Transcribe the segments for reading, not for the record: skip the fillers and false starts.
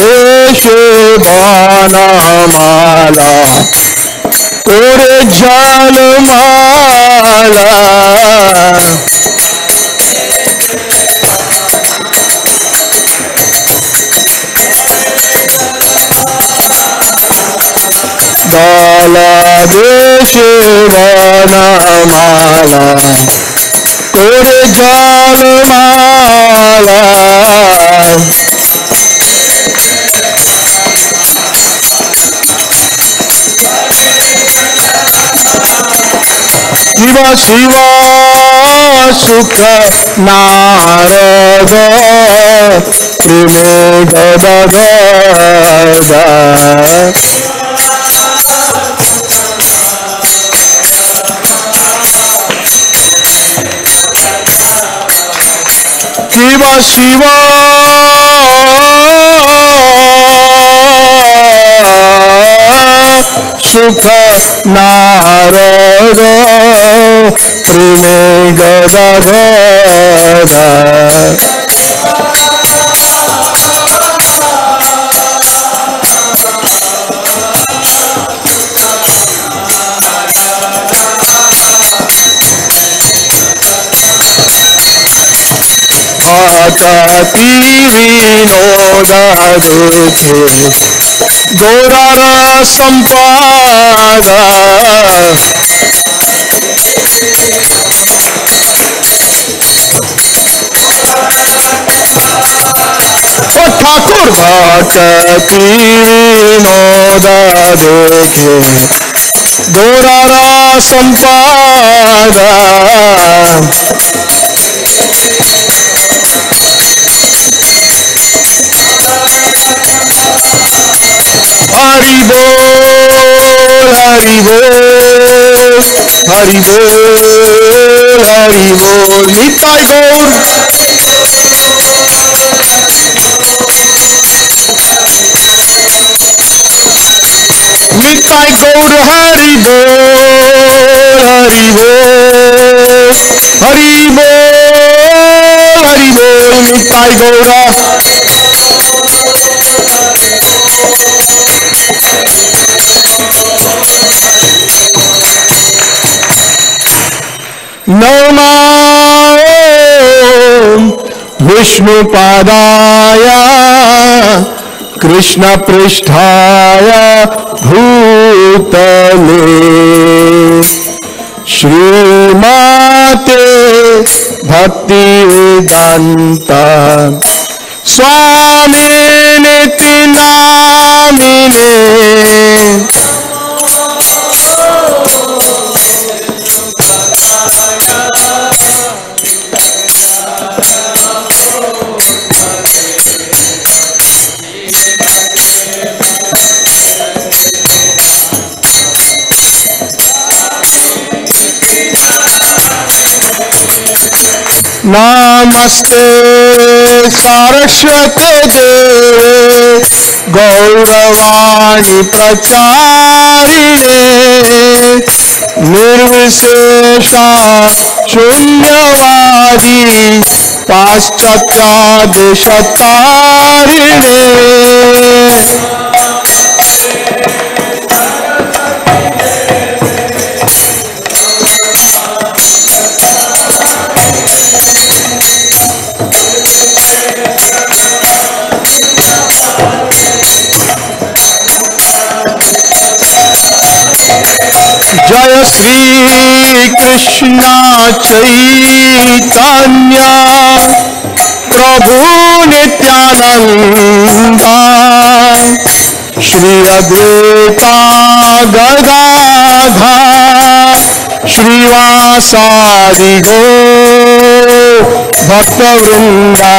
দেশে বনমালা করে ঝলমালা দেশে বনমালা করে ঝলমালা শিব শিব সুখ নারদ প্রেমে গদাধর শিব শিব সুখ নারদ প্রেমে গদাধর অতি বিনোদ দেখে গৌরার সম্পাদ ঠাকুর ভক্তি বিনোদ দেখে গৌরার সম্পাদ हरि बोल हरि बोल हरि बोल हरि बोल निताय गौर निताय गौर हरि बोल हरि बोल हरि बोल हरि बोल निताय गौरा नमो विष्णुपादाय कृष्णपृष्ठाय भूतले श्रीमते भक्तिवेदांत स्वामिनिति नामिने नमस्ते सरस्वती देवे गौरवाणी प्रचारिणे निर्विशेषा शून्यवादी पाश्चात्यादेशतारिणे जय श्री कृष्ण चैतन्य प्रभु नित्यानंद श्री अद्वैता गदाधर श्रीवासादि गौर भक्तवृंदा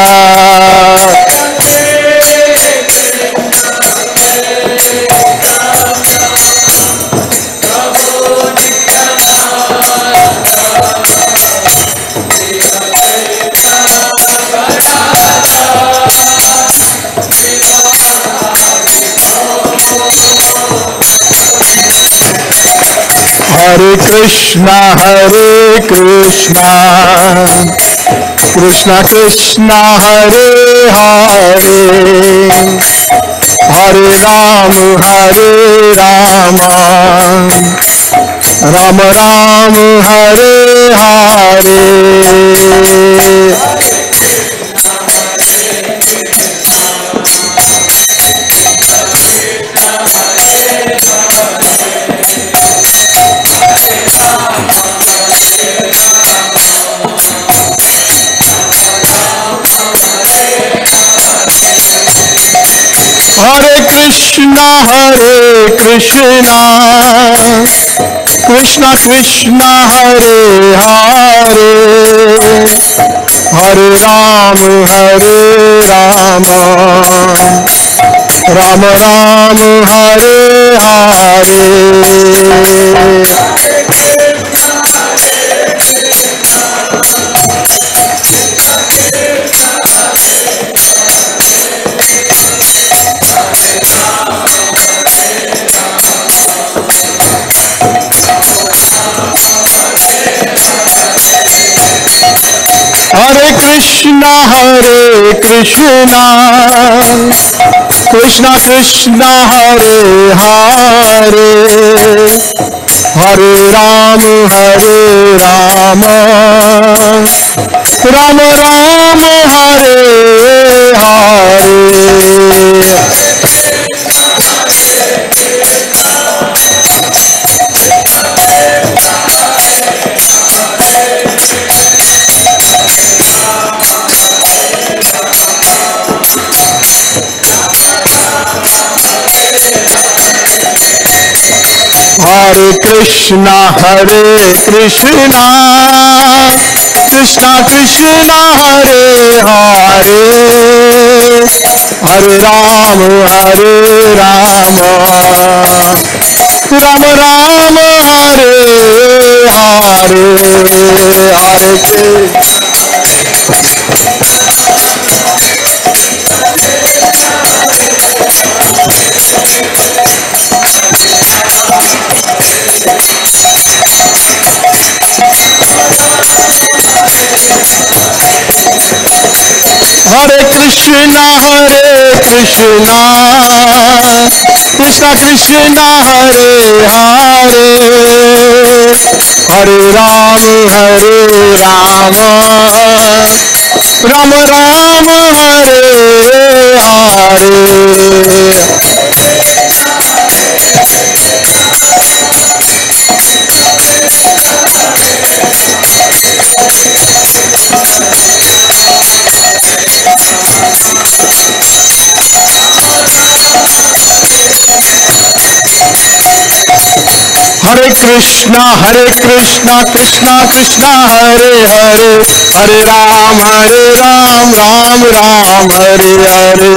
हरे कृष्णा कृष्णा कृष्णा हरे हरे राम हरे राम राम राम हरे हरे हरे कृष्णा कृष्णा कृष्णा हरे हरे हरे राम राम राम हरे हरे हरे कृष्णा कृष्णा कृष्णा हरे हरे हरे राम राम राम हरे हरे हरे कृष्णा कृष्णा कृष्णा हरे हरे हरे राम राम राम हरे हरे हरे हरे कृष्णा कृष्णा कृष्णा हरे हरे हरे राम राम राम हरे हरे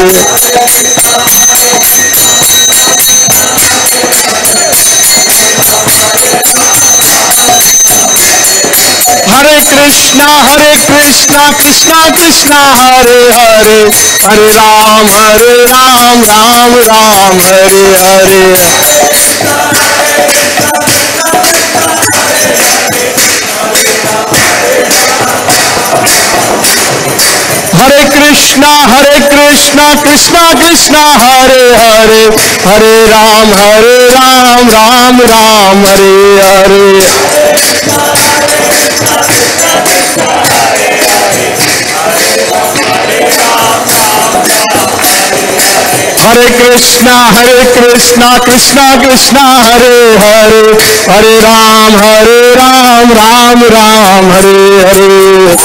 हरे कृष्णा कृष्णा कृष्णा हरे हरे हरे राम राम हरे हरे हरे कृष्णा कृष्णा कृष्णा हरे हरे हरे राम राम हरे हरे हरे कृष्णा कृष्णा हरे हरे हरे राम राम हरे हरे हरे कृष्णा कृष्णा हरे हरे हरे राम राम हरे हरे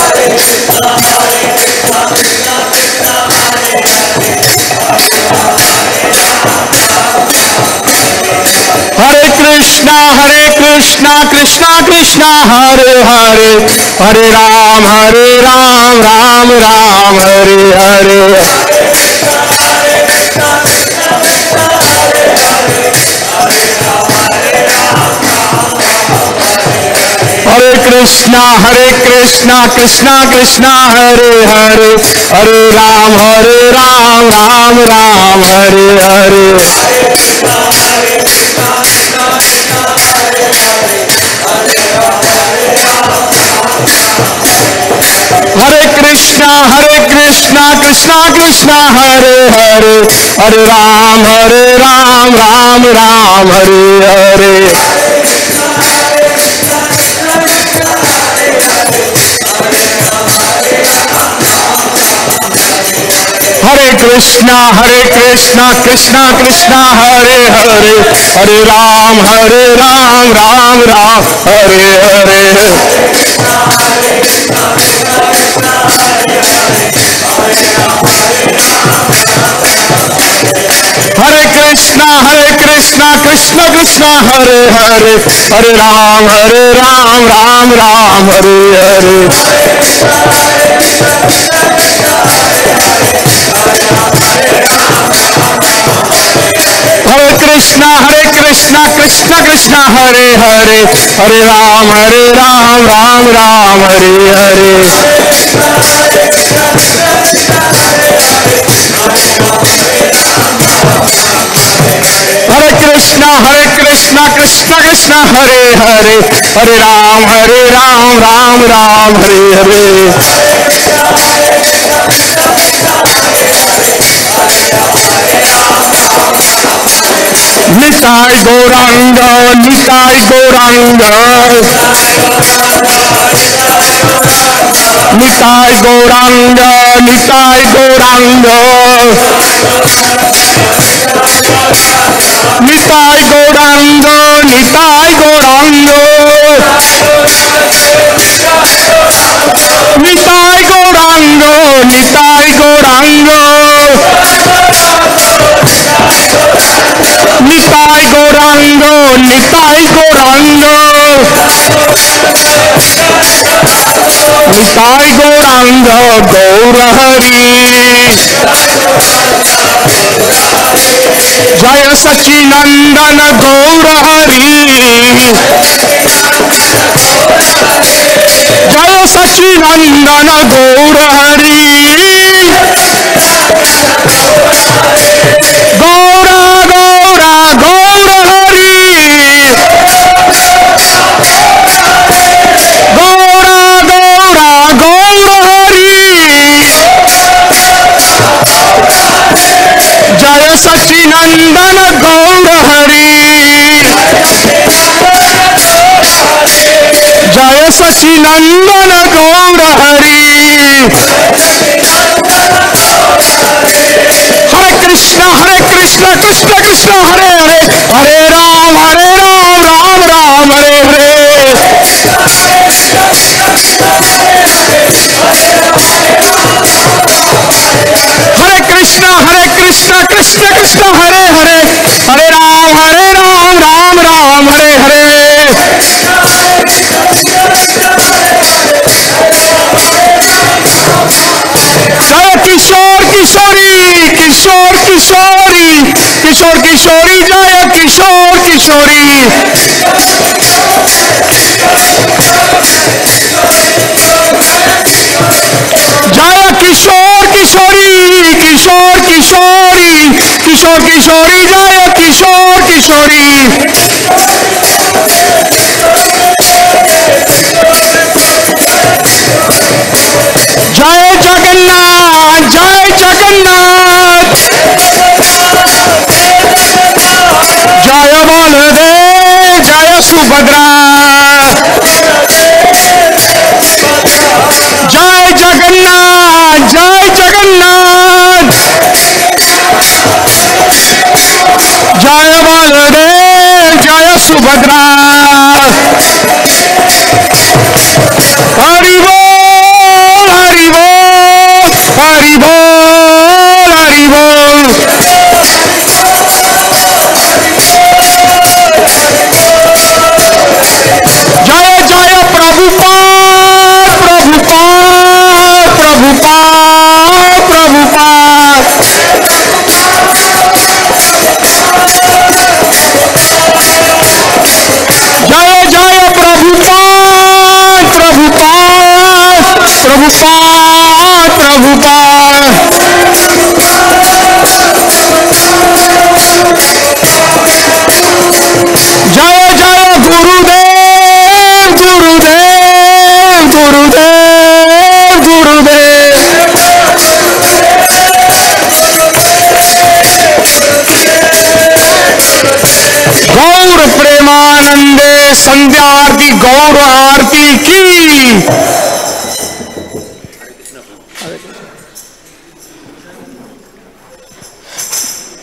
हरे कृष्णा कृष्णा हरे हरे हरे राम राम हरे हरे हरे कृष्णा कृष्णा हरे हरे हरे राम राम हरे हरे हरे कृष्णा कृष्णा कृष्णा कृष्णा हरे हरे, हरे राम राम राम हरे हरे। हरे कृष्णा कृष्णा कृष्णा हरे हरे, हरे राम राम राम हरे हरे। हरे कृष्णा कृष्णा कृष्णा हरे हरे, हरे राम राम राम हरे हरे। हरे कृष्णा कृष्णा कृष्णा हरे हरे, हरे राम राम राम हरे हरे। हरे कृष्णा कृष्णा हरे हरे, हरे राम राम राम हरे हरे। निताय गौरांग निताय गौरांग, निताय गौरांग निताय गौरांग, निताय गौरांग निताय गौरांग, निताय गौरांग निताय गौरांग, निताय गौरांग निताय गौरांग, निताय गौरांग गौर हरि। जय सच्चिनंदन गौर हरि, जय सच्चिनंदन गौर हरि। गौरा गौरा गौर हरि, गौरा गौरा गौर हरि। जय सच्चिनंदन गौर हरि, जय सच्चिनंदन गौर हरि। हरे कृष्णा कृष्ण कृष्ण हरे हरे, हरे राम राम राम हरे हरे। हरे कृष्णा कृष्ण हरे हरे, हरे राम राम राम हरे हरे। जय किशोर किशोरी किशोर किशोरी, किशोर किशोरी जय किशोर किशोरी। जय किशोर किशोरी किशोर किशोरी, किशोर किशोरी जय किशोर किशोरी। जय जगन्नाथ जय जगन्नाथ, जय बलदेव जय सुभद्रा। जय जगन्नाथ जय जगन्नाथ, जय बलदेव जय सुभद्रा। हरि बोल हरि बोल हरि बोल हरि बोल। जय जय प्रभुपाद प्रभुपाद प्रभुपाद प्रभुपाद। प्रेमानंदे संध्या आरती गौर आरती की।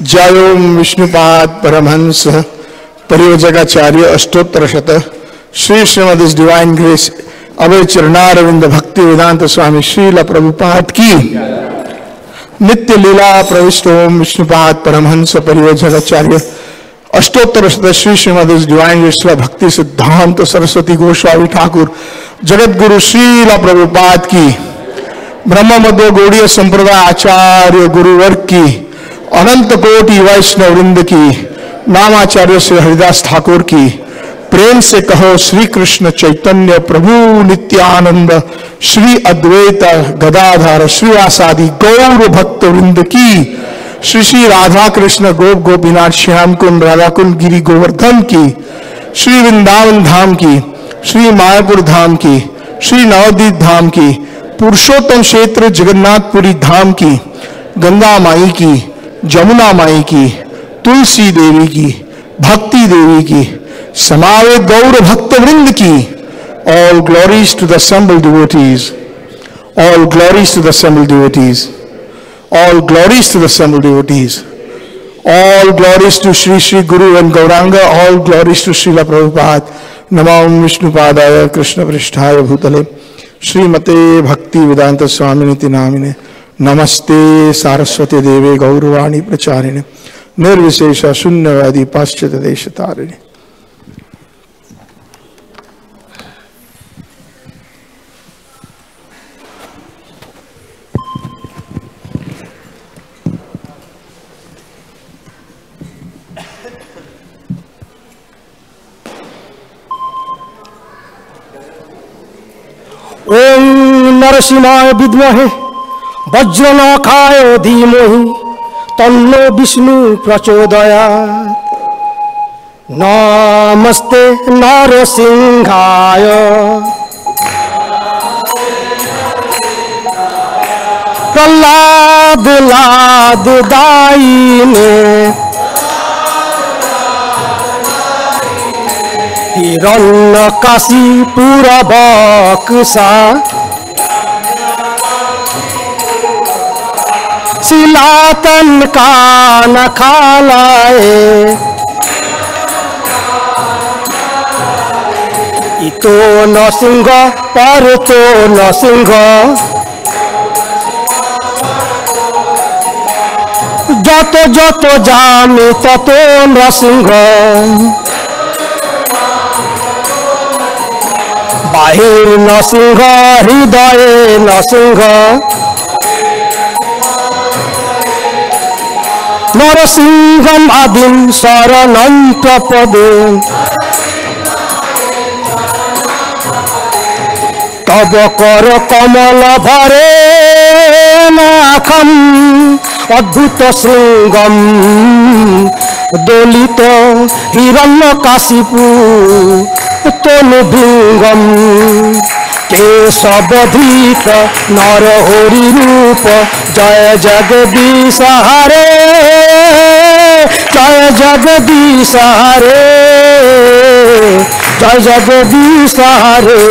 जय ओम विष्णुपाद परमहंस परिव्रजकाचार्य अष्टोत्तर शत श्री श्रीमद डिवाइन ग्रेस अभय चरणारविंद भक्ति वेदांत स्वामी श्रील प्रभुपाद की। नित्य लीला प्रविष्ट ओम विष्णुपाद परमहंस परिव्रजकाचार्य अष्टोत्तर शत श्री श्रीमद डिवाइन ग्रेस भक्ति सिद्धांत सरस्वती गोस्वामी ठाकुर जगत गुरु श्रील प्रभुपाद की। ब्रह्म मध्य गौड़ीय संप्रदाय आचार्य गुरुवर्ग की, अनंत कोटि वैष्णव वृंद की, नामाचार्य श्री हरिदास ठाकुर की। प्रेम से कहो श्री कृष्ण चैतन्य प्रभु नित्यानंद श्री अद्वैत गदाधर श्रीवासादि गौर भक्त वृंद की। श्री श्री राधा कृष्ण गोप गोपीनाथ श्याम कुंड राधा कुंड गिरी गोवर्धन की। श्री वृंदावन धाम की, श्री मायापुर धाम की, श्री नवदीप धाम की, पुरुषोत्तम क्षेत्र जगन्नाथपुरी धाम की, गंगा माई की, जमुना माई की, तुलसी देवी की, भक्ति देवी की, समावेत गौर भक्त वृंद की। All glories to the assembled devotees, all glories to the assembled devotees, all glories to the assembled devotees, all glories to Shri Shri Guru and Gauranga, all glories to Srila Prabhupada. Namo Vishnupadaya Krishna Pristhaya Bhutale Srimate Bhakti Vedanta Swaminiti Namine नमस्ते सारस्वती देवे गौरवाणी प्रचारिणे निर्विशेष शून्यवादी पाश्चात्य देश तारिणे। ओम नरसिंहाय विद्महे वज्रनखाय धीमहि तन्नो विष्णु प्रचोदयात्। नमस्ते नरसिंहाय प्रह्लाद लाद दायिने हिरण्यकाशिपुर बक्सा सिलातन कान खालाए इतो नरसिंह पर तो नरसिंह যত যত জানি তত নরসিংহ বাহির নরসিংহ হৃদয়ে নরসিংহ नरसिंहम आदिम शरणं प्रपदे तब कर कमल भरे नाखम अद्भुत श्रृंगम दलित हिरण्यकाशिपु तनुभृंगम केशवधृत नरहरि रूप जय जगदीश हरे जय जगदीश हरे जय जगदीश हरे।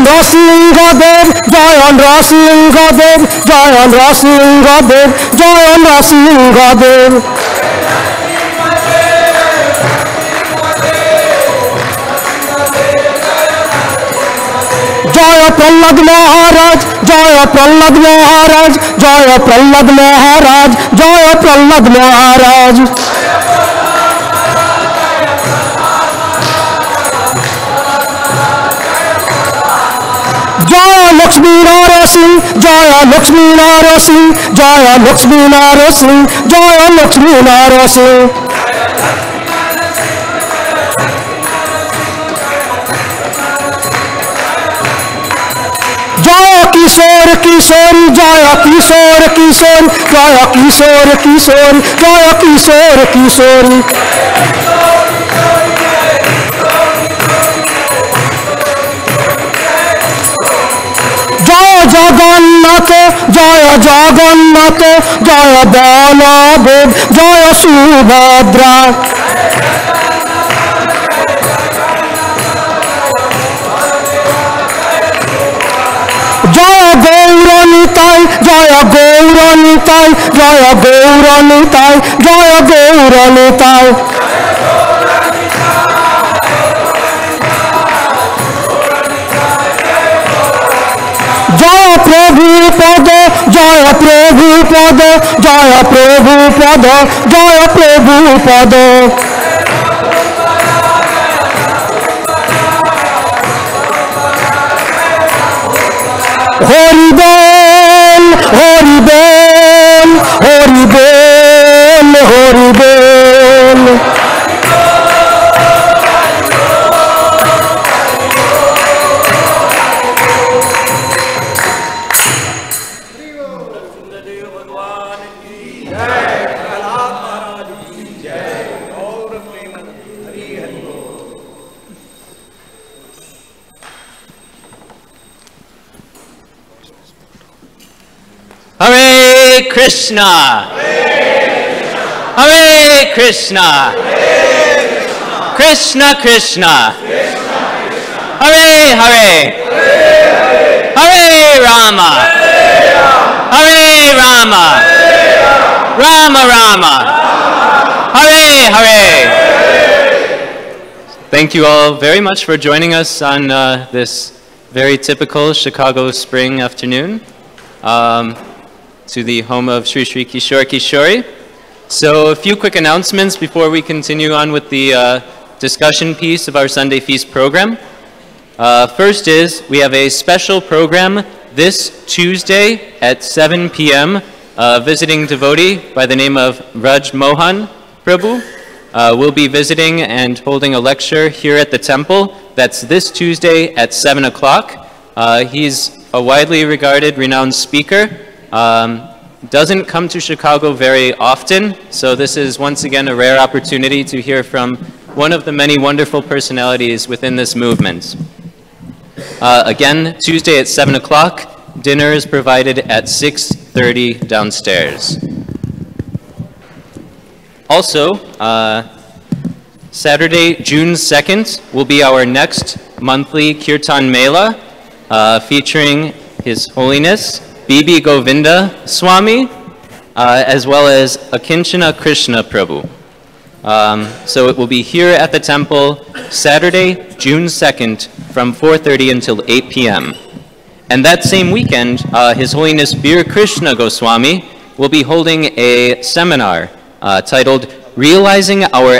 নরসিংহদেব জয় নরসিংহদেব জয় নরসিংহদেব জয় নরসিংহদেব জয় প্রহ্লাদ মহারাজ জয় প্রহ্লাদ মহারাজ জয় প্রহ্লাদ মহারাজ জয় প্রহ্লাদ মহারাজ जय लक्ष्मी नरसिंह जय लक्ष्मी नरसिंह जय लक्ष्मी नरसिंह जय लक्ष्मी नरसिंह কিশোর কিশোরী জয় কিশোর কিশোরী জয় কিশোর কিশোরী জয় কিশোর কিশোরী জয় জগন্নাথ জয় জগন্নাথ জয় বলদেব জয় সুভদ্রা জয় গৌরনিতাই জয় গৌরনিতাই জয় গৌরনিতাই জয় গৌরনিতাই জয় প্রভু পদ জয় প্রভু পদ জয় প্রভু পদ জয় প্রভু পদ হরি বল হরি বল হরি বল হরি বল Hare Krishna! Hare Krishna! Krishna Krishna! Hare Hare! Hare Rama! Hare Rama! Rama Rama! Hare Hare! Thank you all very much for joining us on this very typical Chicago spring afternoon. To the home of Sri Sri Kishore Kishori. So a few quick announcements before we continue on with the discussion piece of our Sunday Feast program. First is we have a special program this Tuesday at 7 p.m. Visiting devotee by the name of Raj Mohan Prabhu will be visiting and holding a lecture here at the temple. That's this Tuesday at 7 o'clock. He's a widely regarded, renowned speaker. Doesn't come to Chicago very often, so this is once again a rare opportunity to hear from one of the many wonderful personalities within this movement. Again, Tuesday at 7 o'clock, dinner is provided at 6:30 downstairs. Also, Saturday, June 2nd, will be our next monthly Kirtan Mela, featuring His Holiness Bibi Govinda Swami, as well as Akinchana Krishna Prabhu. So it will be here at the temple Saturday, June 2nd, from 4:30 until 8 p.m. And that same weekend, His Holiness Bir Krishna Goswami will be holding a seminar titled Realizing Our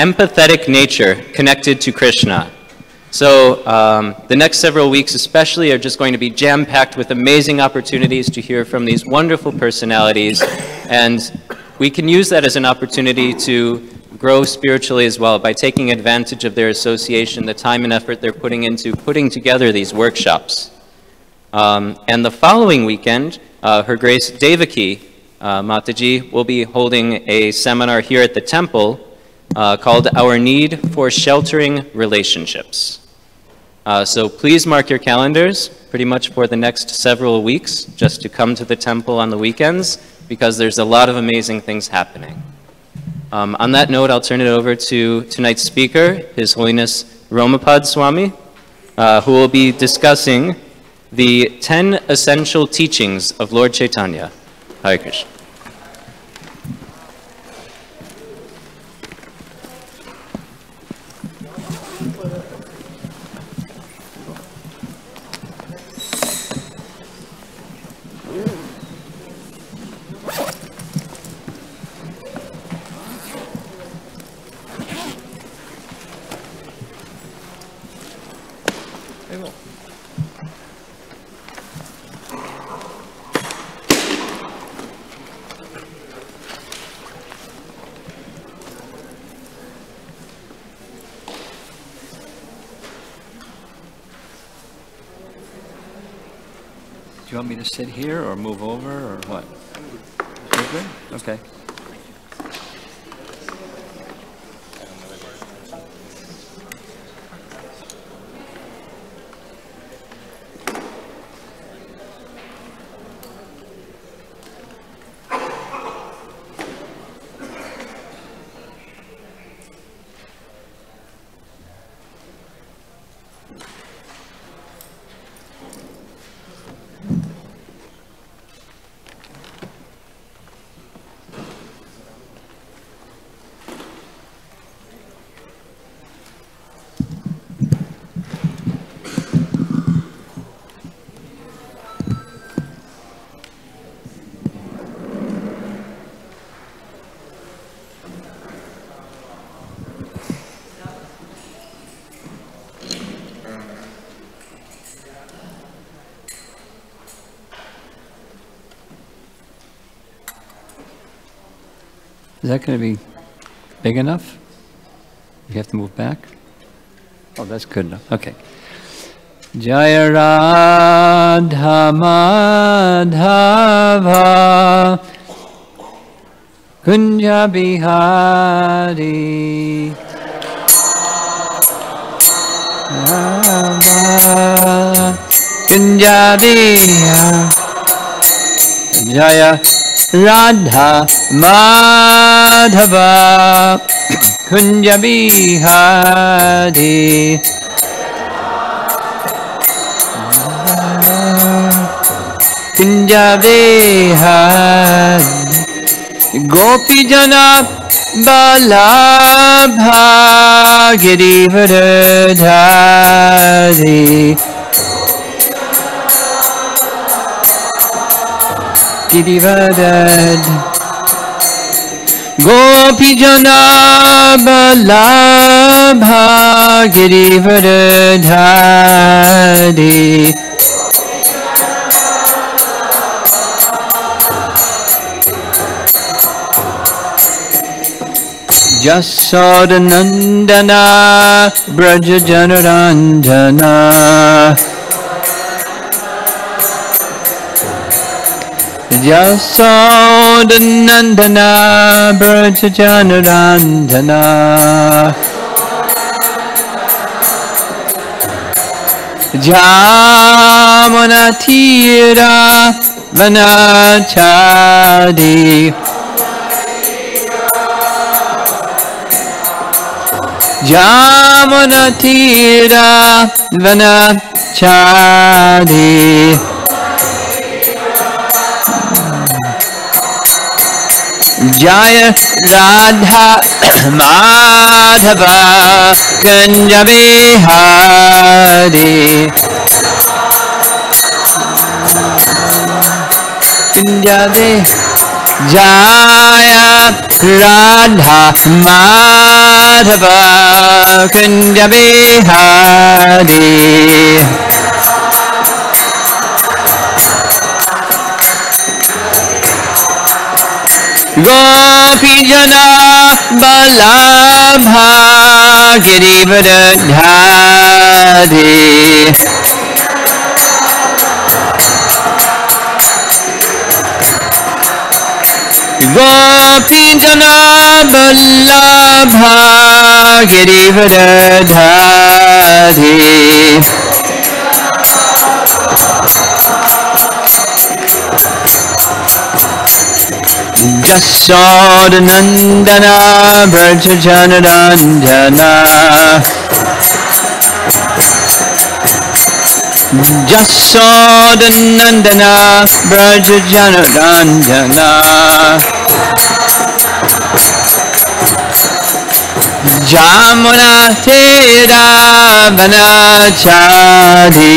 Empathetic Nature Connected to Krishna. So the next several weeks especially are just going to be jam-packed with amazing opportunities to hear from these wonderful personalities, and we can use that as an opportunity to grow spiritually as well by taking advantage of their association, the time and effort they're putting into putting together these workshops. And the following weekend, Her Grace Devaki Mataji will be holding a seminar here at the temple called Our Need for Sheltering Relationships. So please mark your calendars pretty much for the next several weeks just to come to the temple on the weekends, because there's a lot of amazing things happening. On that note, I'll turn it over to tonight's speaker, His Holiness Romapad Swami, who will be discussing the 10 essential teachings of Lord Chaitanya. Hare Krishna. you want me to sit here or move over or what? You're good? Okay. Is that going to be big enough? You have to move back? Oh, that's good enough. Okay. Jaya Radha Madhava Kunja Bihari Kunja Bihari Jaya Radha Madhava Kunja Bihari Kunja Bihari Gopi Jana Balabha Girivardhari Girivardhari Gopi Jana Balabha Girivardhari Jasodanandana Braja Janaranjana Jasodanandana Braja Janaranjana Jamunatira Vanachadi Jamunatira Vanachadi Jaya Radha Madhava Kunja Bihari Kunja Bihari Jaya Radha Madhava Kunja Bihari Gopi Jana Balabha Girivardhari Gopi Jana Balabha Girivardhari Jasodanandana Braja Janaranjana Jasodanandana Braja Janaranjana Jamunatira Vanachadi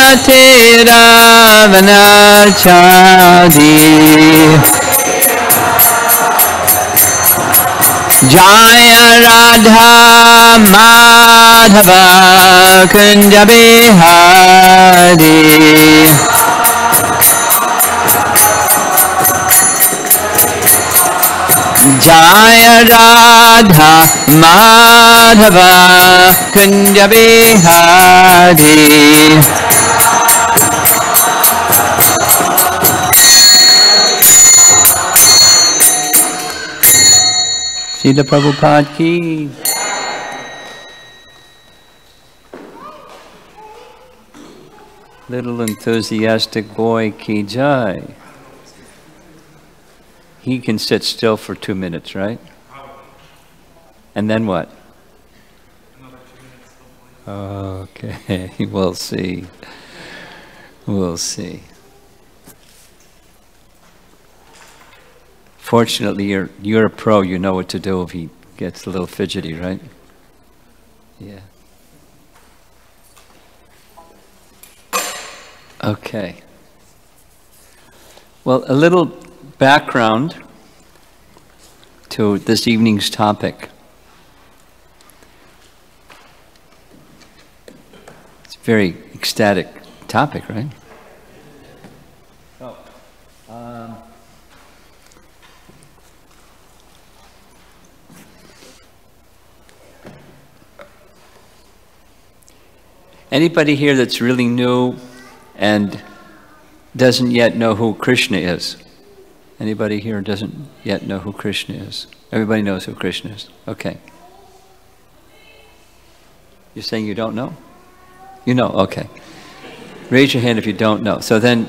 Jamunatira Vanachadi Jaya Radha Madhava Kunja Bihari Jaya Radha Madhava Kunja Bihari. Srila Prabhupada ki. Little enthusiastic boy ki jai. He can sit still for 2 minutes, right? And then what? Another 2 minutes, hopefully. Okay, we'll see. We'll see. Fortunately, you're a pro. You know what to do if he gets a little fidgety, right? Yeah. Okay. Well, a little background to this evening's topic. It's a very ecstatic topic, right? Anybody here that's really new and doesn't yet know who Krishna is? Anybody here doesn't yet know who Krishna is? Everybody knows who Krishna is. Okay. You're saying you don't know? You know, okay. Raise your hand if you don't know. So then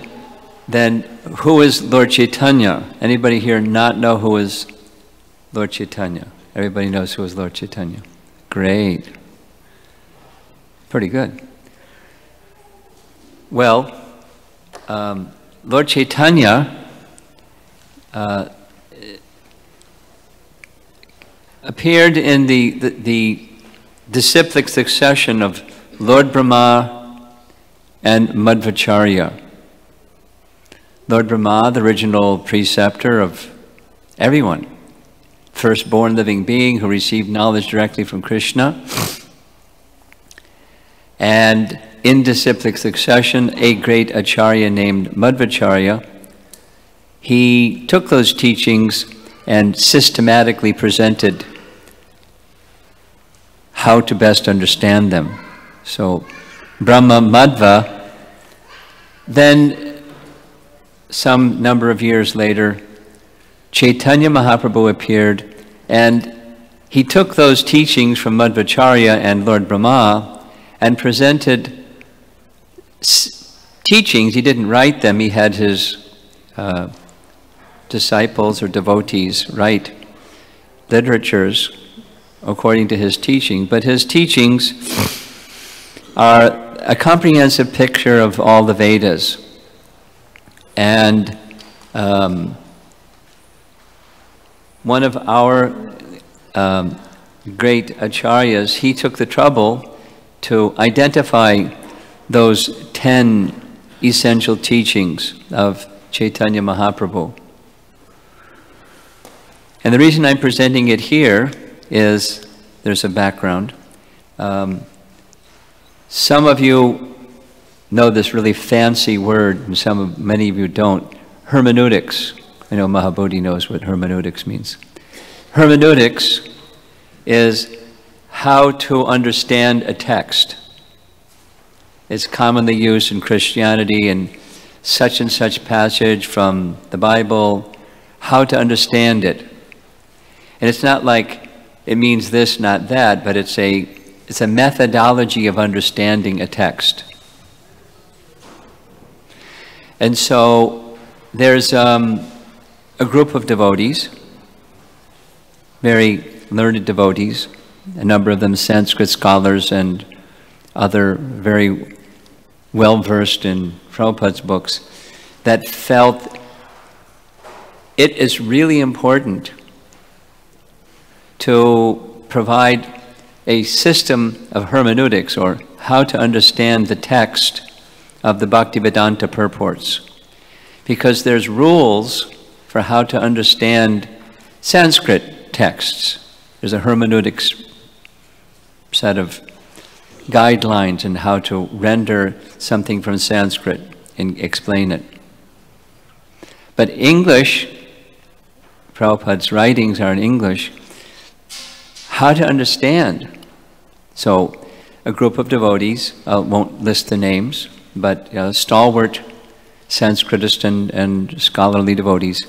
who is Lord Chaitanya? Anybody here not know who is Lord Chaitanya? Everybody knows who is Lord Chaitanya. Great. Pretty good. Well, Lord Chaitanya appeared in the disciplic succession of Lord Brahma and Madhvacharya. Lord Brahma, the original preceptor of everyone, firstborn living being who received knowledge directly from Krishna. And in disciplic succession, a great acharya named Madhvacharya, he took those teachings and systematically presented how to best understand them. So Brahma Madhva, then some number of years later, Chaitanya Mahaprabhu appeared, and he took those teachings from Madhvacharya and Lord Brahma and presented teachings. He didn't write them. He had his disciples or devotees write literatures according to his teaching. But his teachings are a comprehensive picture of all the Vedas. And one of our great acharyas, he took the trouble to identify those 10 essential teachings of Chaitanya Mahaprabhu. And the reason I'm presenting it here is, there's a background. Some of you know this really fancy word, and many of you don't, hermeneutics. I know Mahabodhi knows what hermeneutics means. Hermeneutics is how to understand a text. It's commonly used in Christianity in such and such passage from the Bible, how to understand it. And it's not like it means this, not that, but it's a methodology of understanding a text. And so there's a group of devotees, very learned devotees, a number of them Sanskrit scholars and other very well-versed in Prabhupada's books, that felt it is really important to provide a system of hermeneutics, or how to understand the text of the Bhaktivedanta purports. Because there's rules for how to understand Sanskrit texts. There's a hermeneutics set of guidelines on how to render something from Sanskrit and explain it. But English, Prabhupada's writings are in English. how to understand. So a group of devotees, I won't list the names, but stalwart Sanskritist and scholarly devotees,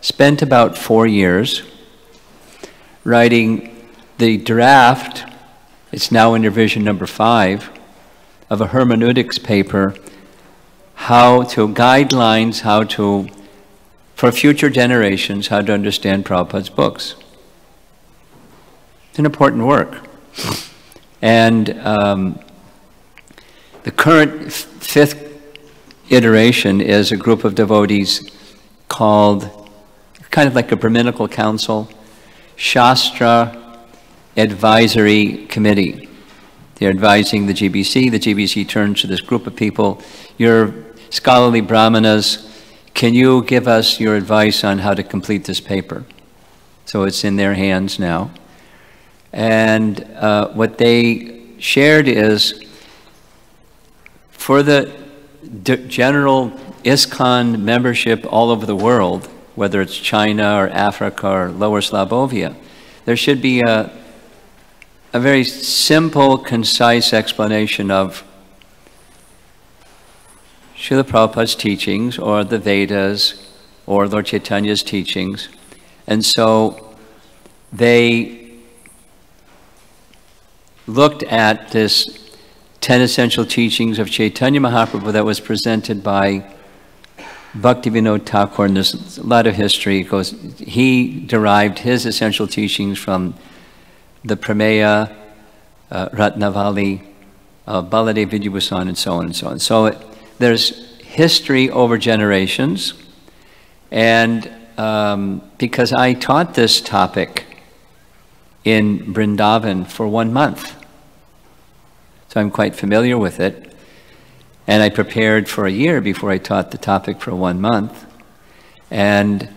spent about 4 years writing the draft, it's now in revision number 5, of a hermeneutics paper, guidelines, for future generations, how to understand Prabhupada's books. It's an important work. And the current 5th iteration is a group of devotees called, kind of like a Brahminical council, Shastra Advisory Committee. They're advising the GBC turns to this group of people. You're scholarly brahmanas, can you give us your advice on how to complete this paper? So it's in their hands now. And what they shared is, for the general ISKCON membership all over the world, whether it's China or Africa or Lower Slavovia, there should be a very simple, concise explanation of Srila Prabhupada's teachings, or the Vedas, or Lord Chaitanya's teachings. And so they looked at this 10 essential teachings of Chaitanya Mahaprabhu that was presented by Bhaktivinoda Thakur, and there's a lot of history. He derived his essential teachings from the Prameya, Ratnavali, Baladev Vidyabhusan, and so on and so on. So there's history over generations, and because I taught this topic in Vrindavan for 1 month, so I'm quite familiar with it. And I prepared for a year before I taught the topic for 1 month. And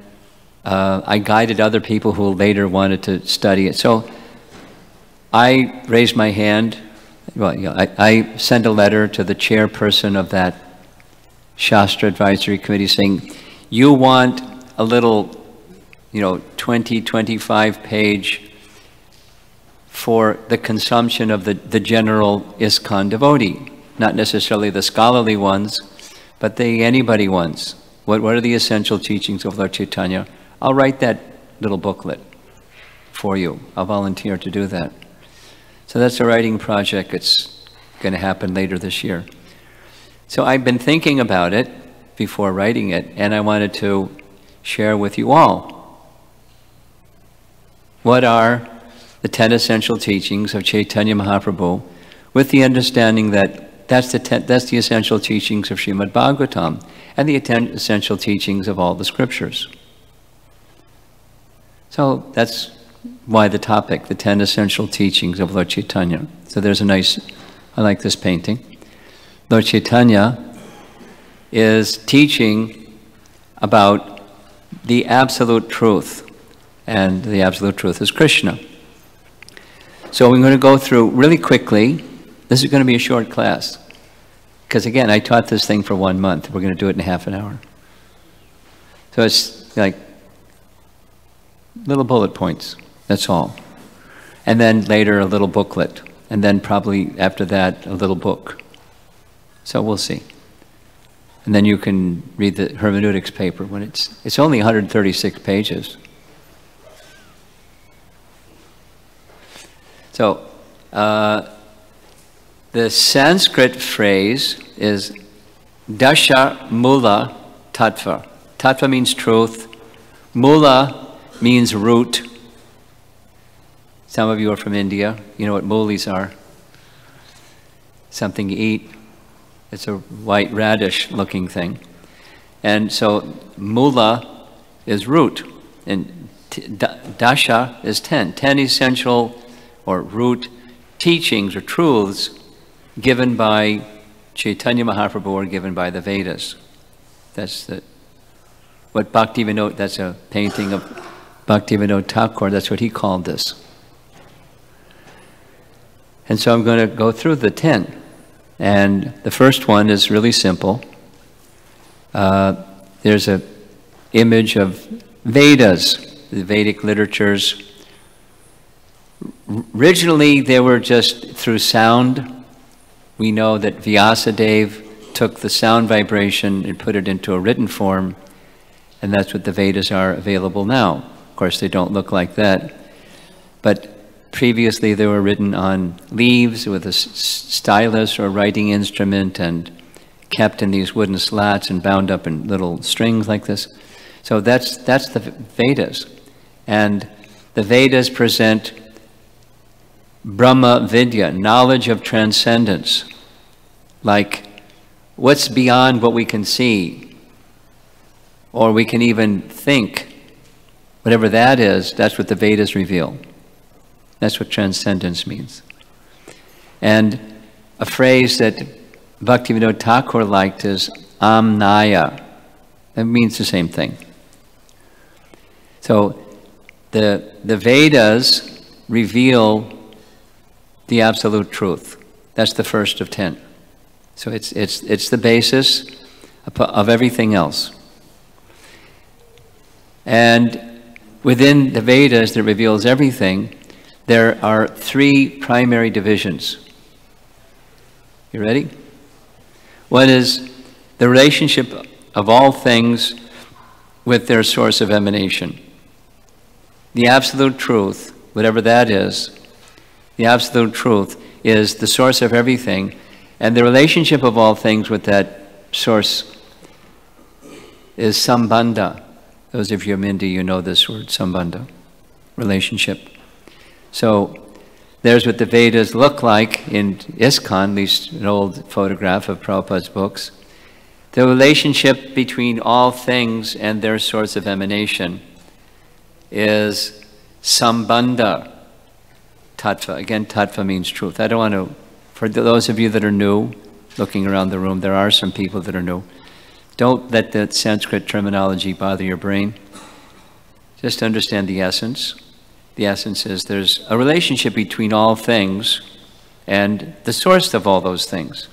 I guided other people who later wanted to study it. So I raised my hand. Well, I sent a letter to the chairperson of that Shastra Advisory Committee saying, you want a little, 20, 25 page for the consumption of the general ISKCON devotee, not necessarily the scholarly ones, but the anybody ones. What are the essential teachings of Lord Chaitanya? I'll write that little booklet for you. I'll volunteer to do that. So that's a writing project. It's going to happen later this year. So I've been thinking about it before writing it, and I wanted to share with you all. What are the 10 essential teachings of Chaitanya Mahaprabhu, with the understanding that that's the essential teachings of Srimad Bhagavatam, and the 10 essential teachings of all the scriptures. So that's why the topic, the 10 essential teachings of Lord Chaitanya. So there's I like this painting. Lord Chaitanya is teaching about the absolute truth, and the absolute truth is Krishna. So we're going to go through really quickly. This is going to be a short class, because again, I taught this thing for 1 month. We're going to do it in half an hour. So it's like little bullet points, that's all. And then later a little booklet, and then probably after that a little book. So we'll see. And then you can read the hermeneutics paper when it's only 136 pages. So the Sanskrit phrase is Dasha Mula Tattva. Tattva means truth. Mula means root. Some of you are from India. You know what mulis are. Something you eat. It's a white radish looking thing. And so mula is root. And dasha is 10. 10 essential or root teachings or truths given by Chaitanya Mahaprabhu or given by the Vedas. That's what Bhaktivinoda, that's a painting of Bhaktivinoda Thakur, that's what he called this. And so I'm going to go through the 10. And the first one is really simple. There's an image of Vedas, the Vedic literature's Originally, they were just through sound. We know that Vyasadeva took the sound vibration and put it into a written form, and that's what the Vedas are available now. Of course, they don't look like that, but previously they were written on leaves with a stylus or writing instrument and kept in these wooden slats and bound up in little strings like this. So that's the Vedas. And the Vedas present Brahma Vidya, knowledge of transcendence, like what's beyond what we can see, or we can even think. Whatever that is, that's what the Vedas reveal. That's what transcendence means. And a phrase that Bhaktivinoda Thakur liked is Amnaya. That means the same thing. So the Vedas reveal the absolute truth. That's the first of 10. So it's the basis of everything else. And within the Vedas that reveals everything, there are 3 primary divisions. You ready? One is the relationship of all things with their source of emanation. The absolute truth, whatever that is, the absolute truth is the source of everything, and the relationship of all things with that source is sambandha. Those of you in India, you know this word, sambandha, relationship. So there's what the Vedas look like in ISKCON, at least an old photograph of Prabhupada's books. The relationship between all things and their source of emanation is sambandha tattva. Again, tattva means truth. I don't want to, for those of you that are new, looking around the room, there are some people that are new. Don't let that Sanskrit terminology bother your brain. Just understand the essence. The essence is there's a relationship between all things and the source of all those things.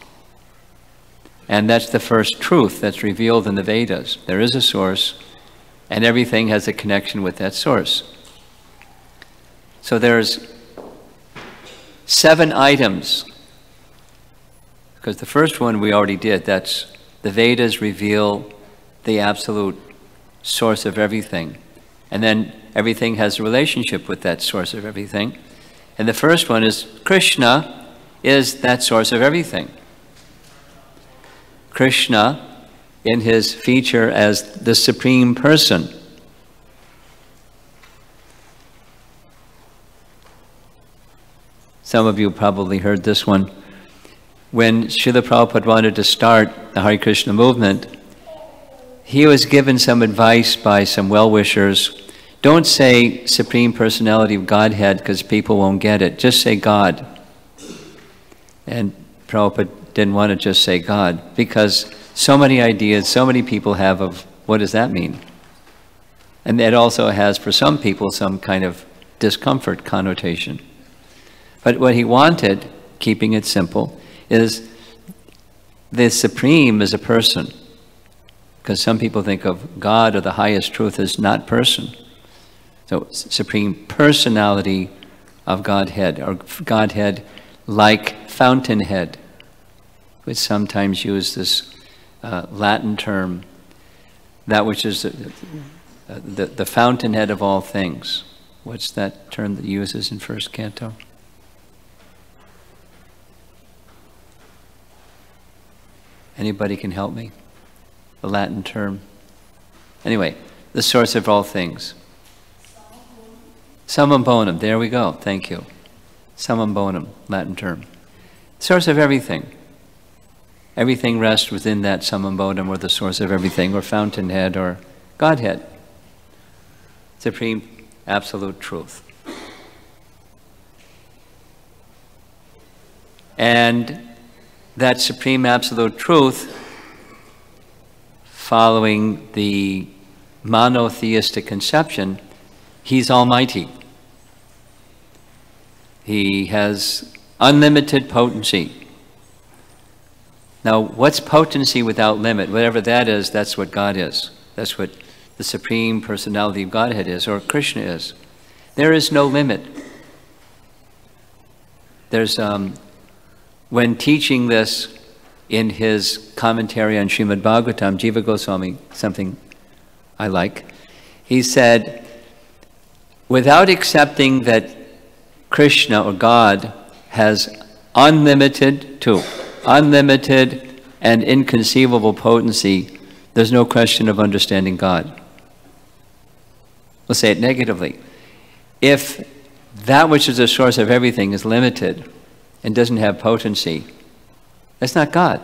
And that's the first truth that's revealed in the Vedas. There is a source, and everything has a connection with that source. So there's 7 items, because the first one we already did. That's the Vedas reveal the absolute source of everything. And then everything has a relationship with that source of everything. And the first one is Krishna is that source of everything. Krishna, in his feature as the Supreme Person. Some of you probably heard this one. When Srila Prabhupada wanted to start the Hare Krishna movement, he was given some advice by some well-wishers. Don't say Supreme Personality of Godhead because people won't get it. Just say God. And Prabhupada didn't want to just say God because so many ideas, so many people have of what does that mean? And it also has for some people some kind of discomfort connotation. But what he wanted, keeping it simple, is the Supreme is a person. Because some people think of God or the highest truth as not person. So Supreme Personality of Godhead, or Godhead like fountainhead. We sometimes use this Latin term, that which is the fountainhead of all things. What's that term that uses in first canto? Anybody can help me? The Latin term. Anyway, the source of all things. Summum bonum, there we go, thank you. Summum bonum, Latin term. Source of everything. Everything rests within that summum bonum, or the source of everything, or fountainhead, or Godhead. Supreme absolute truth. And that supreme absolute truth, following the monotheistic conception, he's almighty. He has unlimited potency. Now, what's potency without limit? Whatever that is, that's what God is. That's what the Supreme Personality of Godhead is, or Krishna is. There is no limit. there's, when teaching this in his commentary on Srimad Bhagavatam, Jiva Goswami, something I like, he said, without accepting that Krishna or God has unlimited and inconceivable potency, there's no question of understanding God. We'll say it negatively. If that which is the source of everything is limited and doesn't have potency, that's not God,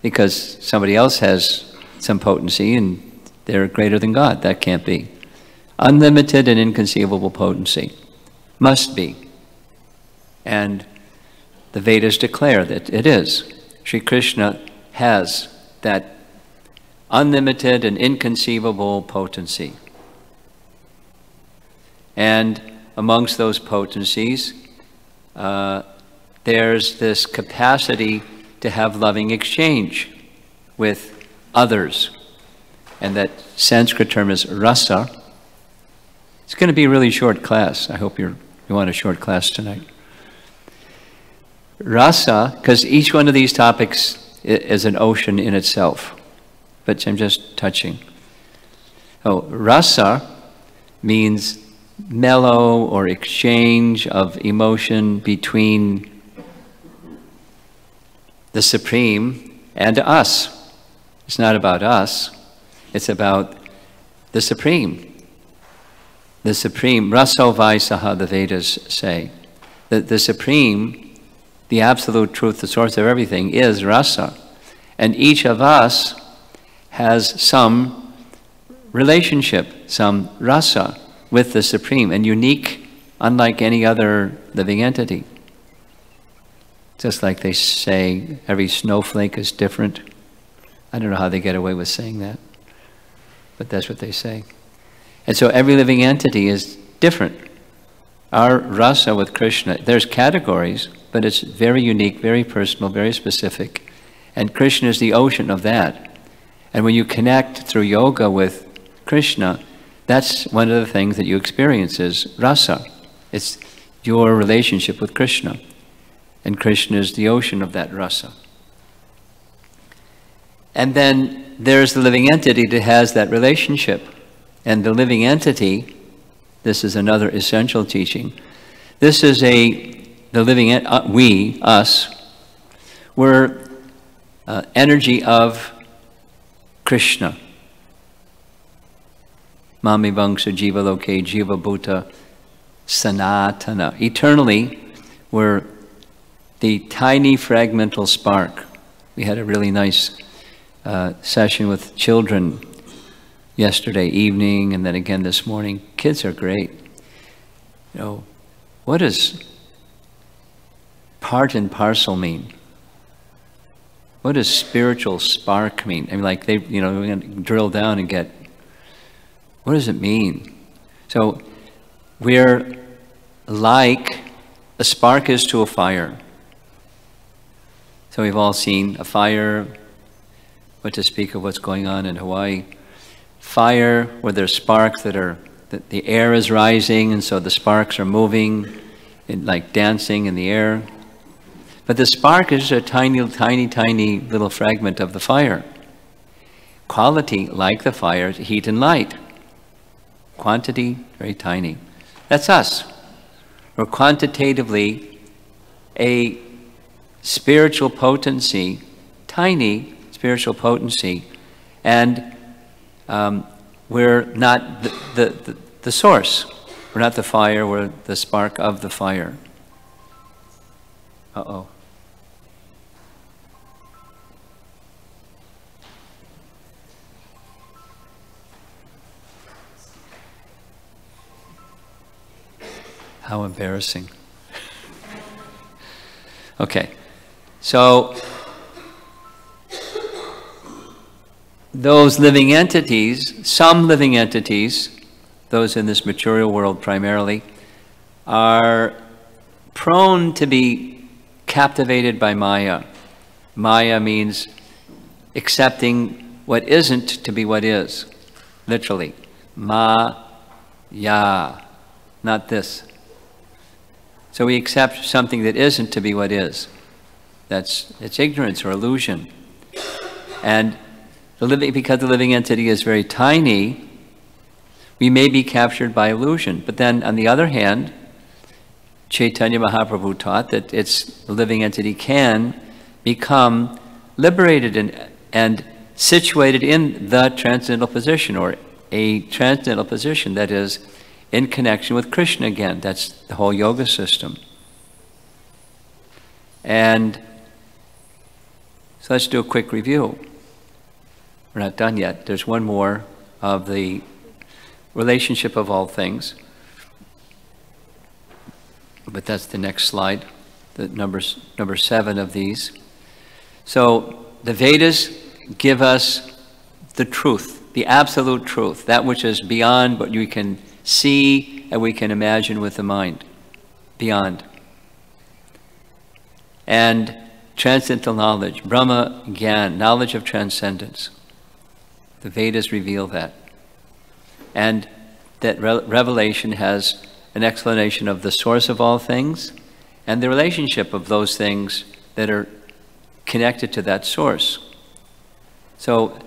because somebody else has some potency and they're greater than God. That can't be. Unlimited and inconceivable potency must be. And the Vedas declare that it is. Sri Krishna has that unlimited and inconceivable potency. And amongst those potencies, there's this capacity to have loving exchange with others. And that Sanskrit term is rasa. It's going to be a really short class. I hope you want a short class tonight. Rasa, because each one of these topics is an ocean in itself, but I'm just touching. Oh, rasa means mellow or exchange of emotion between the Supreme and us. It's not about us. It's about the Supreme. The Supreme, Raso Vaisaha, the Vedas say. The Supreme, the absolute truth, the source of everything, is rasa. And each of us has some relationship, some rasa with the Supreme, and unique, unlike any other living entity. Just like they say, every snowflake is different. I don't know how they get away with saying that, but that's what they say. And so every living entity is different. Our rasa with Krishna, there's categories, but it's very unique, very personal, very specific. And Krishna is the ocean of that. And when you connect through yoga with Krishna, that's one of the things that you experience is rasa. It's your relationship with Krishna. And Krishna is the ocean of that rasa. And then there's the living entity that has that relationship. And the living entity, this is another essential teaching. This is the living, we, us, we're energy of Krishna. Mami Vangsa Jiva Loke Jiva Bhuta Sanatana. Eternally, we're the tiny fragmental spark. We had a really nice session with children yesterday evening and then again this morning. Kids are great. You know, what does part and parcel mean? What does spiritual spark mean? I mean, like they, you know, we're going to drill down and get, what does it mean? So we're like a spark is to a fire. So we've all seen a fire, what to speak of what's going on in Hawaii. Fire, where there's sparks that are, the air is rising, and so the sparks are moving, and like dancing in the air. But the spark is a tiny, tiny, tiny little fragment of the fire. Quality, like the fire, is heat and light. Quantity, very tiny. That's us. We're quantitatively a spiritual potency, tiny spiritual potency, and we're not the source. We're not the fire, we're the spark of the fire. Uh-oh. How embarrassing. Okay, so those living entities, some living entities, those in this material world primarily, are prone to be captivated by Maya. Maya means accepting what isn't to be what is, literally. Ma-ya, not this. So we accept something that isn't to be what is. It's ignorance or illusion. And because the living entity is very tiny, we may be captured by illusion. But then, on the other hand, Chaitanya Mahaprabhu taught that the living entity can become liberated and situated in the transcendental position, or a transcendental position that is in connection with Krishna again. That's the whole yoga system. And so let's do a quick review. We're not done yet. There's one more of the relationship of all things. But that's the next slide, the number 7 of these. So the Vedas give us the truth, the absolute truth, that which is beyond what you can see and we can imagine with the mind, beyond. And transcendental knowledge, Brahma Gyan, knowledge of transcendence. The Vedas reveal that. And that revelation has an explanation of the source of all things and the relationship of those things that are connected to that source. So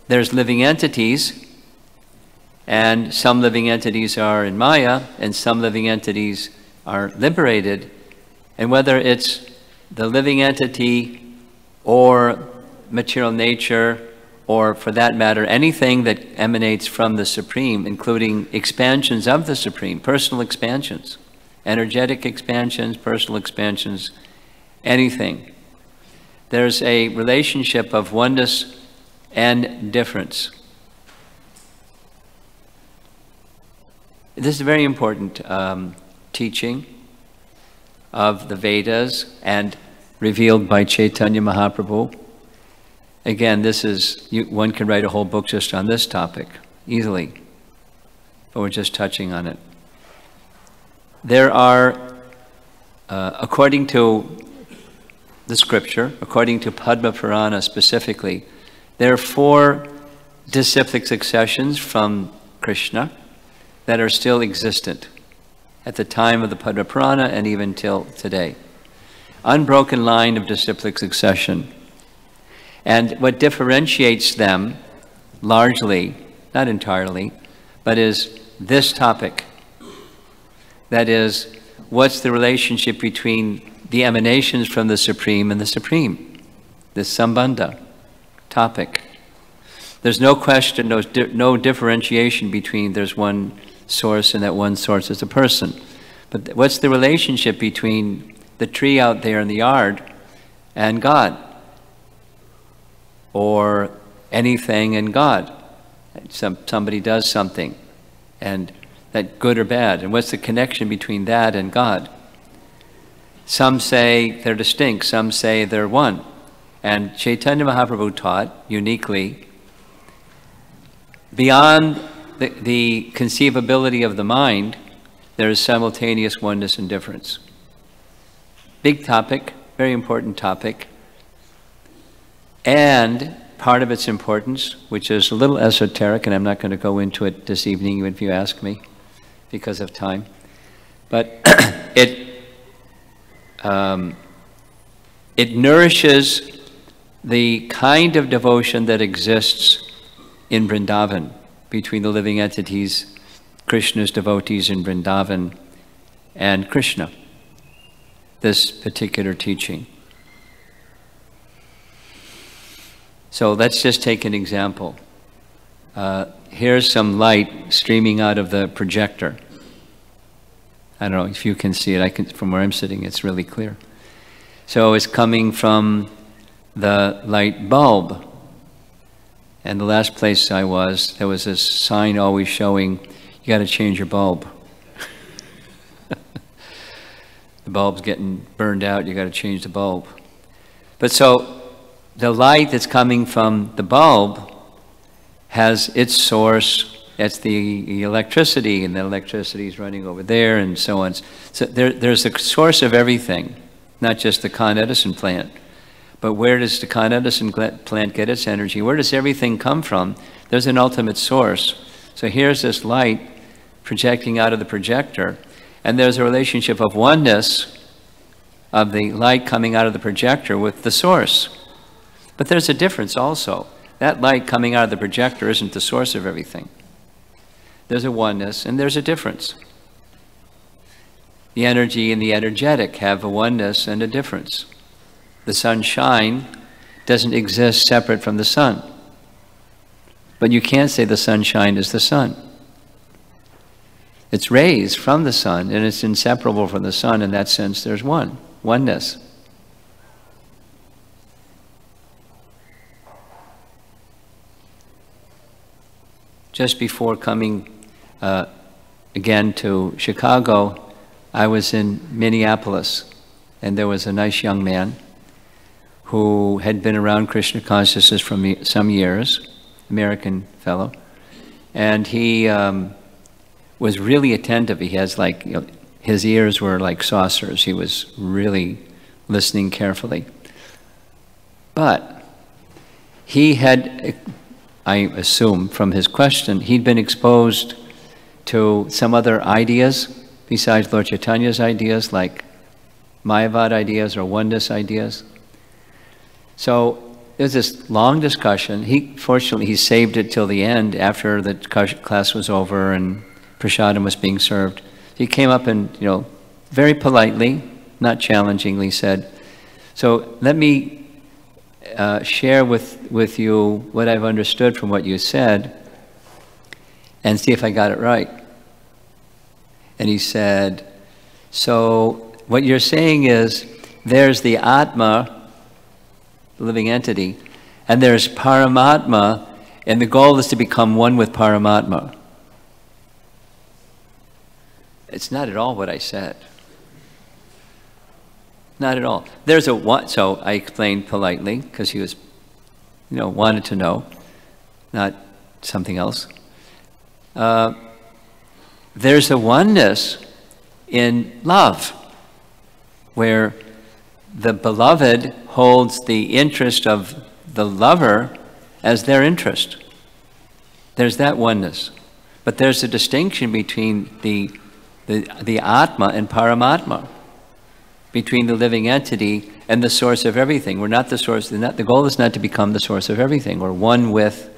there's living entities, and some living entities are in Maya, and some living entities are liberated. And whether it's the living entity or material nature, or for that matter, anything that emanates from the Supreme, including expansions of the Supreme, personal expansions, energetic expansions, personal expansions, anything. There's a relationship of oneness and difference. This is a very important teaching of the Vedas and revealed by Chaitanya Mahaprabhu. Again, one can write a whole book just on this topic, easily, but we're just touching on it. There are, according to the scripture, according to Padma Purana specifically, there are 4 disciplic successions from Krishna that are still existent at the time of the Padma Purana and even till today. Unbroken line of disciplic succession. And what differentiates them largely, not entirely, but is this topic. That is, what's the relationship between the emanations from the Supreme and the Supreme? This Sambandha topic. There's no question, no differentiation between there's one source and that one source is a person. But what's the relationship between the tree out there in the yard and God? Or anything and God. Somebody does something, and that good or bad. And what's the connection between that and God? Some say they're distinct, some say they're one. And Chaitanya Mahaprabhu taught, uniquely, beyond the conceivability of the mind, there is simultaneous oneness and difference. Big topic, very important topic. And part of its importance, which is a little esoteric, and I'm not going to go into it this evening, even if you ask me, because of time, but it nourishes the kind of devotion that exists in Vrindavan, between the living entities, Krishna's devotees in Vrindavan, and Krishna, this particular teaching. So let's just take an example. Here's some light streaming out of the projector. I don't know if you can see it. From where I'm sitting, it's really clear. So it's coming from the light bulb. And the last place I was, there was this sign always showing, you got to change your bulb. The bulb's getting burned out, you got to change the bulb. But so, the light that's coming from the bulb has its source, that's the electricity, and the electricity is running over there, and so on. So there's the source of everything, not just the Con Edison plant. But where does the Con Edison plant get its energy? Where does everything come from? There's an ultimate source. So here's this light projecting out of the projector, And there's a relationship of oneness of the light coming out of the projector with the source. But there's a difference also. That light coming out of the projector isn't the source of everything. There's a oneness and there's a difference. The energy and the energetic have a oneness and a difference. The sunshine doesn't exist separate from the sun. But you can't say the sunshine is the sun. It's rays from the sun, and it's inseparable from the sun. In that sense, there's oneness. Just before coming again to Chicago, I was in Minneapolis, and there was a nice young man who had been around Krishna consciousness for some years, American fellow, and he was really attentive. He has like, his ears were like saucers. He was really listening carefully. But he had, I assume from his question, he'd been exposed to some other ideas besides Lord Chaitanya's ideas, like Mayavad ideas or oneness ideas. So there's this long discussion. Fortunately, he saved it till the end after the class was over and prasadam was being served. He came up and, very politely, not challengingly said, so let me share with you what I've understood from what you said and see if I got it right. And he said, so what you're saying is there's the Atma, the living entity, and there's Paramatma, and the goal is to become one with Paramatma. It's not at all what I said. Not at all. There's a one, so I explained politely, because he was, wanted to know, not something else. There's a oneness in love, where the beloved holds the interest of the lover as their interest. There's that oneness. But there's a distinction between the Atma and Paramatma, between the living entity and the source of everything. We're not the source. The goal is not to become the source of everything. We're one with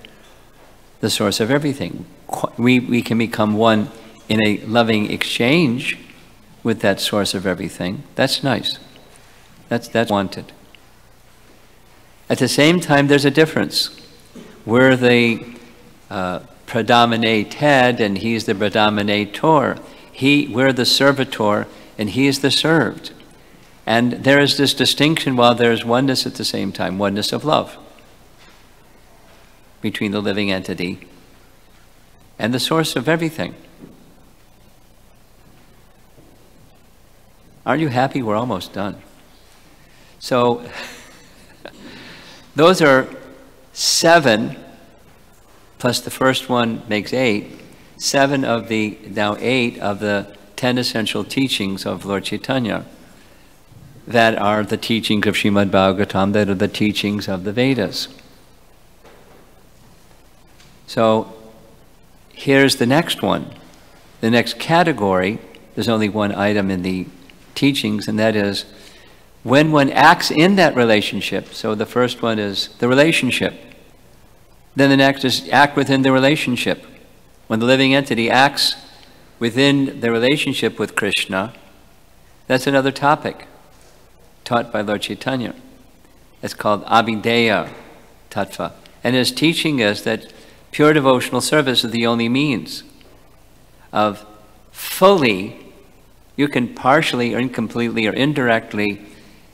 the source of everything. We can become one in a loving exchange with that source of everything. That's nice. That's wanted. At the same time, there's a difference. We're the predominated and he's the predominator. We're the servitor and he is the served. And there is this distinction while there's oneness at the same time, oneness of love between the living entity and the source of everything. Aren't you happy? We're almost done. So those are 7, plus the first one makes 8. 7 of the, now 8 of the 10 essential teachings of Lord Chaitanya that are the teachings of Srimad Bhagavatam, that are the teachings of the Vedas. So here's the next one. The next category, there's only one item in the teachings, and that is when one acts in that relationship. So the first one is the relationship. Then the next is act within the relationship. When the living entity acts within the relationship with Krishna, that's another topic taught by Lord Chaitanya. It's called Abhideya Tattva. And his teaching is that pure devotional service is the only means of fully, you can partially or incompletely or indirectly,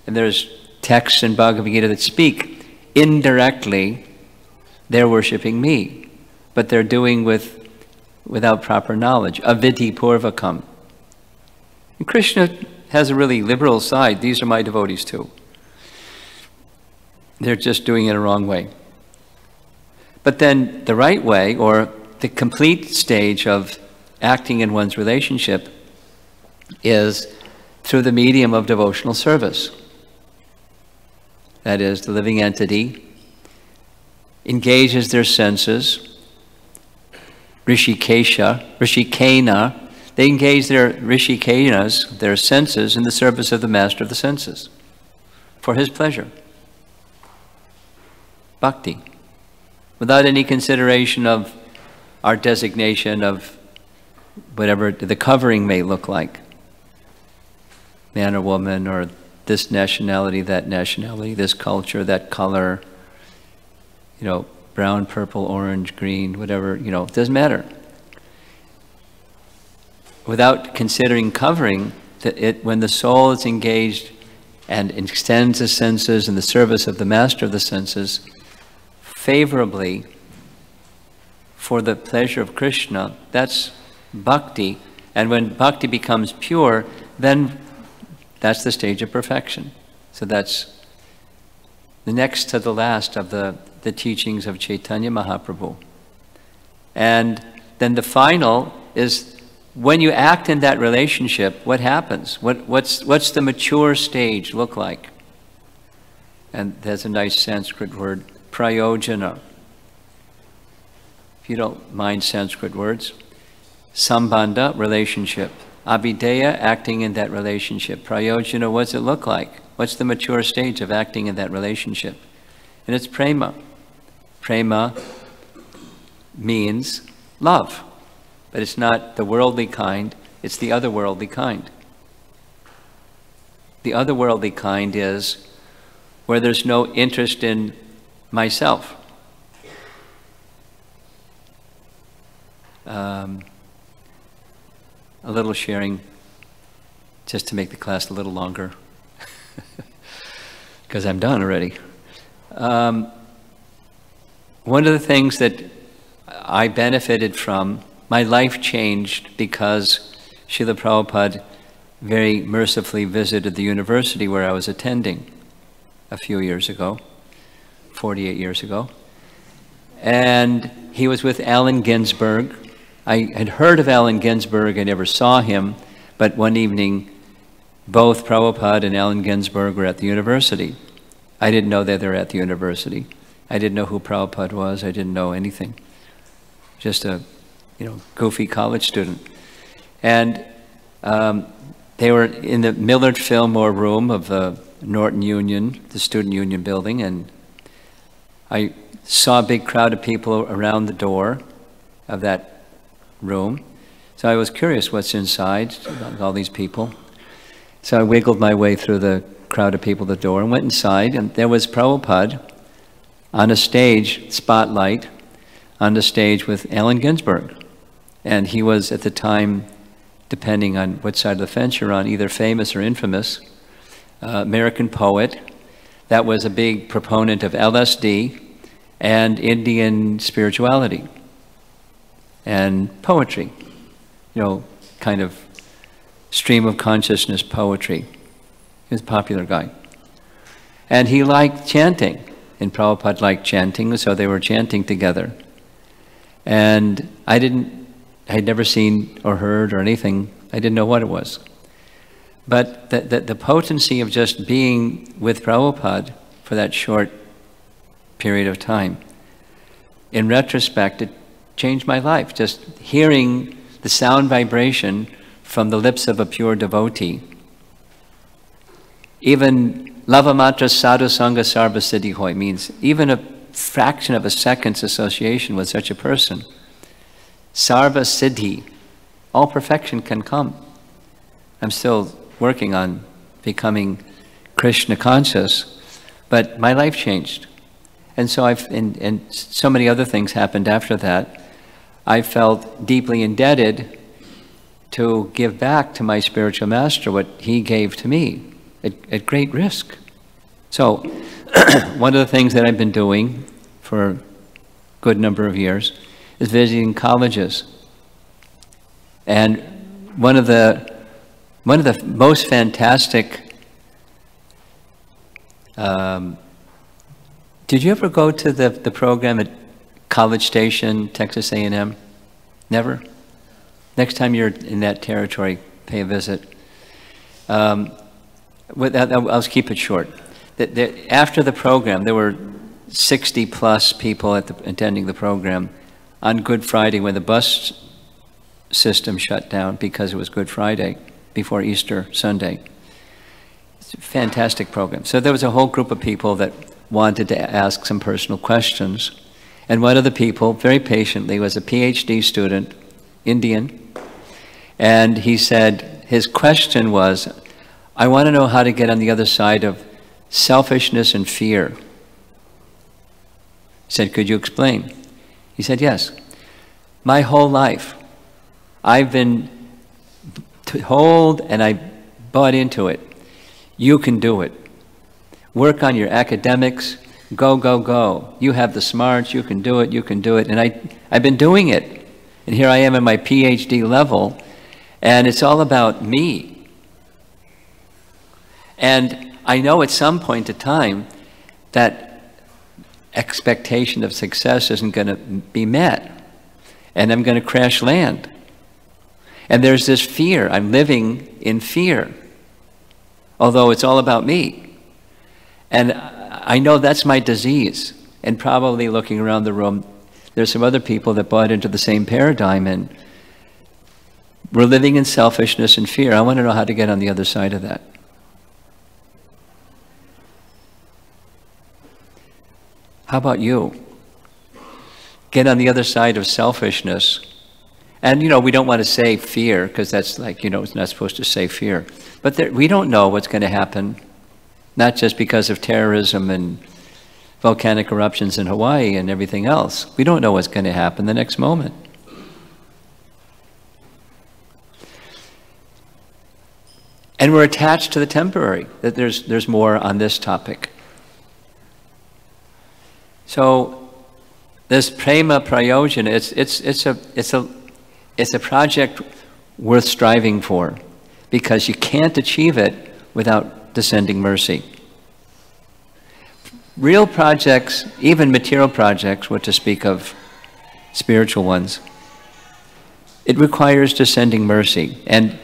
and there's texts in Bhagavad Gita that speak, indirectly, they're worshiping me, but they're doing without proper knowledge. Avidhi purvakam. And Krishna has a really liberal side. These are my devotees too. They're just doing it a wrong way. But then the right way, or the complete stage of acting in one's relationship, is through the medium of devotional service. That is, the living entity engages their senses, rishikena, they engage their rishikenas, their senses, in the service of the master of the senses, for his pleasure. Bhakti. Without any consideration of our designation of whatever the covering may look like. Man or woman, or this nationality, this culture, that color, brown, purple, orange, green, whatever, it doesn't matter. Without considering covering, when the soul is engaged and extends the senses in the service of the master of the senses, favorably for the pleasure of Krishna, that's bhakti. And when bhakti becomes pure, then that's the stage of perfection. So that's the next to the last of the teachings of Chaitanya Mahaprabhu. And then the final is, when you act in that relationship, what happens? What's the mature stage look like? And there's a nice Sanskrit word, prayojana. If you don't mind Sanskrit words. Sambandha, relationship. Abhideya, acting in that relationship. Prayojana, what does it look like? What's the mature stage of acting in that relationship? And it's prema. Prema means love. But it's not the worldly kind, it's the otherworldly kind. The otherworldly kind is where there's no interest in myself. A little sharing, just to make the class a little longer, because I'm done already. One of the things that I benefited from, my life changed because Srila Prabhupada very mercifully visited the university where I was attending a few years ago, 48 years ago. And he was with Allen Ginsberg. I had heard of Allen Ginsberg, I never saw him, but one evening both Prabhupada and Allen Ginsberg were at the university. I didn't know that they were at the university. I didn't know who Prabhupada was, I didn't know anything. Just a goofy college student. And they were in the Millard Fillmore room of the Norton Union, the Student Union building, and I saw a big crowd of people around the door of that room. So I was curious what's inside, all these people. So I wiggled my way through the crowd of people at the door and went inside, and there was Prabhupada on a stage, spotlight, on the stage with Allen Ginsberg. And he was at the time, depending on what side of the fence you're on, either famous or infamous, American poet that was a big proponent of LSD and Indian spirituality and poetry, kind of stream of consciousness poetry. He was a popular guy. And he liked chanting, and Prabhupada liked chanting, so they were chanting together. And I'd never seen or heard or anything. I didn't know what it was. But the potency of just being with Prabhupada for that short period of time, in retrospect, it changed my life. Just hearing the sound vibration from the lips of a pure devotee. Even lavamatra sadhu sangha sarva siddhi hoy means even a fraction of a second's association with such a person, sarva siddhi, all perfection can come. I'm still working on becoming Krishna conscious, but my life changed. And so and so many other things happened after that. I felt deeply indebted to give back to my spiritual master what he gave to me at great risk. So one of the things that I've been doing for a good number of years is visiting colleges. And one of the most fantastic, did you ever go to the program at College Station, Texas A&M? Never? Next time you're in that territory, pay a visit. I'll keep it short. After the program, there were 60 plus people attending the program. On Good Friday, when the bus system shut down because it was Good Friday before Easter Sunday. It's a fantastic program. So there was a whole group of people that wanted to ask some personal questions. And one of the people, very patiently, was a PhD student, Indian. And he said, his question was, I want to know how to get on the other side of selfishness and fear. He said, could you explain? He said, yes. My whole life, I've been told and I bought into it. You can do it. Work on your academics. Go, go, go. You have the smarts. You can do it. You can do it. And I've been doing it. And here I am at my PhD level. And it's all about me. And I know at some point in time that expectation of success isn't going to be met. And I'm going to crash land. And there's this fear. I'm living in fear. Although it's all about me. And I know that's my disease. And probably looking around the room, there's some other people that bought into the same paradigm. And we're living in selfishness and fear. I want to know how to get on the other side of that. How about you? Get on the other side of selfishness. And, you know, we don't want to say fear, because that's like, you know, it's not supposed to say fear. But we don't know what's going to happen, not just because of terrorism and volcanic eruptions in Hawaii and everything else. We don't know what's going to happen the next moment. And we're attached to the temporary. That there's more on this topic. So this prema prayojana, it's a project worth striving for, because you can't achieve it without descending mercy. Real projects, even material projects, what to speak of spiritual ones, it requires descending mercy. And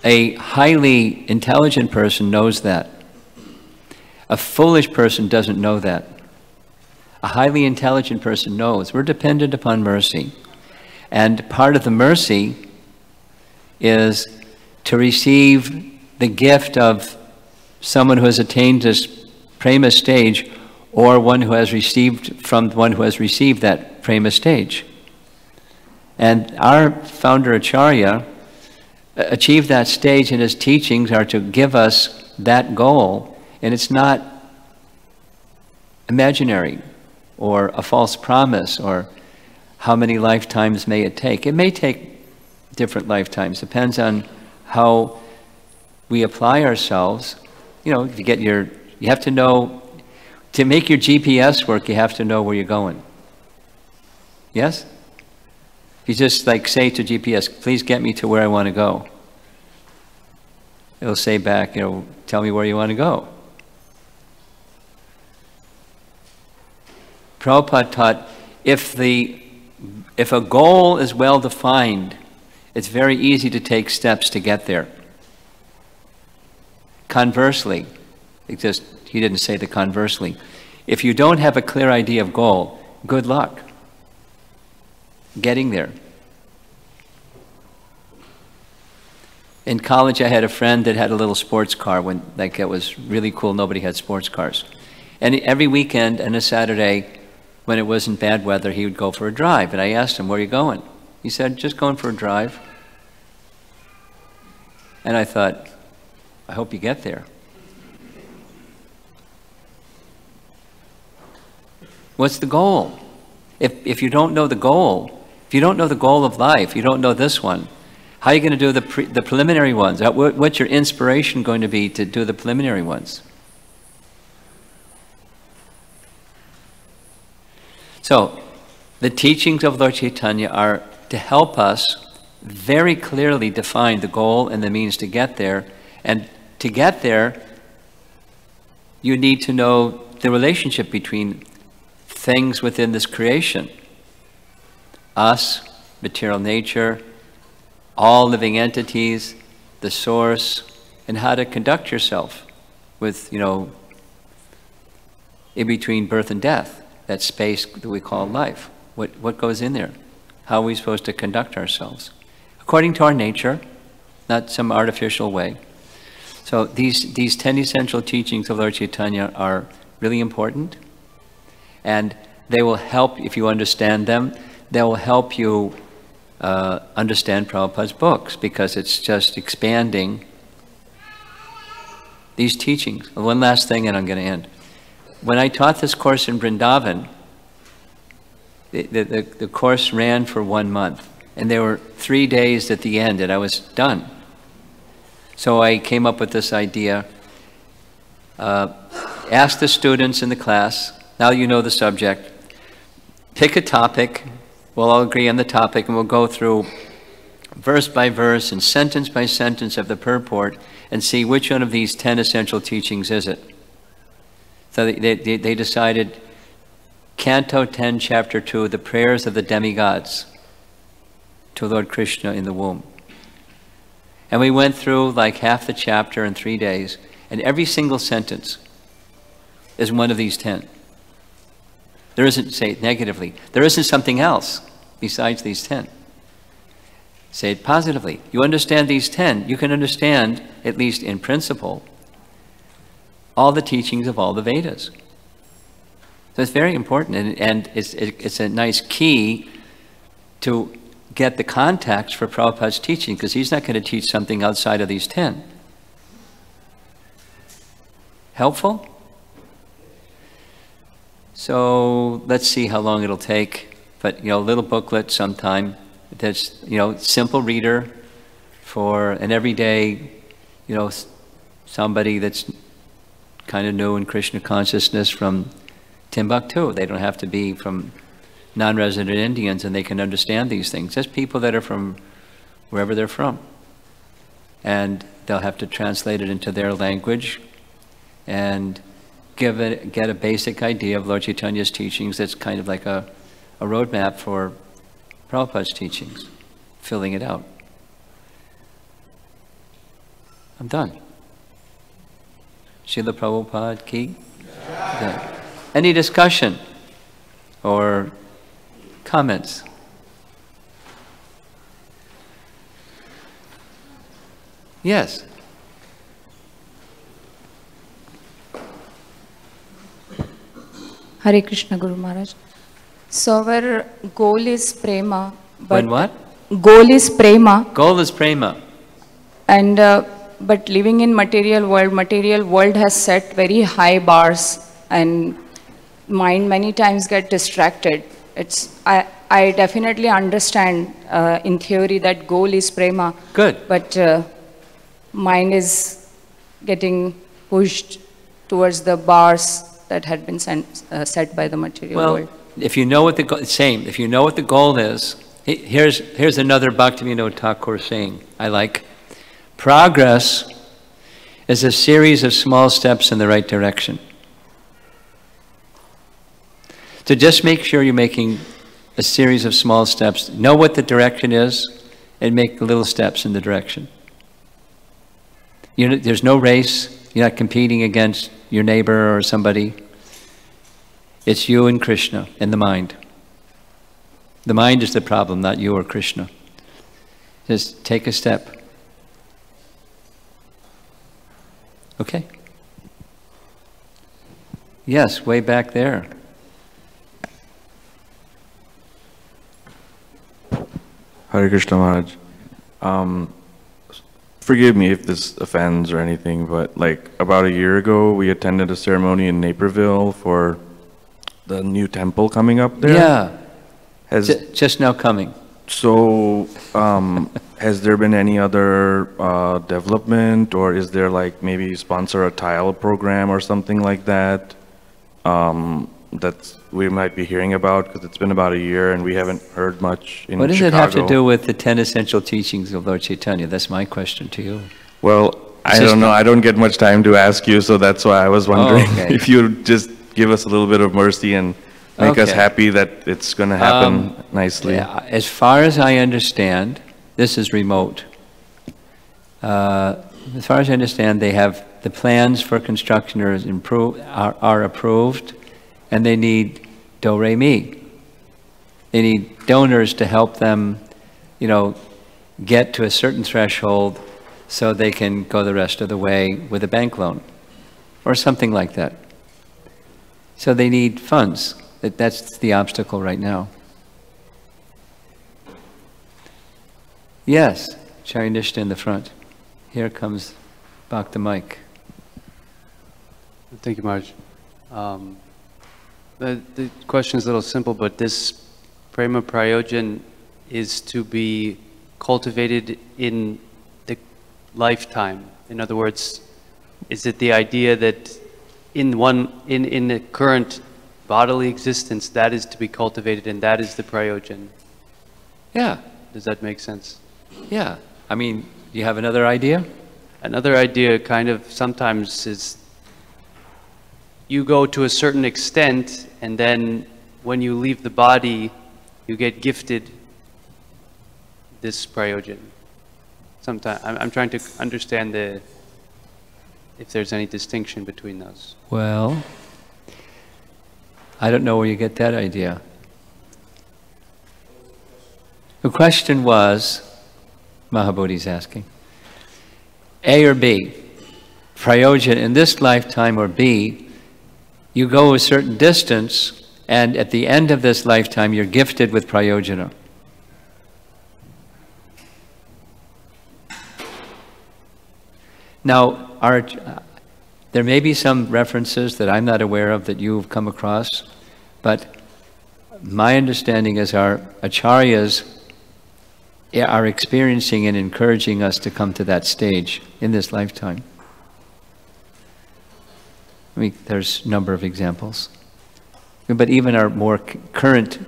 a highly intelligent person knows that. A foolish person doesn't know that. A highly intelligent person knows we're dependent upon mercy. And part of the mercy is to receive the gift of someone who has attained this prema stage, or one who has received from one who has received that prema stage. And our founder Acharya achieved that stage, and his teachings are to give us that goal. And it's not imaginary or a false promise, or how many lifetimes may it take. It may take different lifetimes. Depends on how we apply ourselves. You know, you have to know, to make your GPS work, you have to know where you're going. Yes? You just like say to GPS, please get me to where I want to go. It'll say back, you know, tell me where you want to go. Prabhupada taught, if a goal is well defined, it's very easy to take steps to get there. Conversely, he didn't say the conversely. If you don't have a clear idea of goal, good luck getting there. In college, I had a friend that had a little sports car when, like, it was really cool. Nobody had sports cars. And every weekend and a Saturday, when it wasn't bad weather, he would go for a drive. And I asked him, where are you going? He said, just going for a drive. And I thought, I hope you get there. What's the goal? If you don't know the goal, if you don't know the goal of life, you don't know this one, how are you going to do the preliminary ones? What's your inspiration going to be to do the preliminary ones? So, the teachings of Lord Chaitanya are to help us very clearly define the goal and the means to get there. And to get there, you need to know the relationship between things within this creation. Us, material nature, all living entities, the source, and how to conduct yourself with, you know, in between birth and death. That space that we call life. What goes in there? How are we supposed to conduct ourselves? according to our nature, not some artificial way. So these 10 essential teachings of Lord Chaitanya are really important, and they will help, if you understand them, they will help you understand Prabhupada's books, because it's just expanding these teachings. One last thing and I'm going to end. When I taught this course in Vrindavan, the course ran for 1 month, and there were 3 days at the end and I was done. So I came up with this idea, ask the students in the class, now you know the subject, pick a topic, we'll all agree on the topic, and we'll go through verse by verse and sentence by sentence of the purport and see which one of these 10 essential teachings is it. So they decided Canto 10, Chapter 2, the prayers of the demigods to Lord Krishna in the womb. And we went through like half the chapter in 3 days, and every single sentence is one of these 10. There isn't, say it negatively, there isn't something else besides these 10. Say it positively. You understand these 10, you can understand, at least in principle, all the teachings of all the Vedas. So it's very important, and it's a nice key to get the context for Prabhupada's teaching, because he's not going to teach something outside of these 10. Helpful? So let's see how long it'll take, but a little booklet sometime that's simple reader for an everyday somebody that's kind of new in Krishna consciousness from Timbuktu. They don't have to be from non-resident Indians, and they can understand these things. Just people that are from wherever they're from. And they'll have to translate it into their language and get a basic idea of Lord Chaitanya's teachings that's kind of like a roadmap for Prabhupada's teachings, filling it out. I'm done. Srila Prabhupada ki? Yeah. Any discussion or comments? Yes. Hare Krishna, Guru Maharaj. So our goal is prema. When what? Goal is prema. Goal is prema. And but living in material world has set very high bars, and mind many times get distracted. I definitely understand in theory that goal is prema. Good. But mind is getting pushed towards the bars that had been set by the material world. If you know what the goal, if you know what the goal is, here's another Bhaktivinoda Thakur saying I like. Progress is a series of small steps in the right direction. So just make sure you're making a series of small steps. Know what the direction is and make little steps in the direction. There's no race. You're not competing against your neighbor or somebody. It's you and Krishna and the mind. The mind is the problem, not you or Krishna. Just take a step. Okay. Yes, way back there. Hare Krishna Maharaj. Forgive me if this offends or anything, but like about a year ago, we attended a ceremony in Naperville for the new temple coming up there. Yeah. Just now coming. So, has there been any other development, or is there like maybe sponsor a tile program or something like that that we might be hearing about? Because it's been about a year and we haven't heard much in Chicago. What does it have to do with the 10 essential teachings of Lord Chaitanya? That's my question to you. Well, I don't know. I don't get much time to ask you, so that's why I was wondering if you just give us a little bit of mercy and make us happy that it's going to happen nicely. Yeah, as far as I understand, this is remote. As far as I understand, they have the plans for construction are approved, and they need do-re-mi. They need donors to help them, get to a certain threshold so they can go the rest of the way with a bank loan or something like that. So they need funds. That's the obstacle right now. Yes, Charinishta in the front. Here comes Bhakta Mike. Thank you, Maharaj. The question is a little simple, but this prema prayojan is to be cultivated in the lifetime. In other words, is it the idea that in the current bodily existence that is to be cultivated and that is the prayojan? Yeah. Does that make sense? Yeah. I mean, do you have another idea? Another idea kind of sometimes is you go to a certain extent and then when you leave the body, you get gifted this prayojan. Sometimes I'm trying to understand if there's any distinction between those. Well, I don't know where you get that idea. The question was, Mahabodhi's asking, A or B? Prayojan in this lifetime, or B, you go a certain distance and at the end of this lifetime you're gifted with prayojana. Now, there may be some references that I'm not aware of that you've come across, but my understanding is our acharyas are experiencing and encouraging us to come to that stage in this lifetime. I mean, there's a number of examples. But even our more current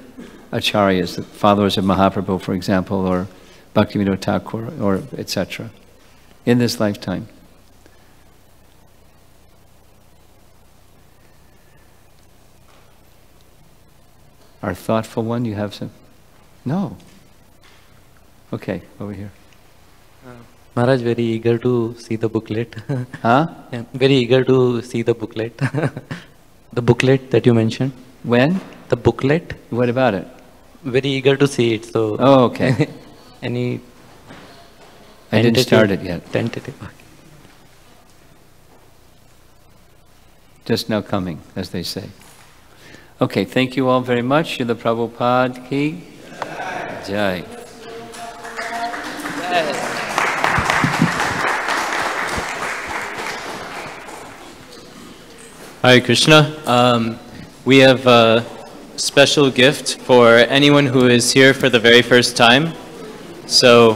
acharyas, the followers of Mahaprabhu, for example, or Bhaktivinoda Thakur, or etc., in this lifetime. Our thoughtful one, you have some? No. Okay, over here. Maharaj, very eager to see the booklet. Huh? Yeah, very eager to see the booklet. The booklet that you mentioned. When? The booklet. What about it? Very eager to see it. So. Oh, okay. Any. I didn't start it yet. Tentative. Just now coming, as they say. Okay, thank you all very much. Srila Prabhupada ki jai. Hare Krishna. We have a special gift for anyone who is here for the very first time. So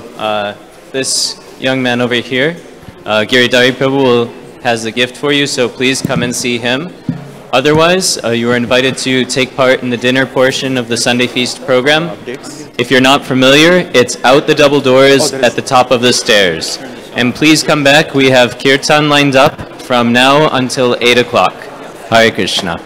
this young man over here, Giridhari Prabhu, has a gift for you, so please come and see him. Otherwise, you are invited to take part in the dinner portion of the Sunday Feast program. If you're not familiar, it's out the double doors at the top of the stairs. And please come back. We have Kirtan lined up from now until 8 o'clock. Hare Krishna.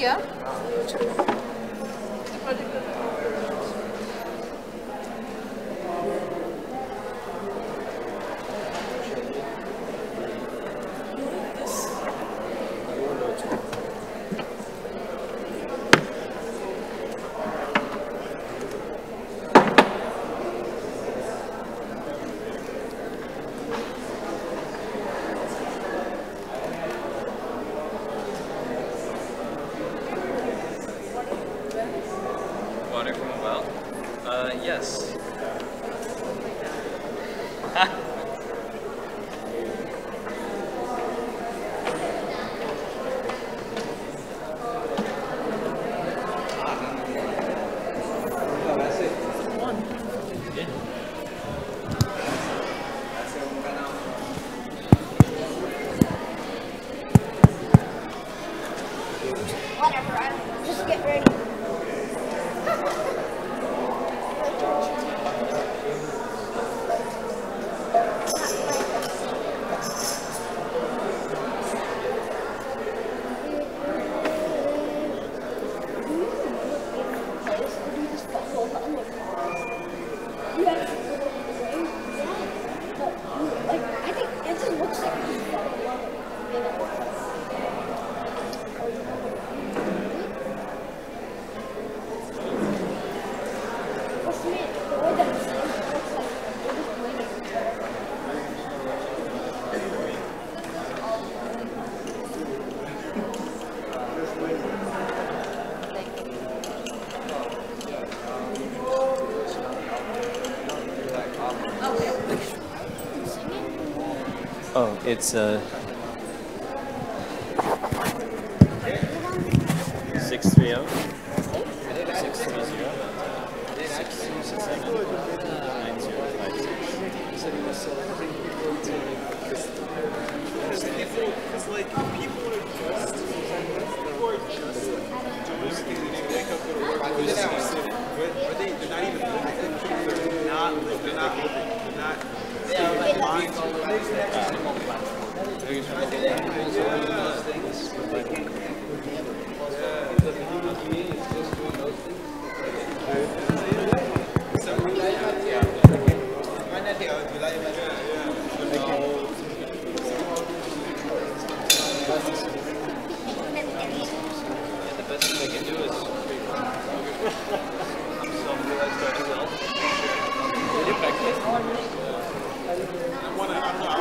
गया Water from a well? Yes. whatever I don't know. Just get ready I think it just looks like Oh, it's 630 It's like people are just wake up, go to work, go to city. Are they? They're not even living. They're not living. They're not. the best thing I can do is self-realized by myself.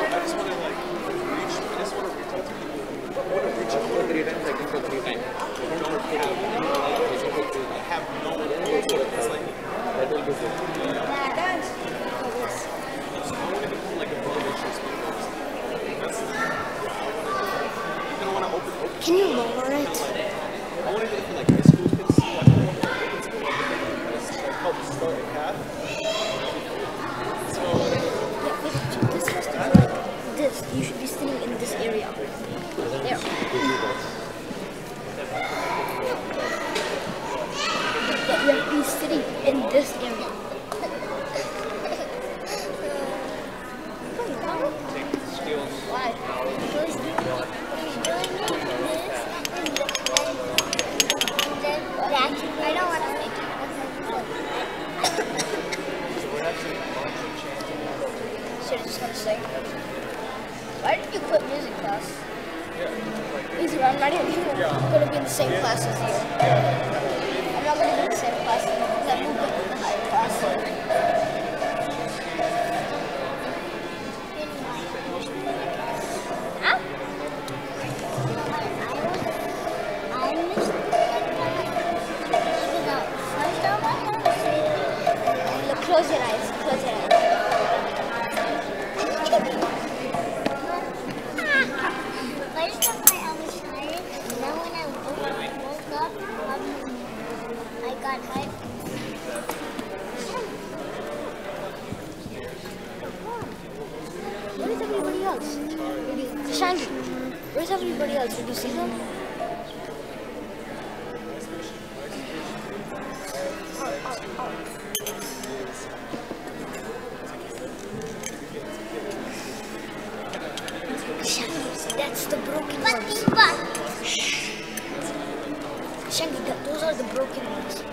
I just want to like reach. I just want to reach out to people. I want to reach out for 3 times. I can go 3 times. I have no clue. It's like that will be good. So I want to become like a motivation speaker. I want to open. Can you lower it? I want to get like high school kids. It's like called Start a Path. So This has to be like this. You should be sitting in this area. There. You have to be sitting in this area. Why? Because he's doing this and then that. I don't want to make it. So you're just gonna sing? Why did you quit music class? Easy, I'm not even gonna be in the same class as you. I'm not gonna be in the same class as you because I moved up in the higher class. Huh? I missed it. Look, close your eyes. Close your eyes. First time I was tired, and then when I woke up, I got hyped. Where is everybody else? Shandy, where's everybody else? Did you see them? That's the broken ones. Shanky, those are the broken ones.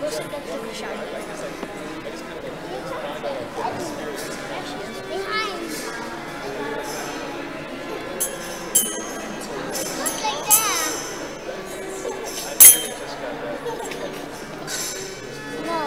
Go sit next to the shiny. Behind. Look like that. No.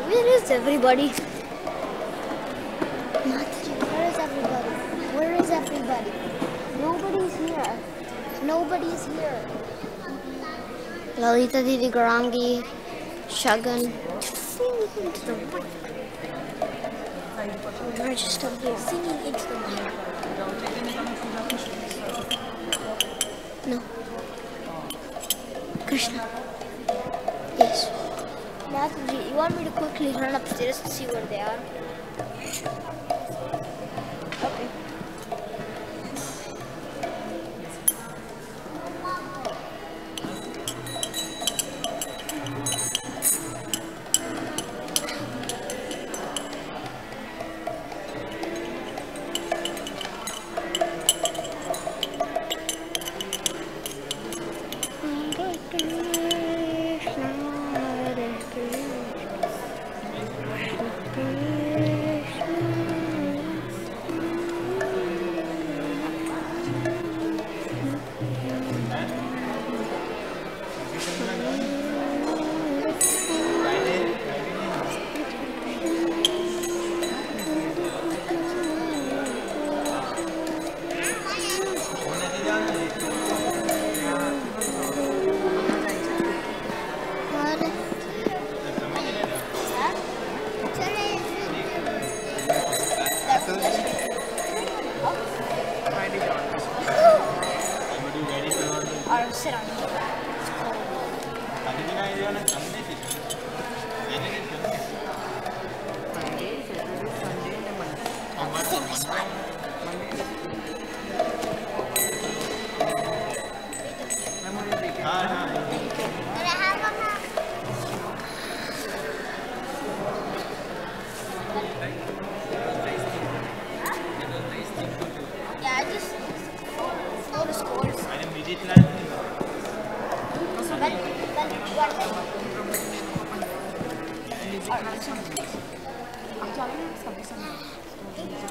Where is everybody? Where is everybody? Where is everybody? Nobody's here. Nobody's here. Lalita Didi Garangi, Shagun. Singing into the mic. We're just up here. Singing into the mic. No. Krishna. Yes. Mataji, you want me to quickly run upstairs to see where they are? Okay.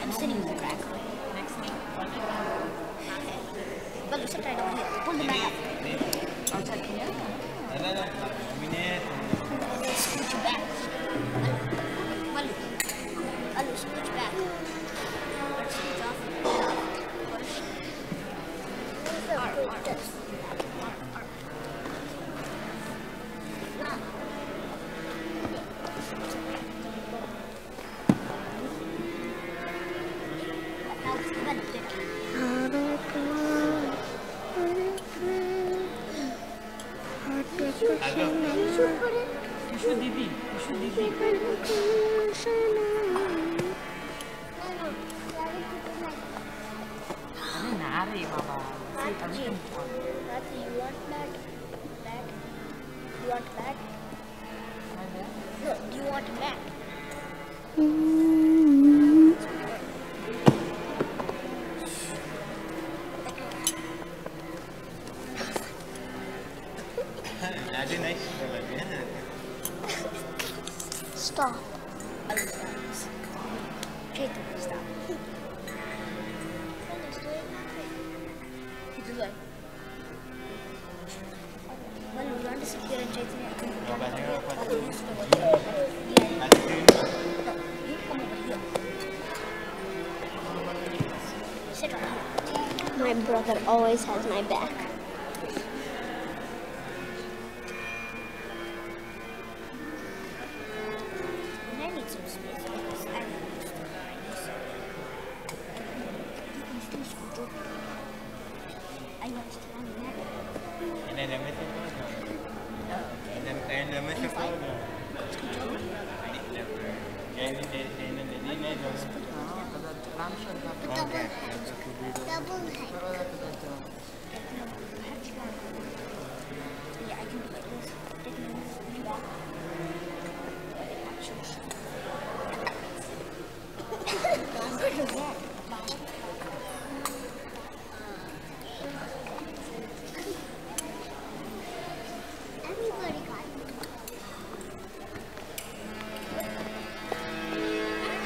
I'm sitting in the crack. Well, you sit right over here. Pull the back up. Outside here? Scooch back. Well, I'll scooch back. Let's scooch off. Stop. Stop. My brother always has my back. I need some space because I don't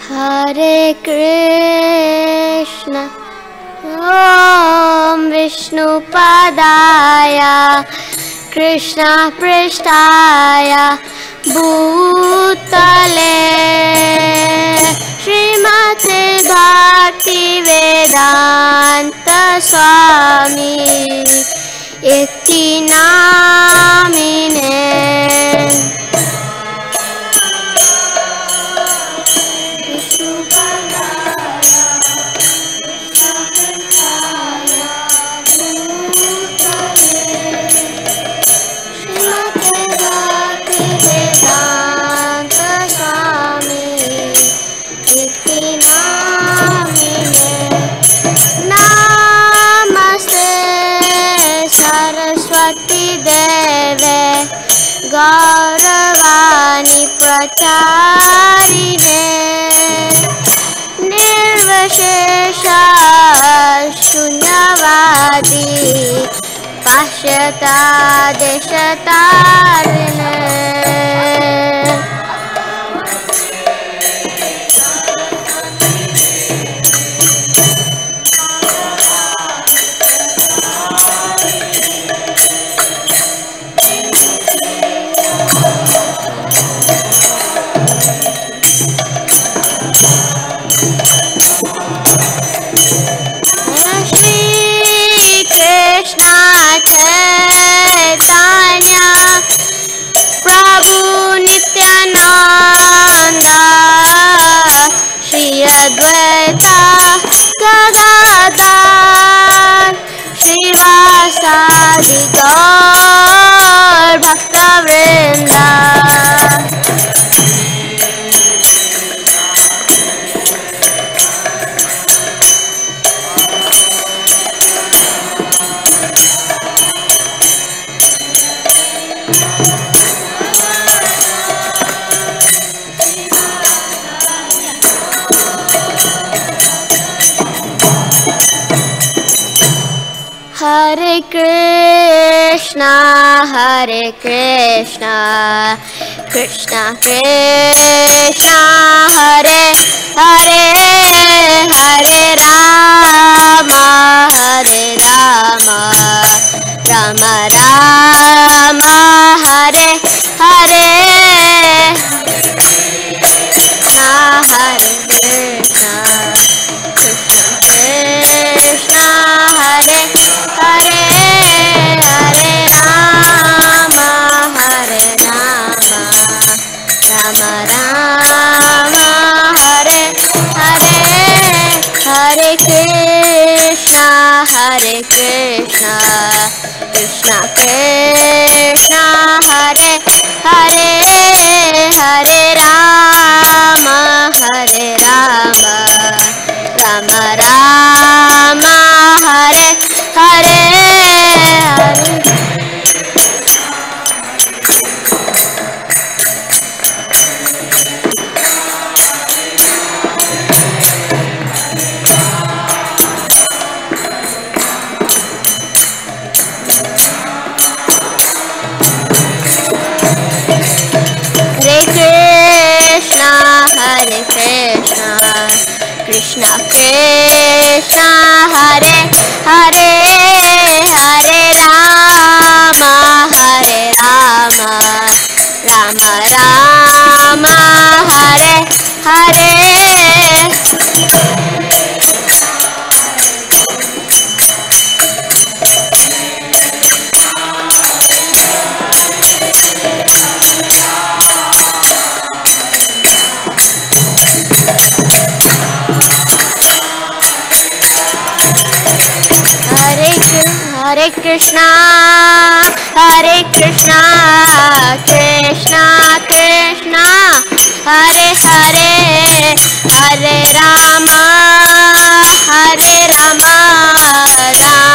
Hare Krishna Om Vishnu Padaya Krishna Prishtaya Bhutale Srimate Bhakti Vedanta Swami Iti Namine Gauravani Pracharine Nirvashesha Shunyavadi Pashyata Deshatarine Prabhu Nityananda Shri Advaita Gadadhar Srivasadi Gaur Bhakta Vrinda Hare Krishna, Krishna Krishna, Hare Hare, Hare Rama, Rama Rama, Hare Hare, Krishna Hare Krishna, Krishna Krishna, Hare Hare, Hare Rama, Rama Rama, Hare Hare, Hare Krishna, Krishna Krishna, Hare Hare, Hare Rama, Rama Rama, Hare Hare, Krishna Krishna Hare Hare Hare Rama Hare Rama Rama Rama Hare Hare Hare Krishna Krishna Krishna Hare Hare Hare Rama Rama Rama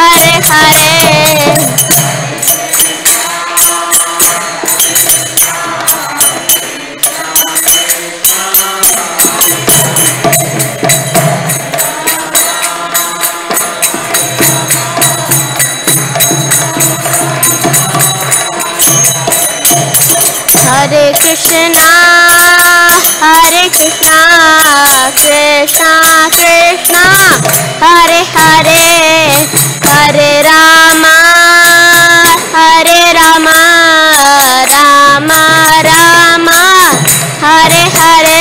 Hare Hare Hare Krishna Krishna Krishna Hare Hare Hare Rama Rama Rama Hare Hare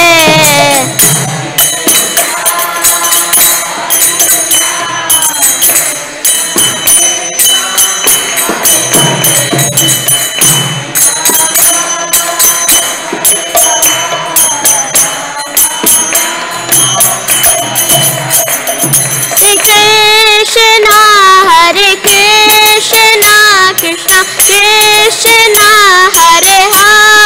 Hare Krishna Krishna Krishna Hare Hare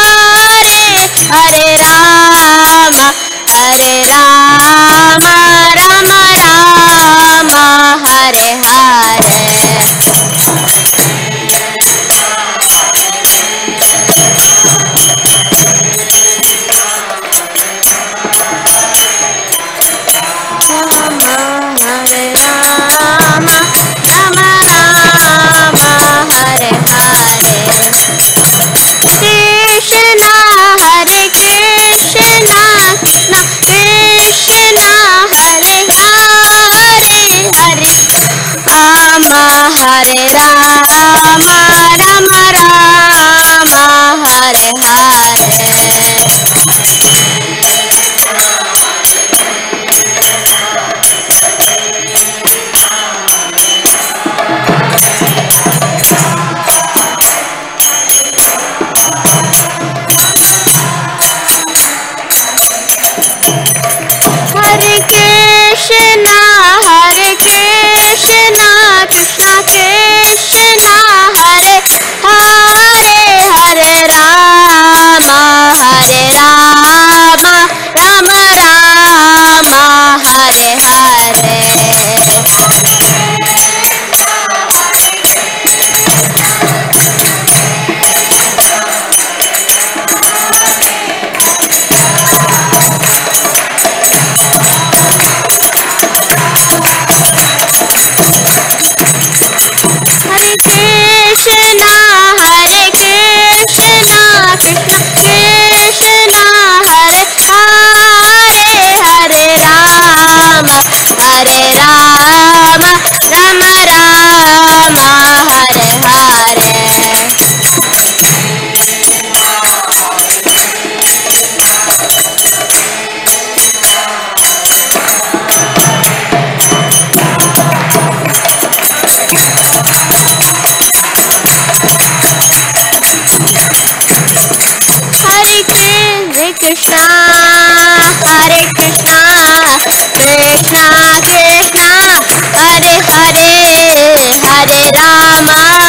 Hare Rama Rama Rama Hare Hare Hare Krishna Krishna Krishna Hare Hare Hare Rama Rama Hare Hare Hare Rama Hare Hare Krishna Krishna Hare Hare Hare Rama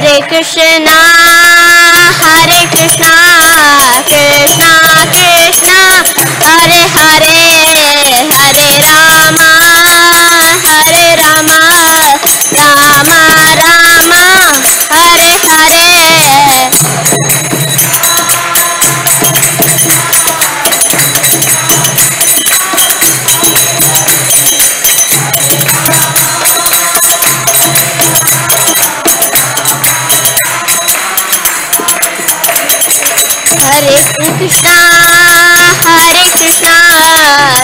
Hare Krishna, Krishna Krishna, Hare Hare, Hare Rama, Rama Rama, Hare Hare. Hare Krishna,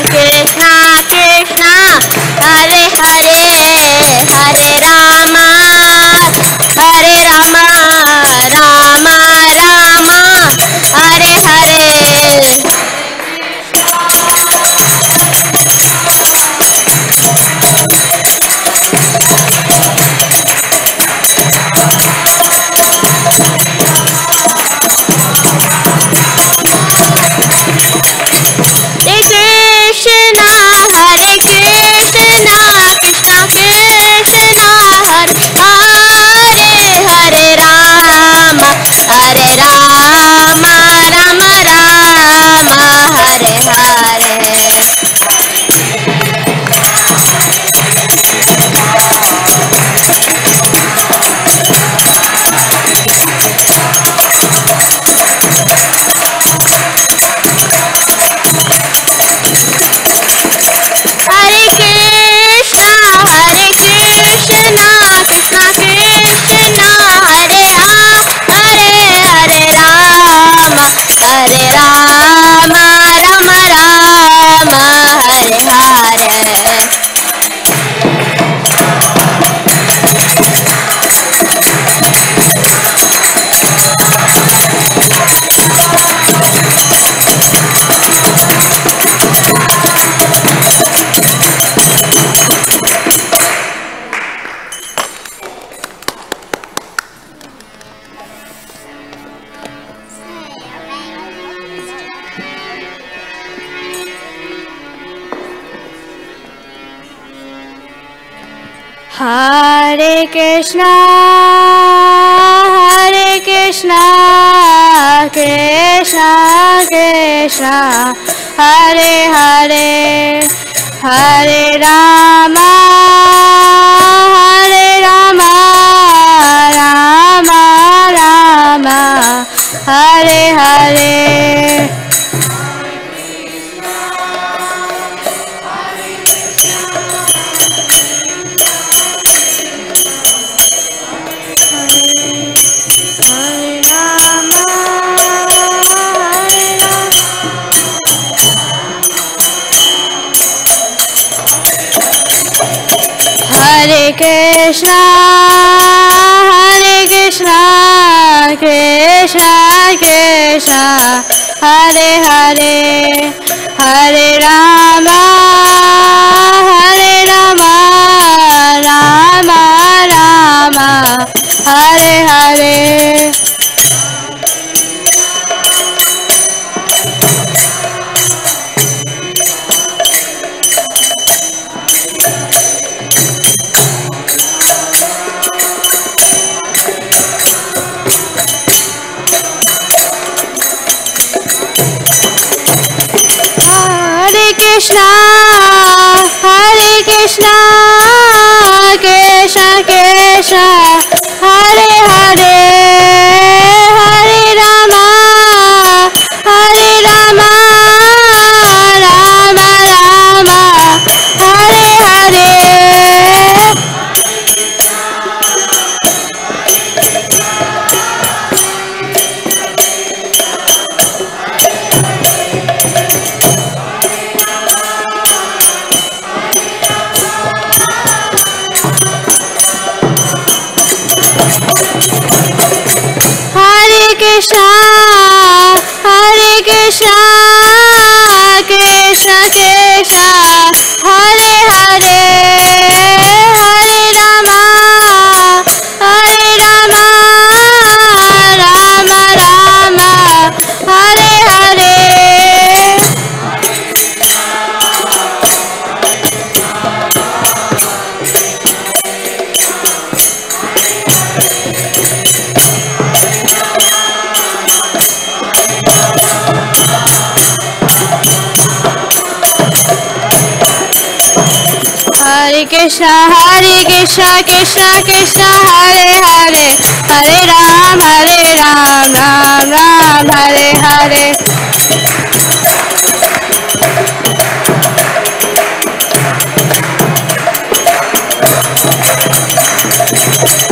Krishna Krishna, Hare Hare, Hare Rama, Rama Rama, Hare Hare. Hare Krishna, Krishna Krishna, Hare Hare, Hare Rama, Rama Rama, Hare Hare. Hare Krishna, Krishna Krishna, Hare Hare, Hare Rama, Rama Rama, Hare Hare. Krishna, Krishna Krishna, Hare Hare, Hare Rama, Rama Rama, Hare Hare. Krishna, Krishna Krishna, Hare Krishna Krishna Krishna Hare Hare Hare Ram Ram Ram Hare Hare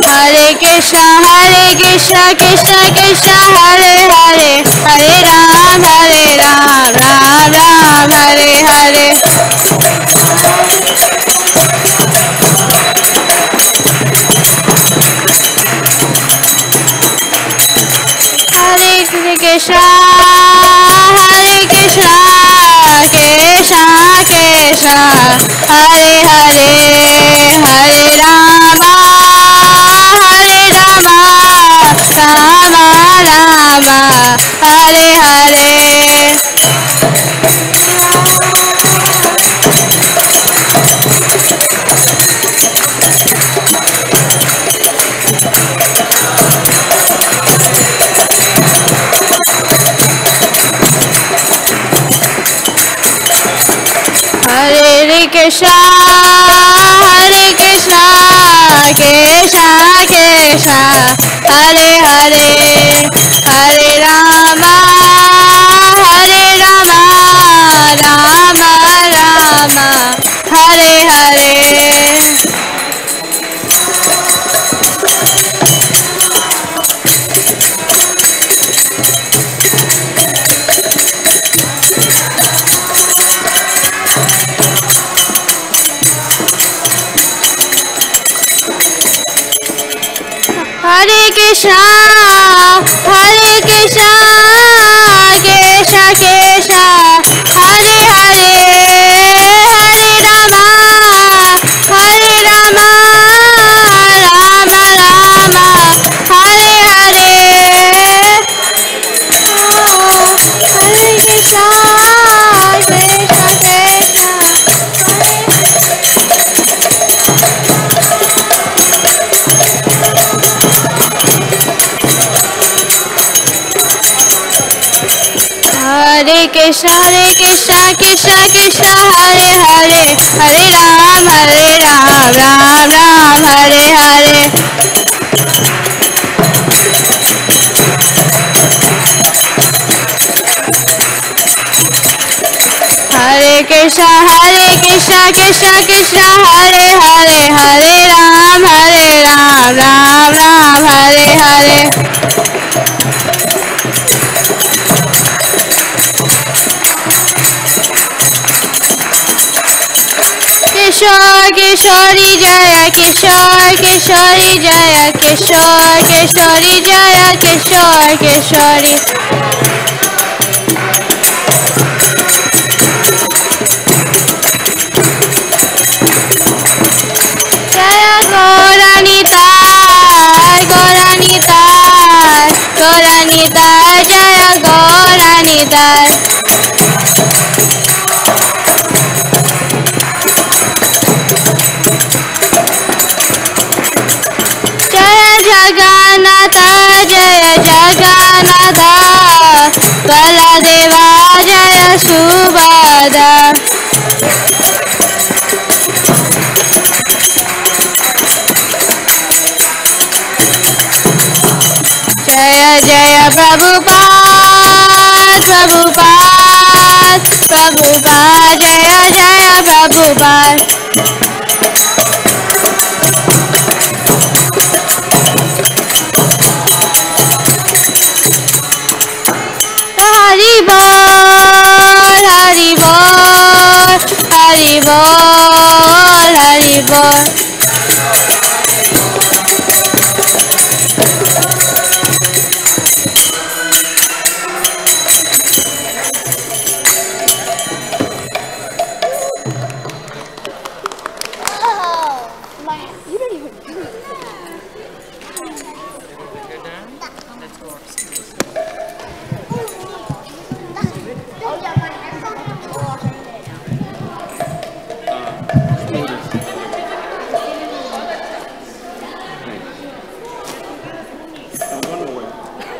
Hare Krishna Krishna Krishna Hare Hare Hare Ram Ram Ram Hare Hare Hare Krishna Krishna Krishna Hare Hare Hare Rama Rama Hare Hare Hare Krishna Krishna Krishna Hare Hare Hare Rama Rama Hare Hare Hare Krishna Krishna Krishna Hare Hare Hare Rama Rama Hare Hare Hare Krishna Hare Krishna Krishna Hare Hare Hare Ram Ram Hare Hare Hare Krishna Krishna Hare Hare Hare Ram Ram Hare Hare Kishore Kishori Jaya Kishore Kishori Jaya Kishore Kishori Jaya Kishore Kishori Jaya Goranita Jaya Goranita Baladeva Jaya Subhada Jaya Jaya Prabhupada Jaya Jaya Prabhupada Hari Bol Hari Bol Hari Bol Hari Bol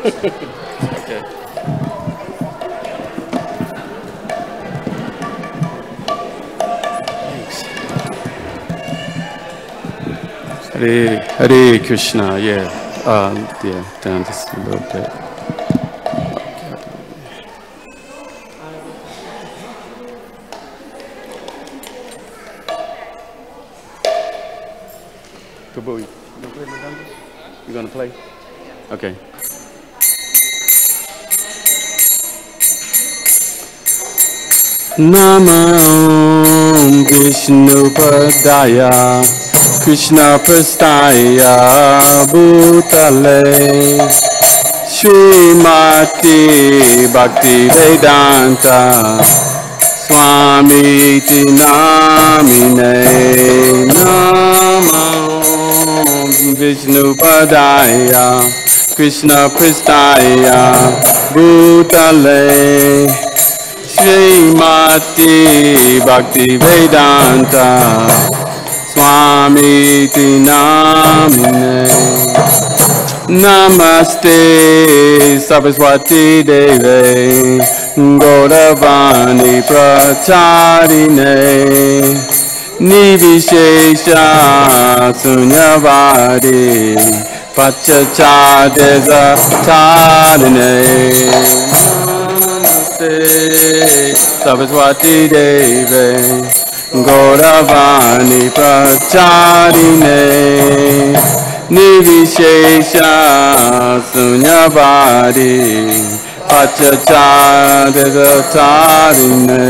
Okay. Thanks. Hare Krishna, yeah. Down just a little bit. Kabui, you gonna play? Okay. Namo Vishnu Padaya Krishna Prastaya Bhutale Srimati Bhakti Vedanta Swami Namine Namo Vishnu Padaya Krishna Prastaya Bhutale Srimati Bhakti Vedanta Swami Namine Namaste Saraswati Deve Gauravani Pracharine Nivishesha Sunyavadi Pachachadeza Tarine Saraswati Deve Gauravani Pracharine Nivishesha Sunyavadi Pachacharine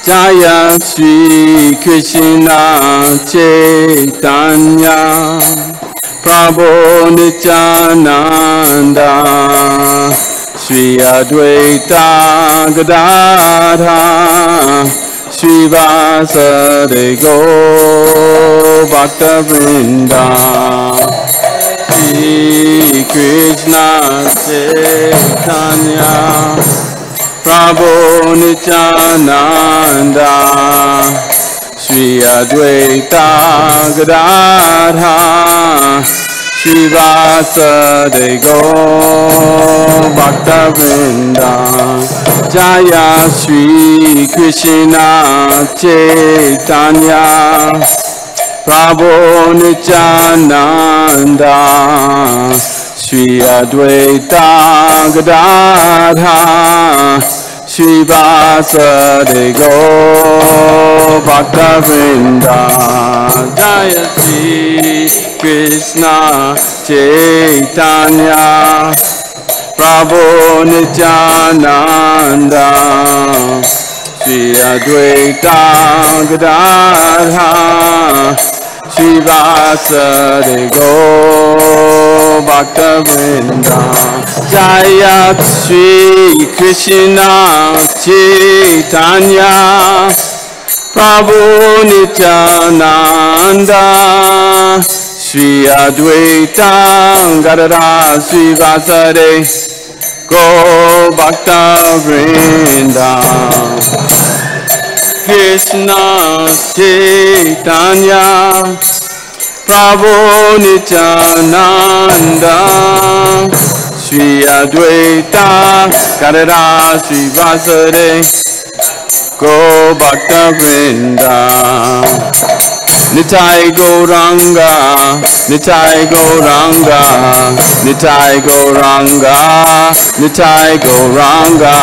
Jaya Shri Krishna Chaitanya Prabhu Nityananda Shri Advaita Gadadha Shri Vasudeva Gaur Bhakta Vrinda Shri Krishna Chaitanya Prabhu Nityananda Shri Advaita Gadadha Shri Vasudeva Gaur Bhakta Vrinda Jaya Shri Krishna Chaitanya Prabhu Nityananda Shri Advaita Gadadha Shri Vasudeva Gaur Bhakta Vrinda Jaya Shri Krishna Chaitanya Prabhu Nityananda Shri Advaita Gadadha Shri Vasudeva Gaur Bhakta Vrinda Jaya Shri Krishna Chaitanya Prabhu Nityananda Shri Advaita Gadadha Shri Vasudeva Gaur Bhakta Vrinda Krishna Chaitanya Prabhu Nityananda Shri Advaita Gadadha Shri Vasudeva Gaur Bhakta Vrinda Nitai Gauranga, Nitai Gauranga, Nitai Gauranga, Nitai Gauranga.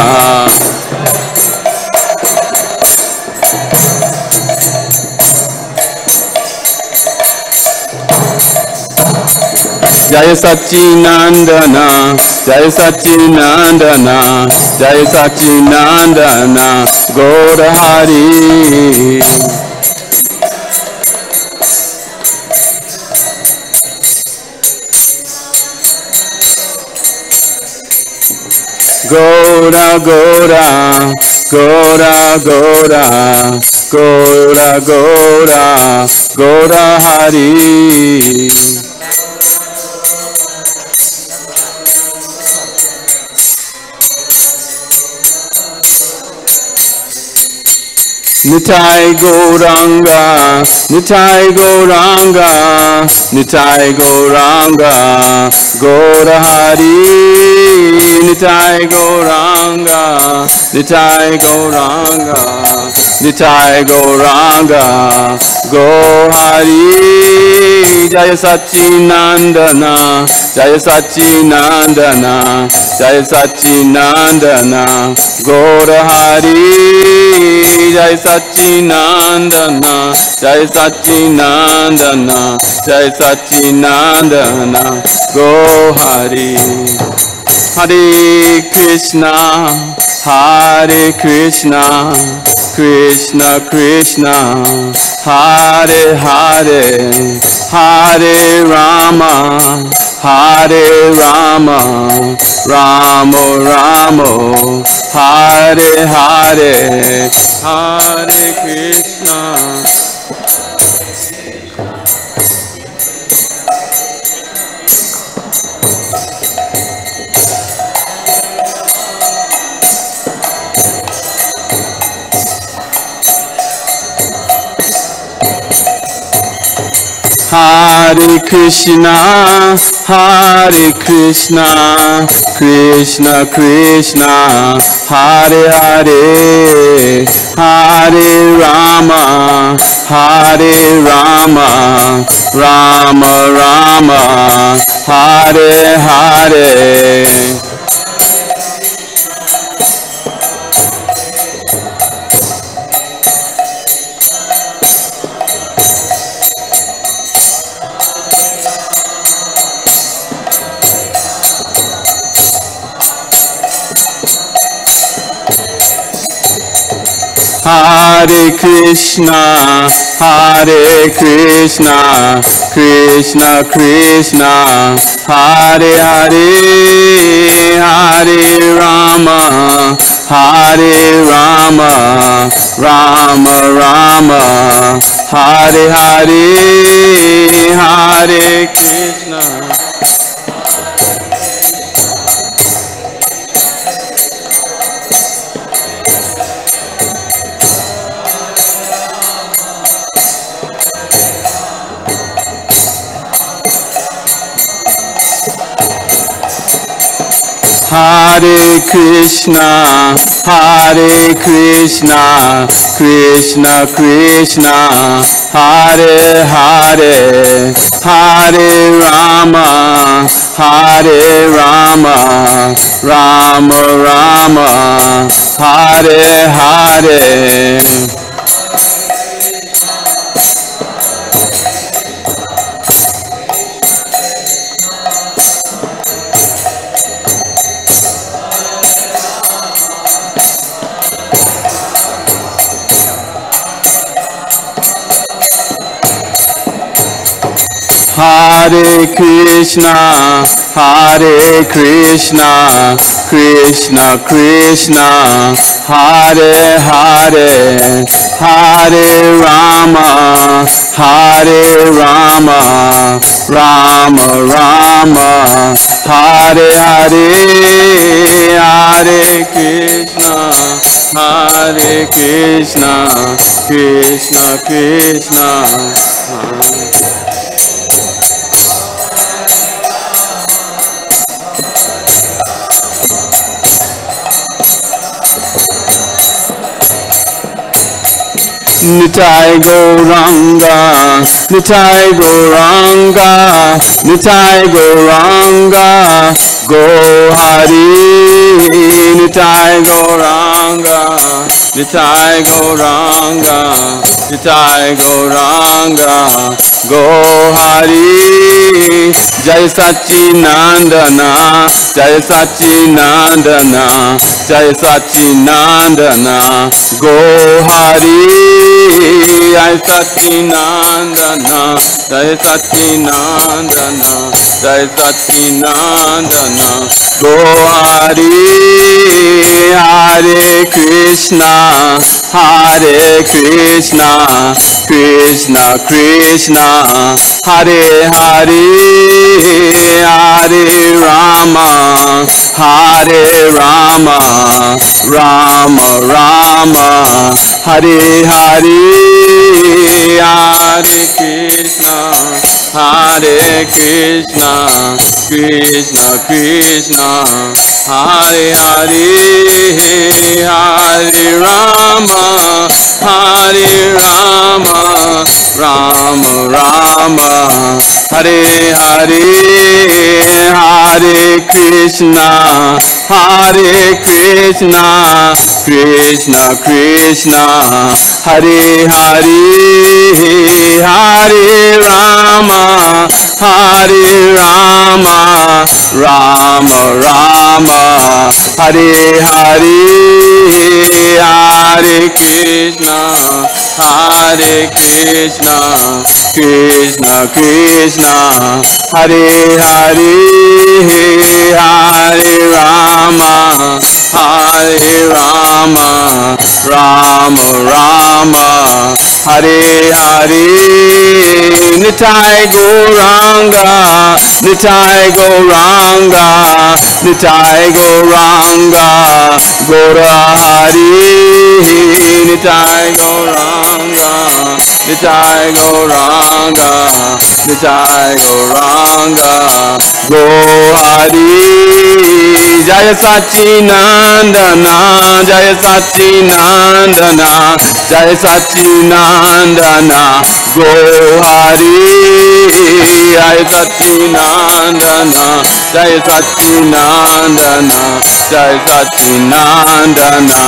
Jaya Sachinandana, Jaya Sachinandana, Jaya Sachinandana, Gaura Hari. Gora, Gora, Gora, Gora, Gora, Gora, Gora Hari. Nitai Gauranga, Nitai Gauranga, Nitai Gauranga, Gaura Hari. Nitai Gauranga, Nitai Gauranga, Nitai Gauranga Gohari Jaya Sachinandana Jaya Sachinandana Jaya Sachinandana Gaurahari Jaya Sachinandana Jaya Sachinandana Jaya Sachinandana Gohari Hare Krishna, Hare Krishna, Krishna Krishna, Hare Hare, Hare Rama, Hare Rama, Rama Rama, Hare Hare, Hare Krishna. Hare Krishna, Hare Krishna, Krishna Krishna, Hare Hare, Hare Rama, Hare Rama, Rama Rama, Hare Hare. Hare Krishna, Hare Krishna, Krishna Krishna, Hare Hare, Hare Rama, Hare Rama, Rama Rama, Hare Hare, Hare Krishna. Hare Krishna, Hare Krishna, Krishna Krishna, Hare Hare, Hare Rama, Hare Rama, Rama Rama, Hare Hare. Hare Krishna, Hare Krishna, Krishna Krishna, Hare Hare, Hare Rama, Hare Rama, Rama Rama, Hare Hare, Hare Krishna, Hare Krishna, Krishna Krishna, Nitai Gauranga, Nitai Gauranga, Nitai Gauranga, Gohari, Nitai Gauranga, Nitai Gauranga, Nitai Gauranga, Gohari, Jai Sachinandana, Jai Sachinandana, Jai Sachinandana, Gohari, Jai Sachinandana, Jai Sachinandana, Jai Sachinandana, Gohari, Hare Krishna, Hare Krishna, Krishna Krishna, Hare Hare, Hare Rama, Hare Rama, Rama Rama, Hare Hare, Hare Krishna, Hare Krishna, Krishna Krishna, Hare Hare, Hare Rama, Rama Rama, Hare Hare, Hare Krishna, Hare Krishna, Krishna Krishna, Hare Hare, Hare Rama, Hare Rama, Rama Rama, Hare Hare, Hare Krishna, Hare Krishna, Krishna Krishna, Hare Hare, Hare Rama, Hare Rama, Rama Rama, Hare Hare, Nitai Gauranga, Nitai Gauranga, Nitai Gauranga, Gaura Hari, Nitai Gauranga, Nitai Gauranga, Nitai Gauranga, Gaurari, Jaya Sachinandana, Jaya Sachinandana, Jaya Sachinandana, Gaurari, Jaya Sachinandana, Jaya Sachinandana, Jaya Sachinandana,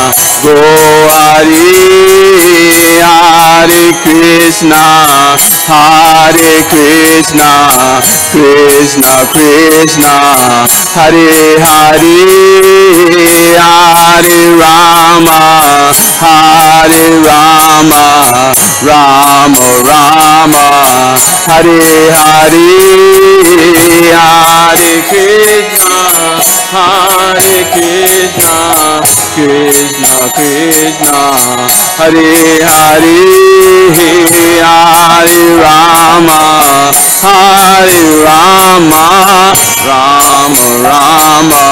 Gaurari, Hare Krishna, Hare Krishna, Krishna Krishna, Hare Hare, Hare Rama, Hare Rama, Rama Rama, Hare Hare, Hare Krishna, Hare Krishna, Krishna Krishna, Hare Hare, Hare Rama, Hare Rama, Rama Rama,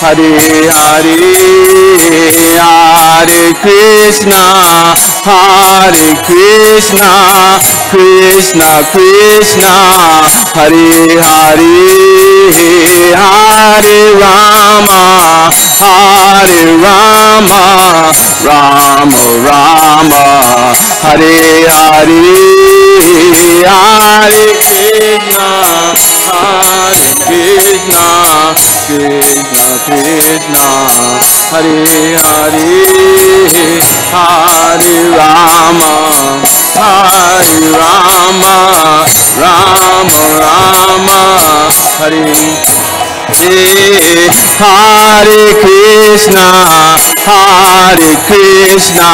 Hare Hare, Hare Krishna, Hare Krishna, Krishna Krishna, Hare Hare, Hare Rama, Hare Rama, Rama Rama, Hare Hare, Hare Krishna, Hare Krishna, Krishna Krishna, Hare Hare, Hare Rama, Hare Rama, Rama Rama, Hare Hare Krishna, Hare Krishna,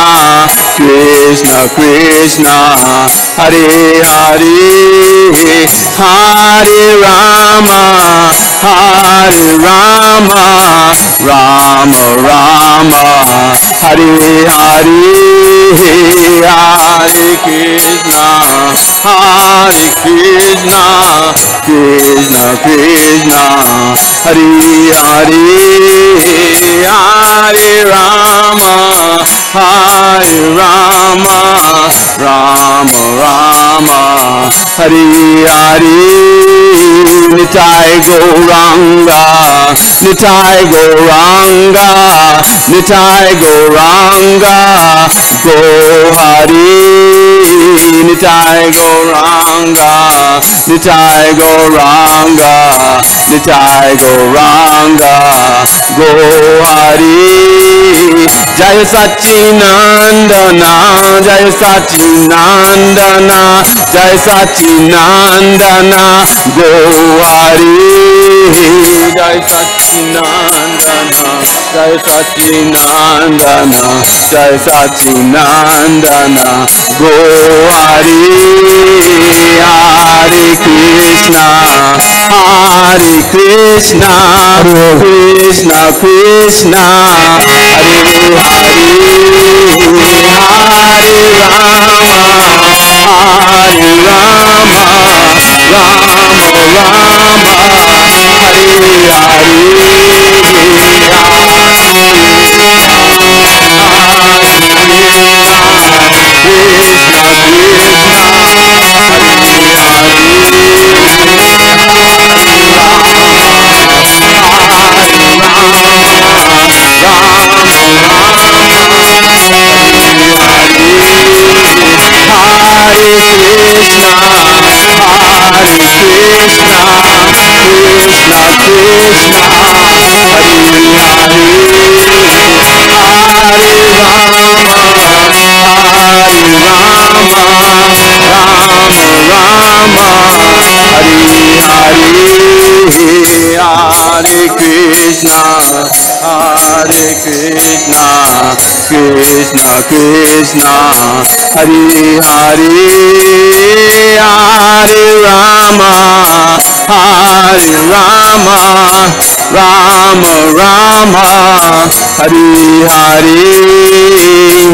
Krishna Krishna, Hare Hare, Hare Rama, Hare Rama, Rama Rama, Hare Hare, Hare Krishna, Hare Krishna, Krishna Krishna, Hare Hare, Hare Rama, Hare Rama, Rama Rama, Hare Hare, Nitai Gauranga, Nitai Gauranga, Nitai Gauranga, Gaurari, Nitai Gauranga, Nitai Gauranga, Nitai Gauranga, Gaurari, Jaya Sachinandana, Jaya Sachinandana, Jaya Sachinandana, Gaurari, Jaya Sachinandana, Jaya Sachinandana, Jaya Sachinandana, Gaurari, Hare Krishna, Hare Krishna, Krishna Krishna, Hare Hare, Hare Rama, Hare Rama, Rama Rama, Hare Hare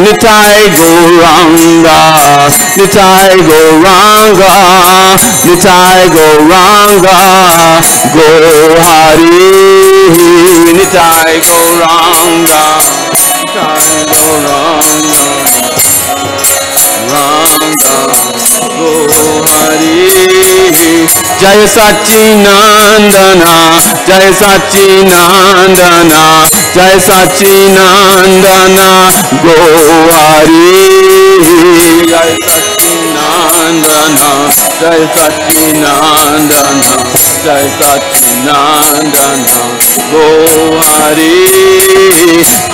Nitai Gauranga, Nitai Gauranga, Nitai Gauranga, Go Hari, Nitai Gauranga, Nitai Gauranga, Ranga, Go Hari, Jaya Sachinandana, Jaya Sachinandana, Jaya Sachinandana, Go Hari, Jaya Sachinandana, Jaya Sachinandana, Jaya Sachinandana, Go Hari,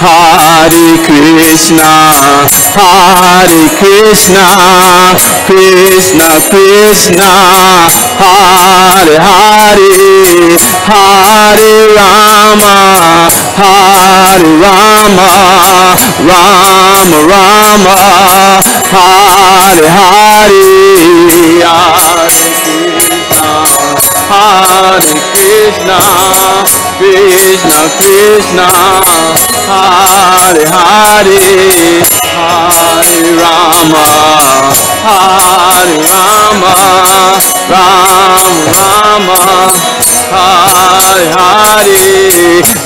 Hare Krishna, Hare Krishna, Krishna Krishna, Hare Hare, Hare Rama, Hare Rama, Rama Rama, Hare Hare, Hare Krishna, Krishna Krishna, Hare Hare, Hare Rama, Hare Rama, Rama Rama, Hare Hare,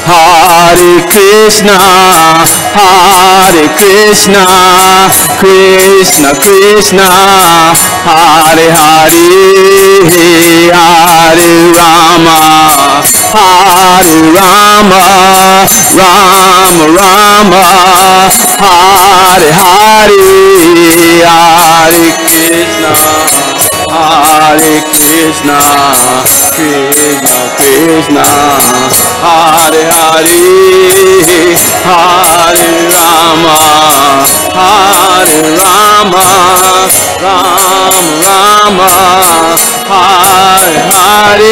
Hare Krishna, Hare Krishna, Krishna Krishna, Hare Hare, Hare Rama, Hare Rama, Rama Rama, Hare Hare, Hare Krishna, Hare Krishna, Krishna Krishna, Hare Hare, Hare Rama, Hare Rama, Rama Rama, Hare Hare,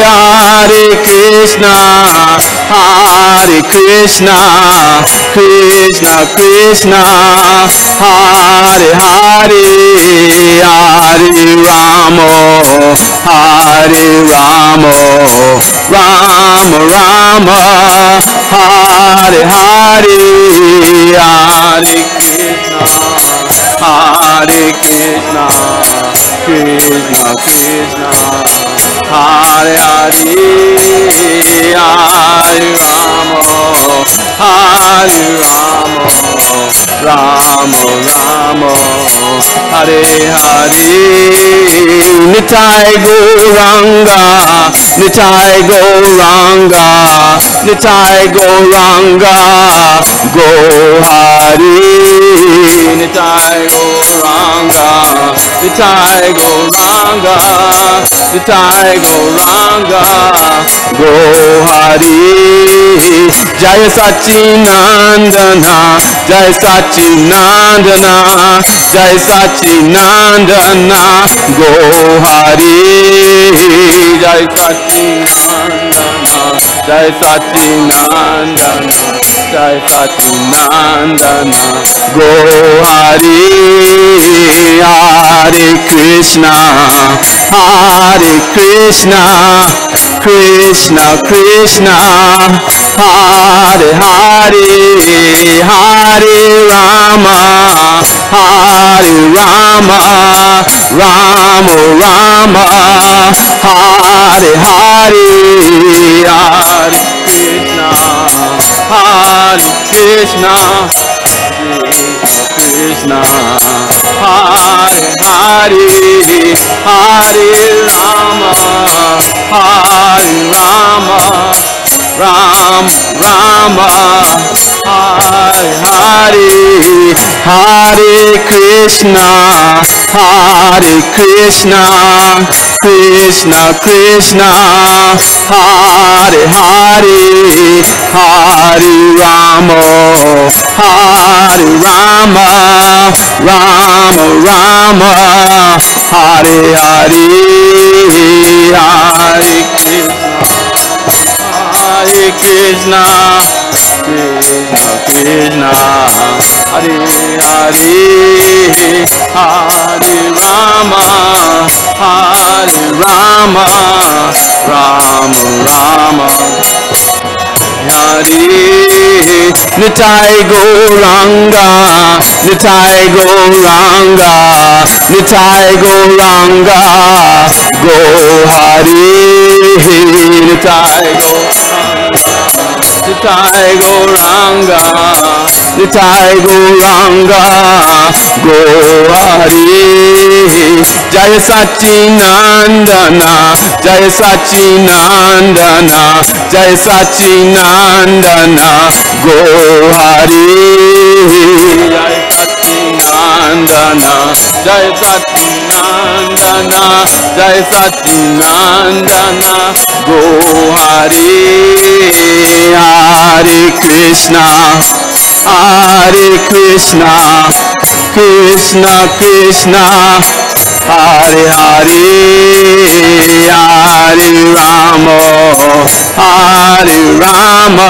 Hare Krishna, Hare Krishna, Krishna Krishna, Hare Hare, Hare Rama, Hare Rama, Rama Rama, Hare Hare, Hare Krishna, Krishna Krishna, Hare Hare, Hare Rama, Hare Rama, Rama Rama, Hare Hare, Nitai Gauranga, Nitai Gauranga, Nitai Gauranga, Go Hari, Nitai Gauranga, Nitai Gauranga, Nitai Gauranga, Go Hari, Jaya Sachinandana, Jaya Sachinandana, Jaya Sachinandana, Go Hari, Jaya Sachinandana, Jaya Sachinandana, Jaya Sachinandana, Go Hari, Hare Krishna, Hare Krishna, Krishna Krishna, Hare Hare, Hare Rama, Hare Rama, Rama Rama, Hare Hare, Hare Krishna, Hare Krishna, Krishna, Hare Hare, Hare Rama, Hare Rama, Ram Rama, Hare Hare, Hare Krishna, Hare Krishna, Krishna Krishna, Hare Hare, Hare Rama, Hare Rama, Rama Rama, Hare Hare, Hare Krishna, Krishna Krishna, Hare Hare, Hare Rama, Hare Rama, Rama Rama, Hare Nitai Gauranga, Nitai Gauranga, Nitai Gauranga, Go Hare, Nitai Gauranga, Nitai Gauranga, Go Hare, Jaya Sachinandana, Jaya Sachinandana, Jaya Sachinandana, Go Hare, Jaya Sachinandana, Jaya Sachinandana, Go Hare, Hare Krishna, Hare Krishna, Krishna Krishna, Hare Hare, Hare Rama, Hare Rama,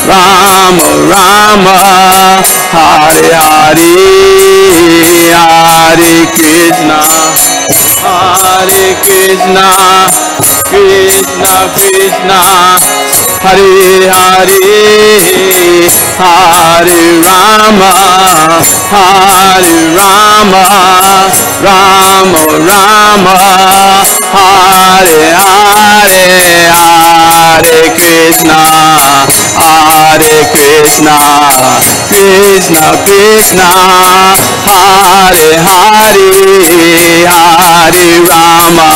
Rama Rama, Hare Hare, Hare Krishna, Hare Krishna, Krishna Krishna, Hare Hare, Hare Rama, Hare Rama, Rama Rama, Hare Hare, Hare Krishna, Hare Krishna, Krishna Krishna, Hare Hare, Hare Rama,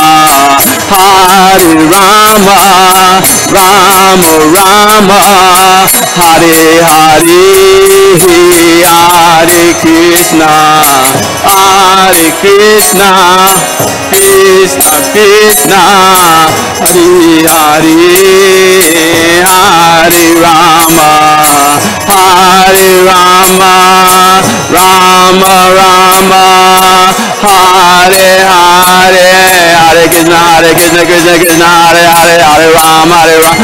Hare Rama, Rama Rama, Hare Hare, Hare Krishna, Hare Krishna, Krishna Krishna, Hare Hare, Hare Rama, Hare Rama, Rama Rama, Hare Hare, Hare Krishna, Krishna Krishna, Hare Hare, Hare Rama,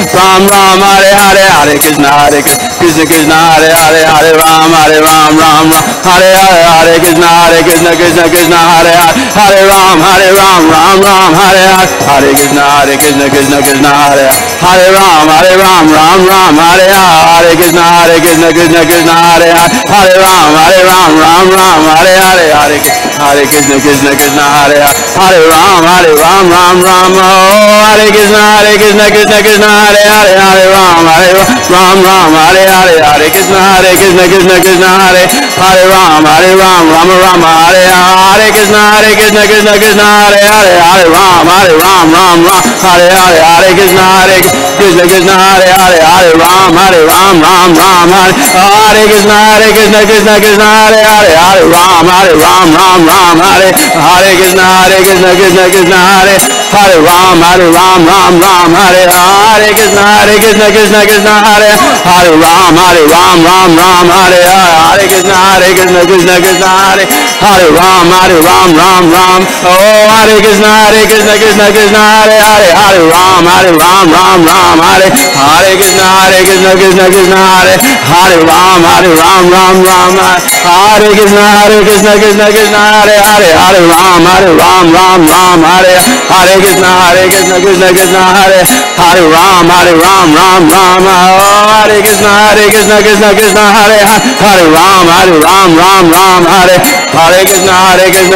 Ram Ram, Hare Hare, Hare Krishna, Krishna Krishna, Hare Hare, Hare Ram, Ram Ram, Hare Hare, Hare Krishna, Krishna Krishna, Hare Hare, Hare Ram, Ram Ram, Hare Hare, Hare Krishna, Krishna Krishna, Hare Hare Ram, Ram Ram, Hare Hare, Krishna Krishna, Hare Hare, Hare Ram, Ram Hare Hare, Hare Krishna Krishna, Hare Hare Ram, Ram Oh, Hare Krishna Krishna, Hare Hare, Hare Ram, Ram Hare Hare, Hare Krishna Krishna, Hare Hare Ram, Ram Hare Hare, Krishna Krishna, Hare Hare, Hare Ram, Hare Hare Hare Krishna Krishna, Hare Hare, Hare Ram, Ram Hare Krishna Krishna, Hare Hare, Hare Ram, Ram Hare Krishna Krishna, Hare Hare Ram, Ram Hare Hare Krishna Krishna, Hare Hare Ram, Ram Hare Hare Krishna Krishna, Hare Hare Ram, Ram Oh, Hare Krishna Krishna, Hare Hare, Hare Ram, Ram Hare Krishna Krishna, Hare Hare Ram, Ram Hare Krishna Krishna, Hare Hare, Hare Ram, Ram Hare Krishna Krishna, Hare Hare Ram, Ram Hare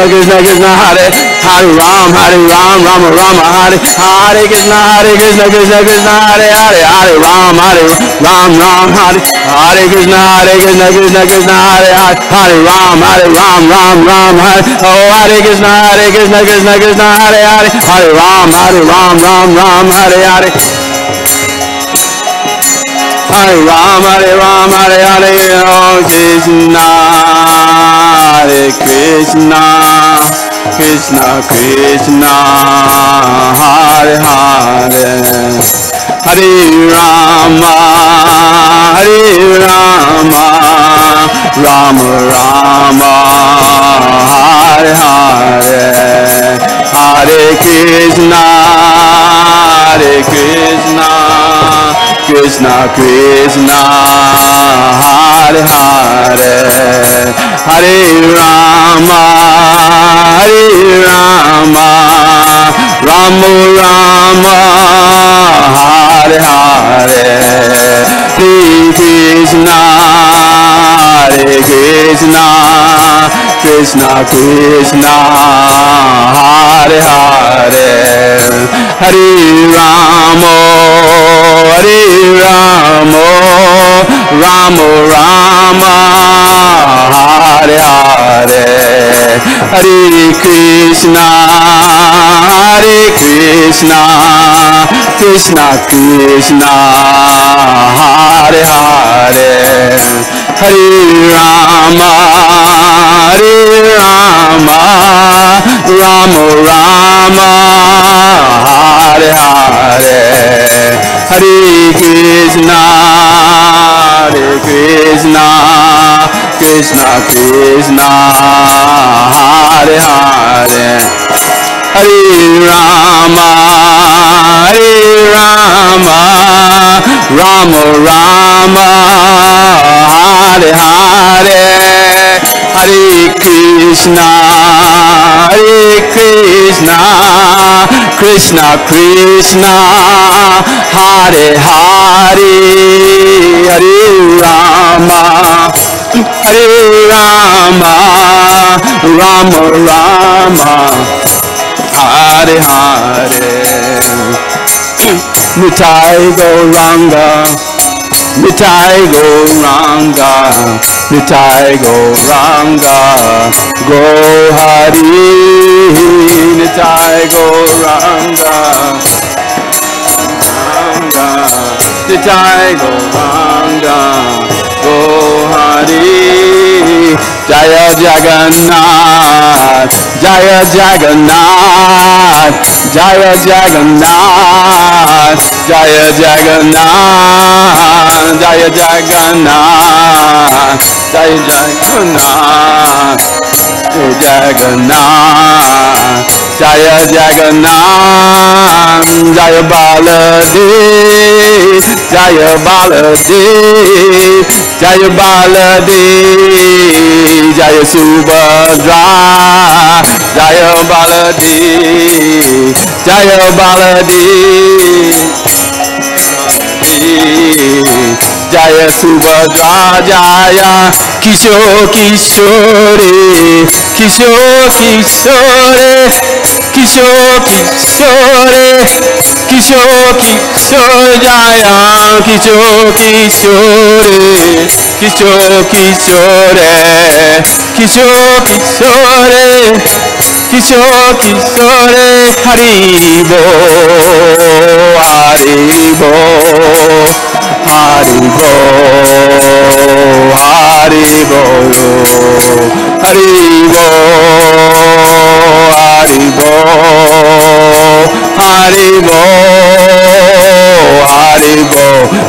Krishna Krishna, Hare Hare Ram, Ram Hare Krishna Krishna, Hare Hare Ram, Ram Hare Krishna Krishna, Hare Hare, Hare Ram, Ram Hare Krishna Krishna, Hare Hare Ram, Ram Oh, Hare Krishna Krishna, Hare Hare, Hare Ram, Ram Hare Hare. Hare Ram, Hare Hare, Krishna, Hare Krishna, Krishna Krishna Hare Hare Hare Rama Hare Rama Rama Rama Hare Hare Hare Krishna Krishna Krishna Hare Hare Hare Rama Rama Rama Hare Hare Hare Krishna Krishna Krishna Hare Hare Hare Rama Rama Rama Hare Hare Hare Krishna Krishna Krishna Hare Hare Hare Rama Rama Rama Hare Hare Hare Krishna Krishna Krishna Hare Hare Hare Rama Rama Rama Hare Hare Hare Krishna Krishna Krishna Hare Hare Hare Rama Rama Rama Hare Hare Nitai Gauranga Nitai Gauranga Nitai Gauranga Go Hari Nitai Gauranga Nitai Gauranga Go Hari Jaya Jagannath Jaya Jagannath Jaya Jagannath Jaya Jagannath Jaya Jagannath Jaya Jagannath Jaya Jagannath Jaya Baladev Jaya Baladev Jaya Baladev Jaya Subhadra Jaya Baladev Jaya Baladev Jaya Subhadra Jaya Kishore Kishore Kishore Kishore Kishore Kishore Kishore Kishore Jaya Kishore Kishore Kishore Kishore Kishore Kishore Kishore Kishore Hari Bo Hari Bo Hari Bo Hari Bo Hari Bo Hari Bo Hari Bo Hari Bo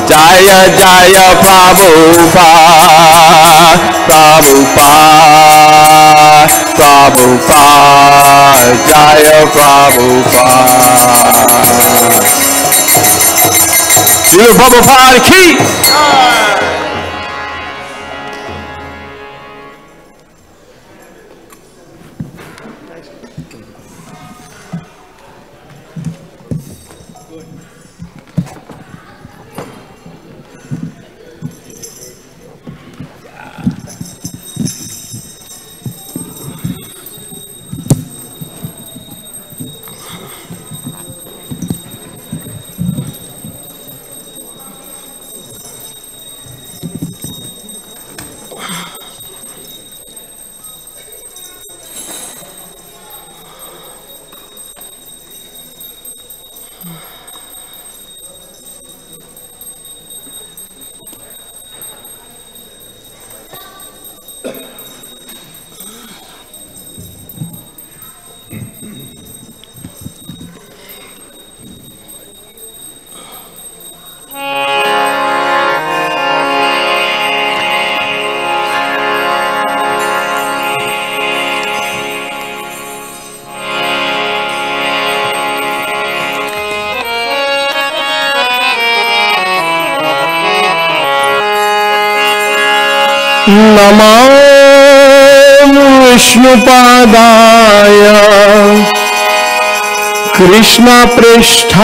Jaya Jaya Prabhupada Prabhupada Prabhupada Jaya Prabhupada Srila Prabhupada ki Namami विष्णुपादाय कृष्णप्रेष्ठाय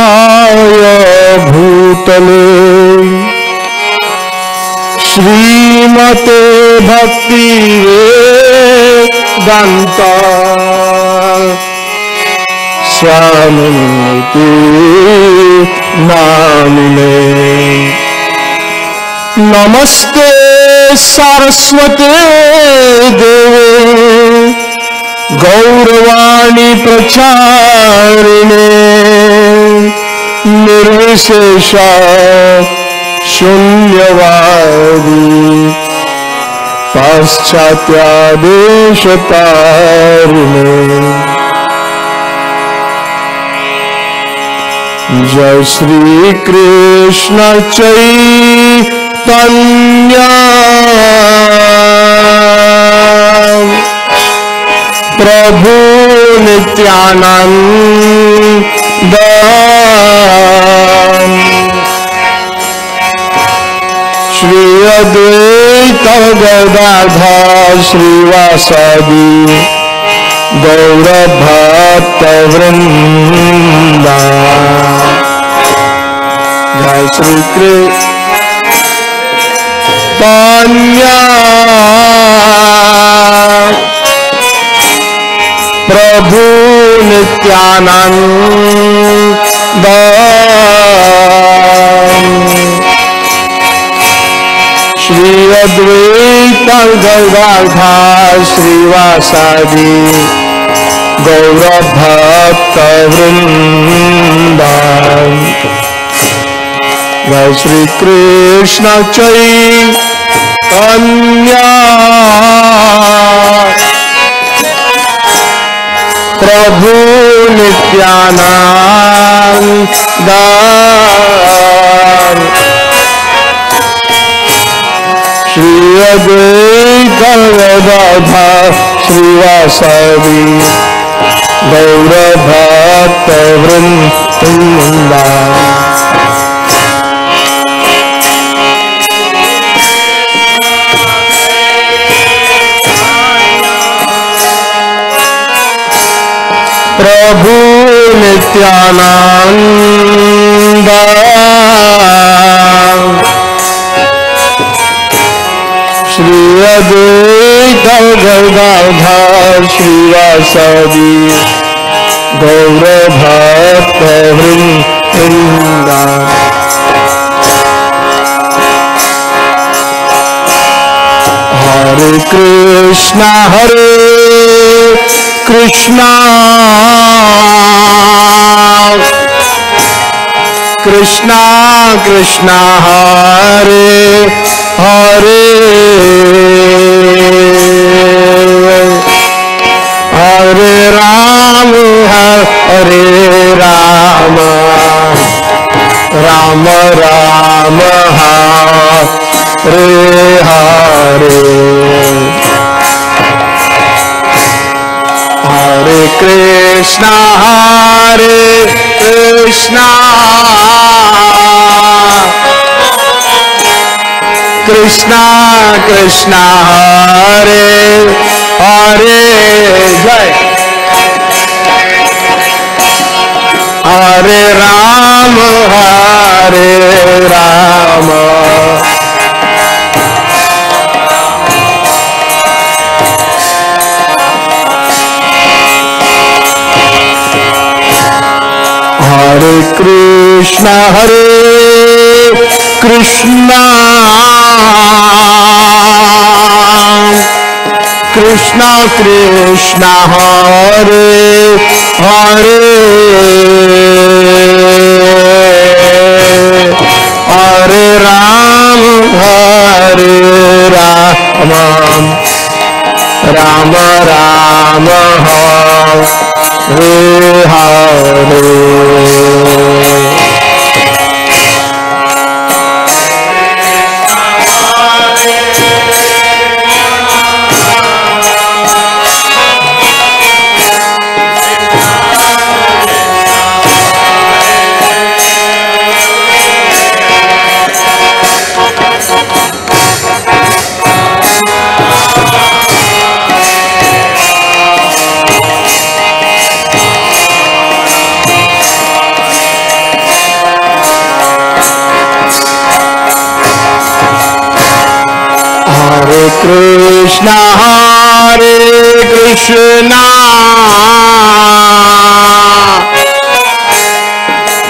भूतले श्रीमते भक्तिवेदान्त स्वामिनिति नामिने। नमस्ते सरस्वते देवे गौरवाणी प्रचारिणे निर्विशेष शून्यवादी पाश्चात्यादेशतारिणे। जय श्री कृष्ण चैतन्य प्रभु नित्यानंद श्री अद्वैत गदाधर श्रीवासादि गौरभक्तवृंद। जय श्री कृष्ण प्रभु नित्यानंद श्री अद्वैत गदाधर श्रीवासादि गौरभक्तवृंद। जय श्री कृष्ण चैतन्य प्रभु नित्यानंद श्री अद्वैत गदाधर श्रीवासादि गौरभक्तवृंद। प्रभु नित्यानंद श्री अद्वैत गदाधर श्रीवासादि गौरभक्तवृंद। हरे कृष्णा कृष्णा कृष्णा कृष्णा हरे हरे हरे राम हरे राम राम राम हरे हरे। हरे कृष्णा कृष्णा कृष्णा हरे हरे। जय हरे राम हरे Krishna Krishna Krishna Krishna Hare Hare Hare Ram Ram Ram Hare Hare. Krishna Hare Krishna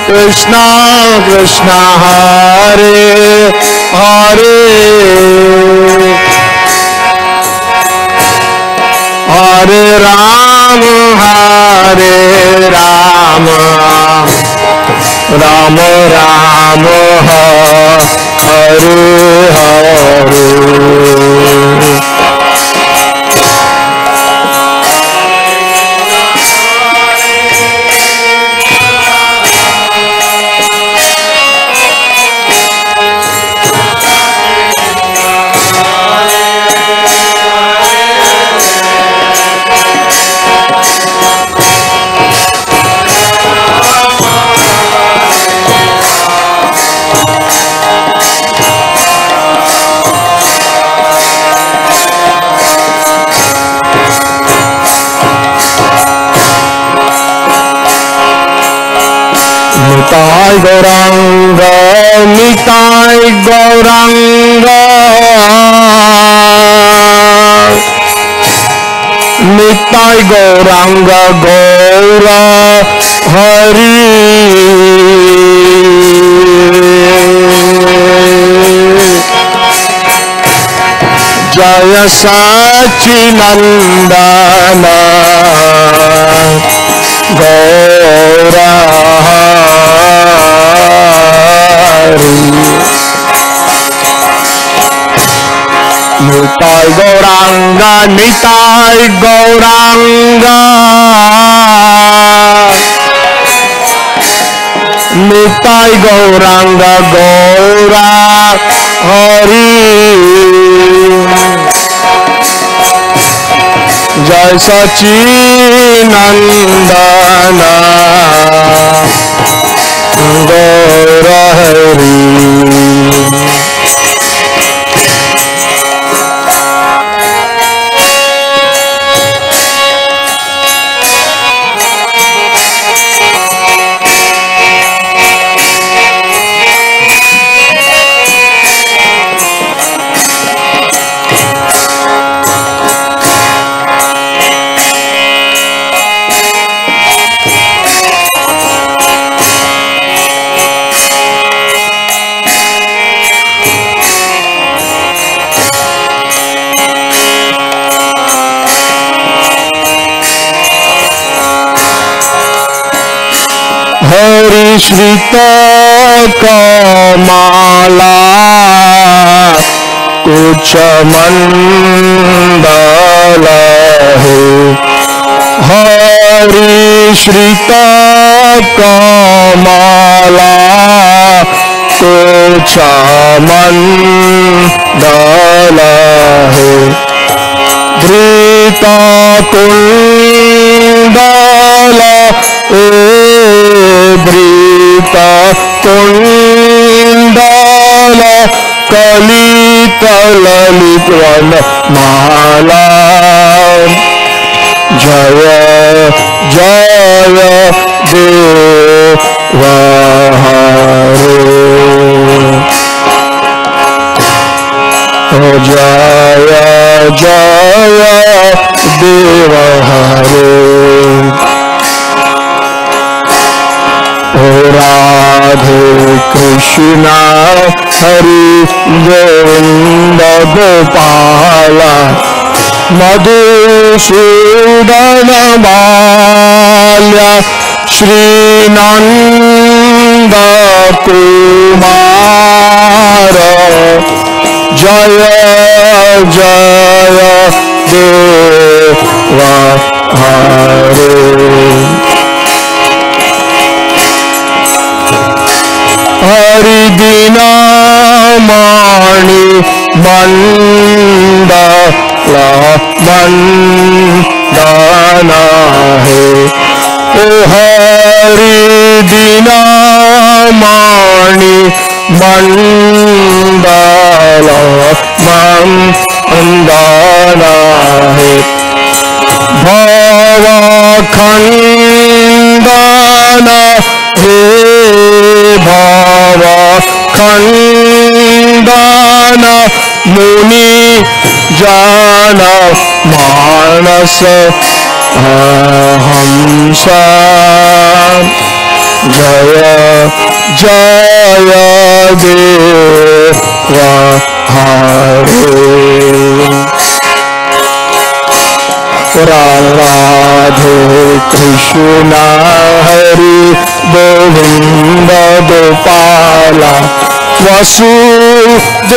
Krishna Krishna Hare Hare Hare Ram Hare Ram Ram Ram Hare Hare Nitai Gauranga, Nitai Gauranga, Nitai Gauranga, Gaura Hari. Jaya Sachinandana, Gaura Nitai Gauranga, Nitai Gauranga, Nitai Gauranga, Gaura Hari. Jai Sachinandana, Gaura Hari. Hari Shrita Kamala Kucha Mandala Hari Shrita Kamala Kucha Mandala Drita Kundala Brita Kundala Kalita Lalitwana Mala Jaya Jaya Deva Hare Jaya Jaya Deva Hare Radhe Krishna Hari Govinda Gopala Madhusudana Malya Shri Nanda Kumara Jaya Jaya Deva Hare Hari Dina Mani Mandala Mandana Hai O Hari Dina Mani Mandala Mandana Hai Bhava Khandana He Bhava Khandana Muni Jana दास हंस जय जय देव हरे राधे कृष्ण हरि गोविंद गोपाला वसुदेव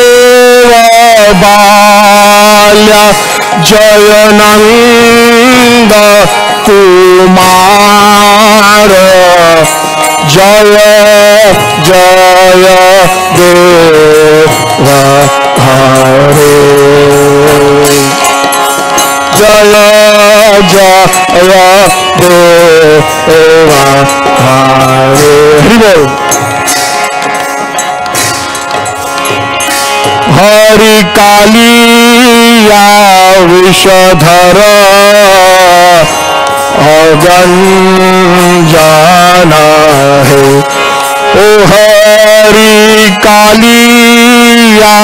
बाल्या जय नंद कुमार जय जय देव हरे जय जय देव हरे हरि बोल हरि कालिया विषधर अगंजाना है ओ हरि कालिया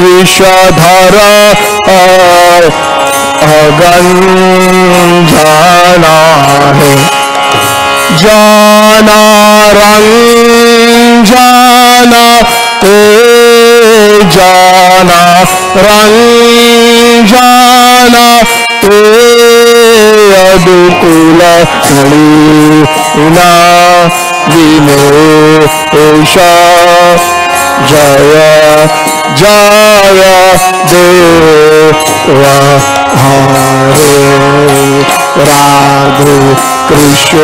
विषधर अगंजाना है जाना रंजाना जाना रंजाना अदुकुल लीला विनेश जय जय देव हरे राधे कृष्ण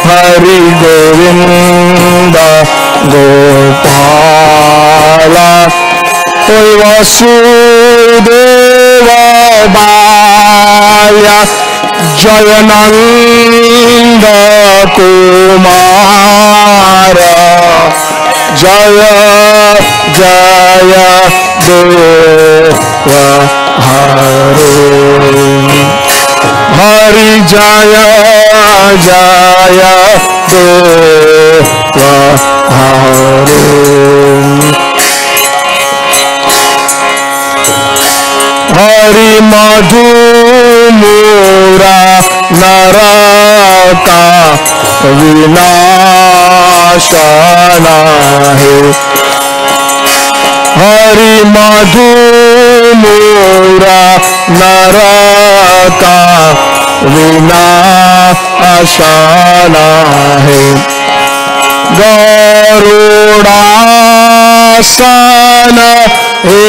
हरि गोविंद गोपाला वसुदेव बाल्या जय नंद कुमार जय जय देव हरे हरि जय जय देव हरे हरि मधु मूरा नरका विनाशना है हरि मधु मूरा नरका विनाशना है गरुड़ासन हे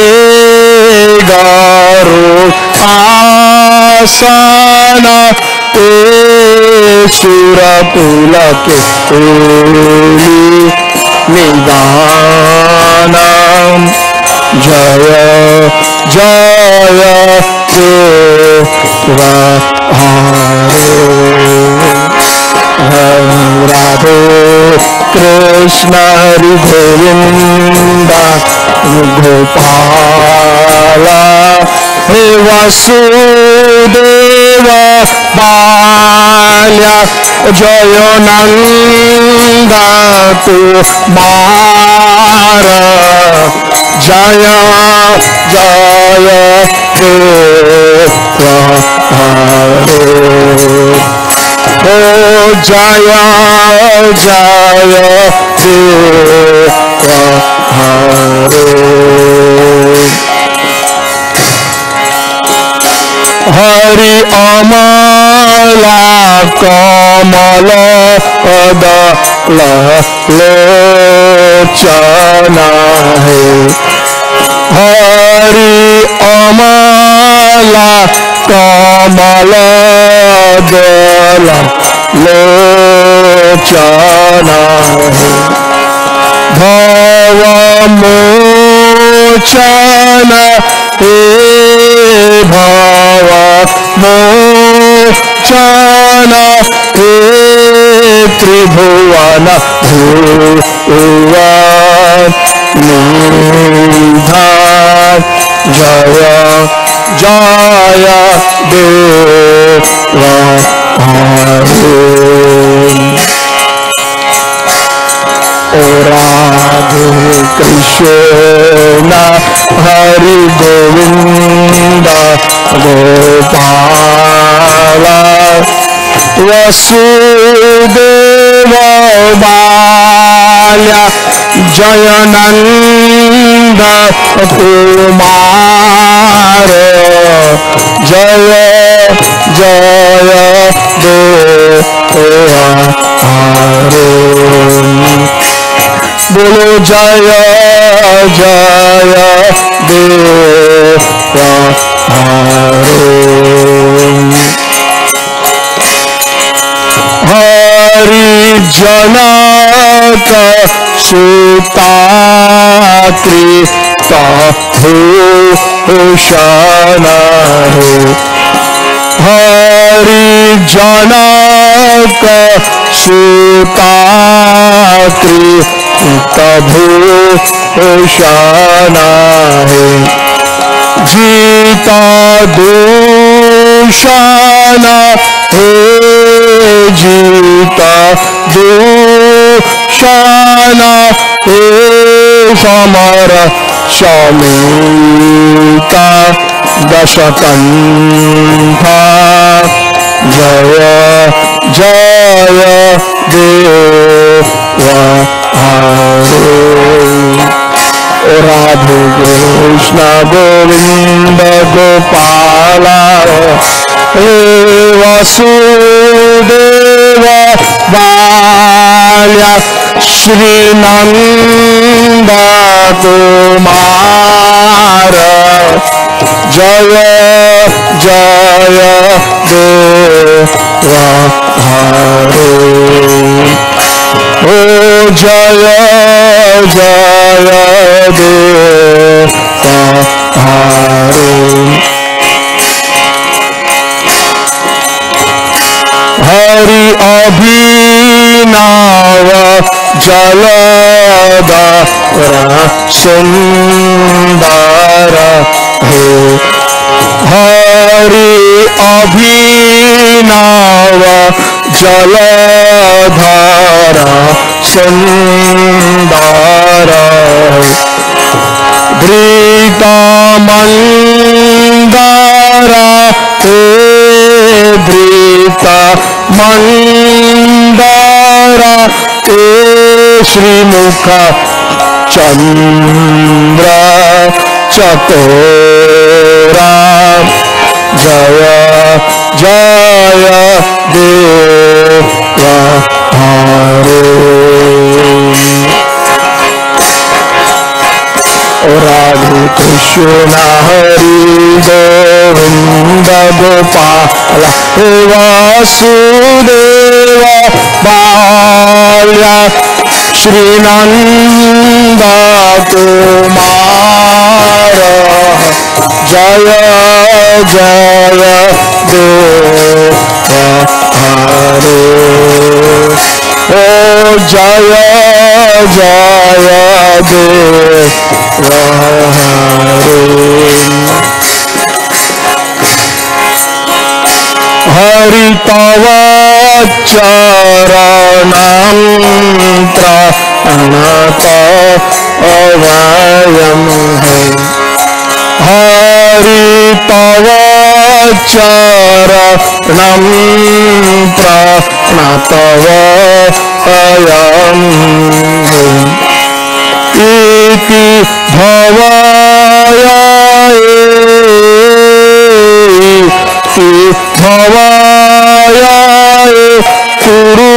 गरुड़ासन हे सुरकुल के निदान जय जय देव हरे राधे कृष्ण हरि गोविंद गोपाला हे वसुदेव बाल्या जय नंद कुमार जय जय देव हरे ओ जय जय देव हरे हरि अमला कमल पद लोचना है हरि अमला कमल दल लोचना है भव मोचन हे भव मोचन हे त्रिभुवन भुवन निधान जय जय देव हरे ओ राधे कृष्ण हरि गोविंद गोपाल वसुदेव बाल्य जय नंद कुमार जय जय देवा बोलो जय जय देवा हरि जनक सुता कृत भूषण हरि जनक सुता कृत भूषण जीता दूषण हे जीता दूषण हे समर समीता दशकंठा जय जय देवा राधे कृष्ण गोविंद गोपाल हे वसुदेव बाल्य श्री नंद कुमार जय जय देवा ओ जय जय देवा हरि अभिनव जलधर सुंदर हे हरि अभिनव जलधर सुंदर धृत मंदर हे धृत मंदर हे श्रीमुख चंद्र चकोरा जय जय देवा राधे कृष्ण हरि गोविंद गोपाल वासुदेव बाल्य श्री नंद कुमार जय जय देवा ओ जय जय देवा हरि तव चरणं प्रणत अभयं हरि तव चरणं प्रणत अभयं इति भवाय भवाय कुरु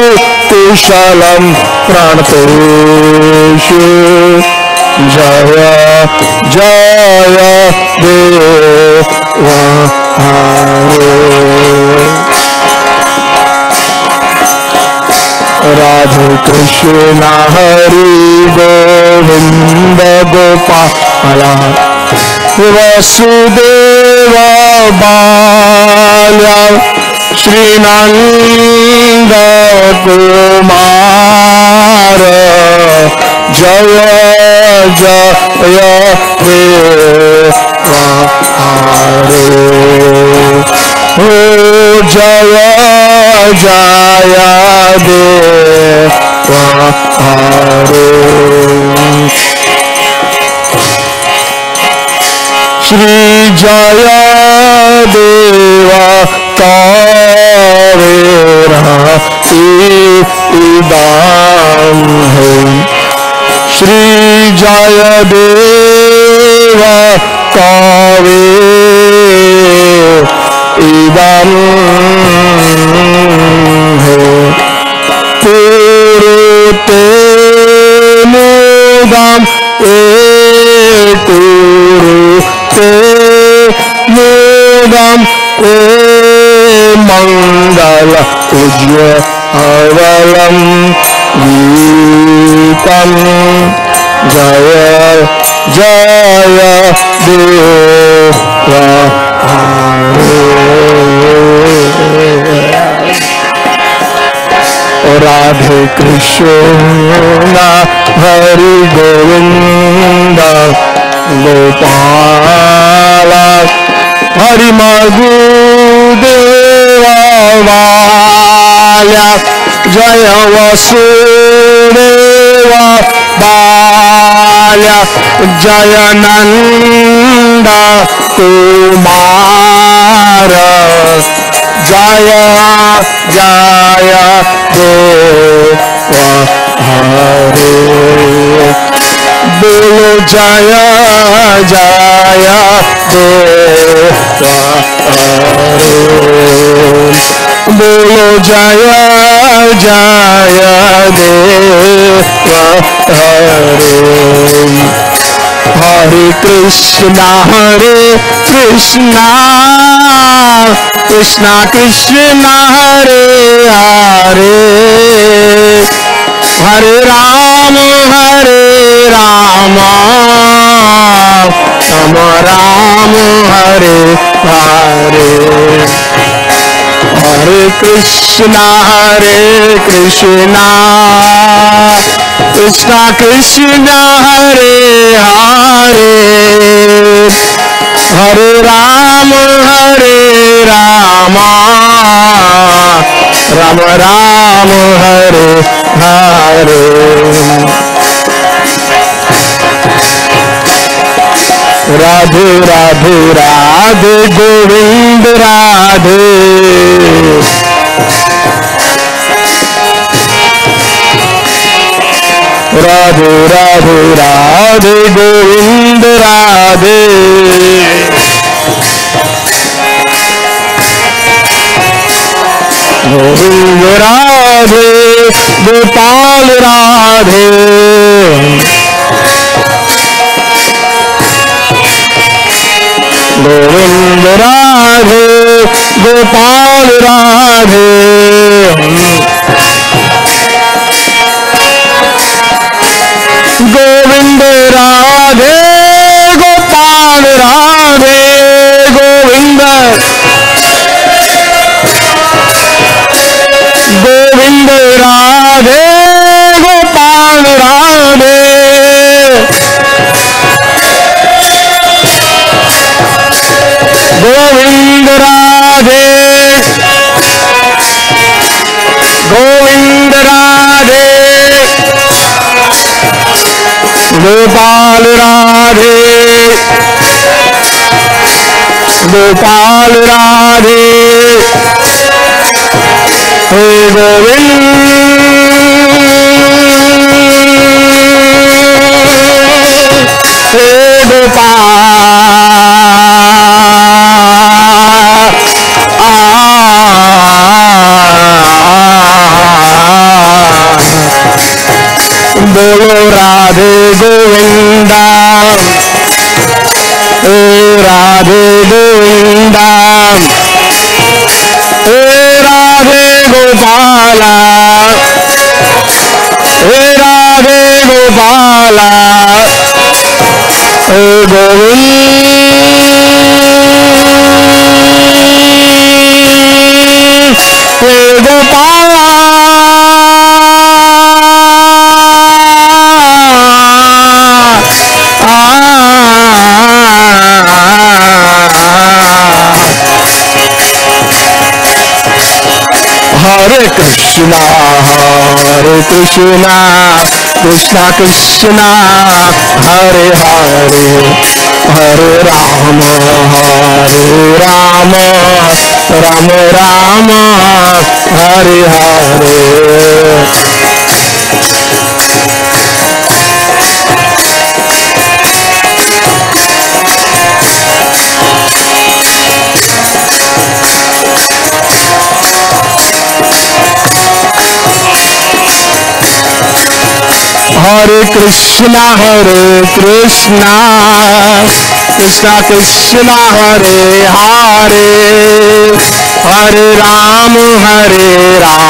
कुशलं प्रणतोषु जय जय देवा राधे कृष्ण हरि गोविंद गोपाल वसुदेव बाल्य श्री नंद कुमार जय जय देवा ओ जय जय देवा जय देव कावेरा इदम है श्री जय देव कावे इदम है कुरुते मुदम कुरुते मुदम मंगल उज्ज्वलम गीतम जय जय देव राधे कृष्ण हरि गोविंद गोपाल हरि मधुदेवाय जय वसुदेव बाल जय नंद कुमार जय जय देव हरे बोलो जय जय देव हरे बोलो जय जय देव हरे हरे कृष्णा कृष्णा कृष्णा हरे हरे हरे राम राम राम हरे हरे हरे कृष्णा कृष्णा कृष्णा हरे हरे हरे राम राम राम हरे हरे राधे राधे राधे गोविंद राधे राधे राधे राधे गोविंद राधे गोविंद राधे गोपाल राधे गोविंद राधे गोपाल राधे गोविंद राधे गोपाल राधे गोविंद गोविंद राधे गोपाल राधे गोविंद राधे गोविंद राधे गोपाल राधे गोपाल राधे हे गोविंद हे बोलो राधे गोविंदा हे राधे गोविंदा हे राधे गोपाला हे राधे गोपाला हे गोविंद हे गोपाला हरे कृष्णा कृष्णा कृष्णा हरे हरे हरे राम राम राम हरे हरे। हरे कृष्णा कृष्णा कृष्णा हरे हरे, हरे राम राम राम हरे हरे।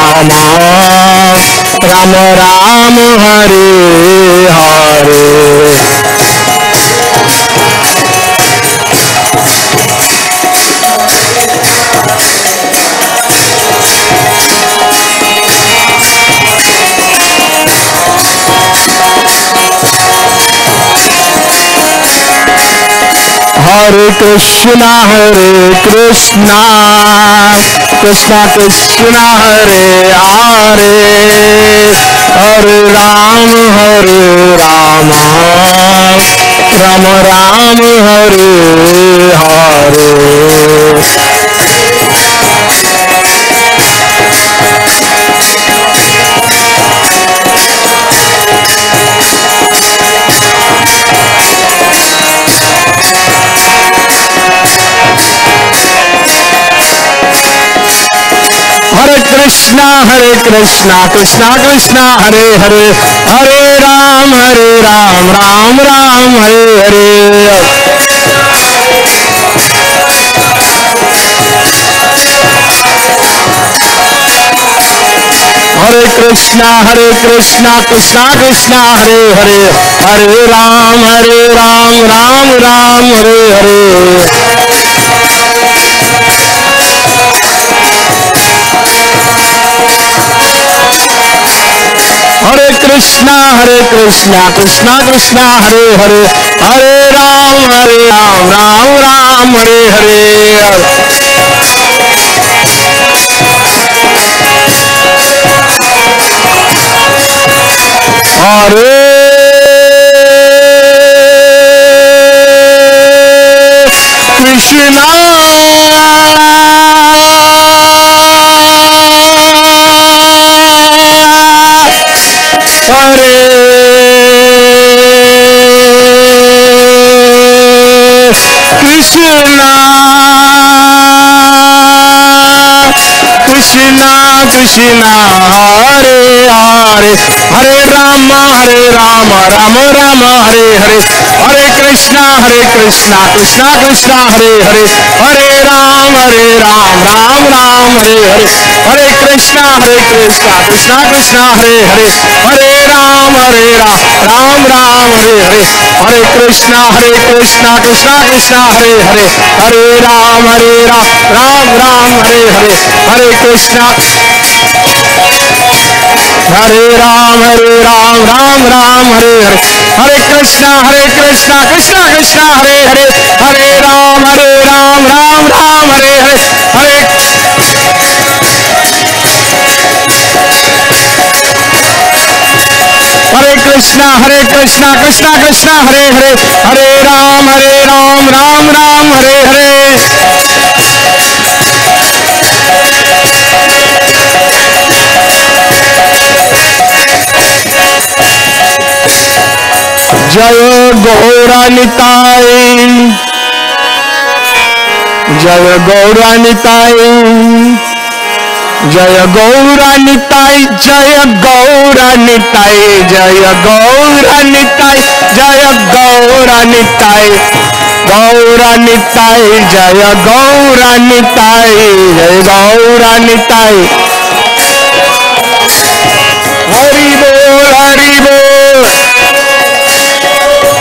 हरे कृष्णा कृष्णा कृष्णा हरे हरे, हरे राम राम राम हरे हरे। हरे कृष्णा कृष्णा कृष्णा हरे हरे, हरे राम राम हरे हरे। हरे कृष्णा कृष्णा कृष्णा हरे हरे, हरे राम राम हरे हरे। हरे कृष्णा कृष्णा हरे हरे, हरे राम राम हरे हरे। हरे कृष्णा हरे कृष्णा कृष्णा कृष्णा हरे हरे, हरे राम राम हरे हरे। हरे कृष्णा कृष्णा कृष्णा हरे हरे, हरे राम राम हरे हरे। हरे कृष्णा कृष्णा कृष्णा हरे हरे, हरे राम राम हरे हरे। हरे कृष्णा कृष्णा कृष्णा हरे हरे, हरे राम राम हरे हरे। हरे कृष्णा हरे राम राम हरे हरे। हरे कृष्णा कृष्णा कृष्णा हरे हरे, हरे राम राम हरे हरे। हरे हरे कृष्णा कृष्णा कृष्णा हरे हरे, हरे राम राम हरे हरे। जय गौरानिताय, जय गौरानिताय, जय गौरानिताय, जय गौरानिताय, जय गौरानिताय, जय गौरानिताय, गौरानिताय, जय गौरानिताय, जय गौरानिताय। हरि बोल हरि बोल,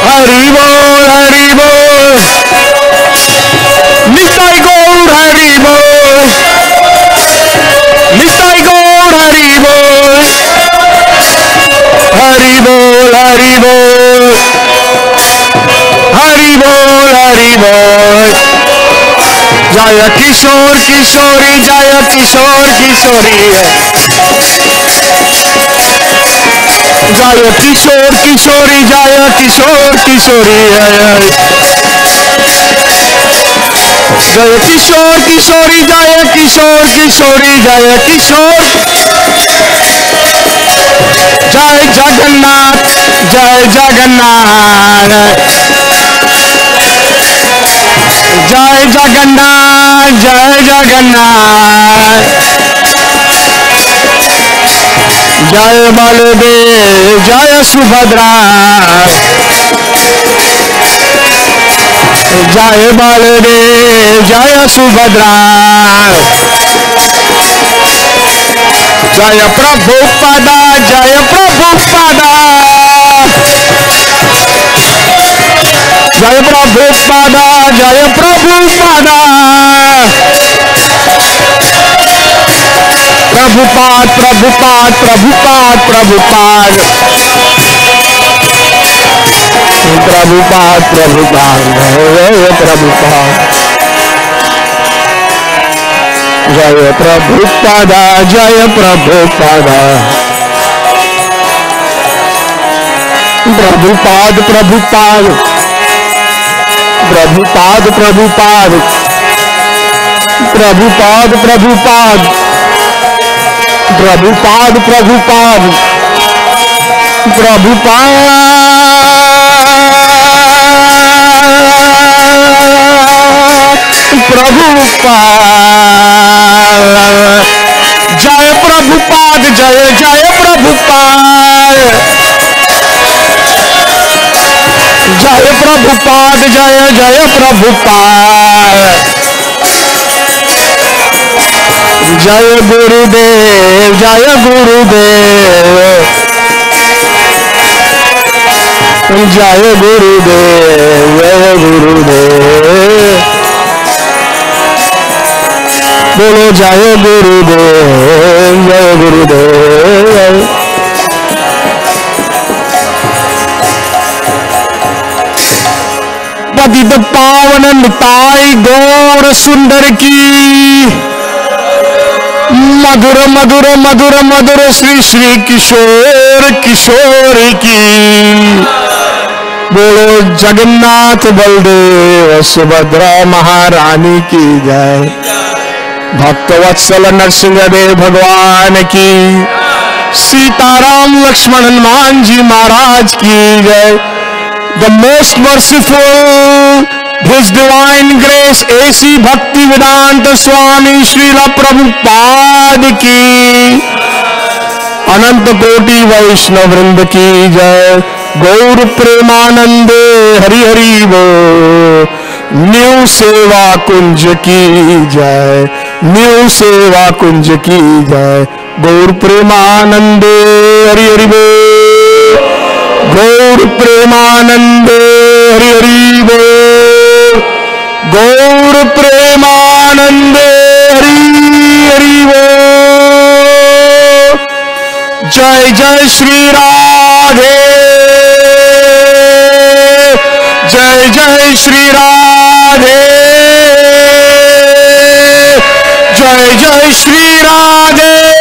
हरि बोल हरि बोल, निताय गौर हरि बोल, निताय गौर हरि बोल, हरि बोल हरि बोल, हरि बोल हरि बोल। जय किशोर किशोरी, जय किशोर किशोरी, जय किशोर किशोरी, जय किशोर किशोरी। जय किशोर किशोरी जय किशोर किशोरी जय किशोर जय जगन्नाथ जय जगन्नाथ जय जगन्नाथ जय जगन्नाथ जय बलदेव जय सुभद्रा जय बलदेव जय सुभद्रा जय प्रभुपादा जय प्रभुपादा जय प्रभुपादा जय प्रभुपादा प्रभुपाद प्रभुपाद प्रभुपाद प्रभुपाद प्रभुपाद प्रभुपाद जय प्रभुपाद जय प्रभुपादा जय प्रभुपादा प्रभुपाद प्रभुपाद प्रभुपाद प्रभुपाद प्रभुपाद प्रभुपाद प्रभुपाद प्रभुपाद प्रभुपाद जय प्रभुपाद जय जय प्रभुपाद जय प्रभुपाद जय जय प्रभुपाद जय गुरुदेव जय गुरुदेव जय गुरुदेव जय गुरुदेव बोलो जय गुरुदेव जय गुरुदेव पतित पावन निताई गौर सुंदर की मधुर मधुर मधुर मधुर श्री श्री किशोर किशोर की बोलो जगन्नाथ बलदेव सुभद्रा महारानी की जय भक्तवत्सल नरसिंहदेव भगवान की सीताराम लक्ष्मण हनुमान जी महाराज की जय the most merciful His divine grace AC Bhakti Vedanta Swami Srila Prabhupada की अनंत कोटि वैष्णव वृंद की जय गौर प्रेमानंदे हरि हरि वो न्यू सेवा कुंज की जय न्यू सेवा कुंज की जय गौर प्रेमानंदे हरि हरि वो गौर प्रेमानंदे हरि हरि वो गौर प्रेमानंदे हरि हरि वो जय जय श्री राधे जय जय श्री राधे जय जय श्री राधे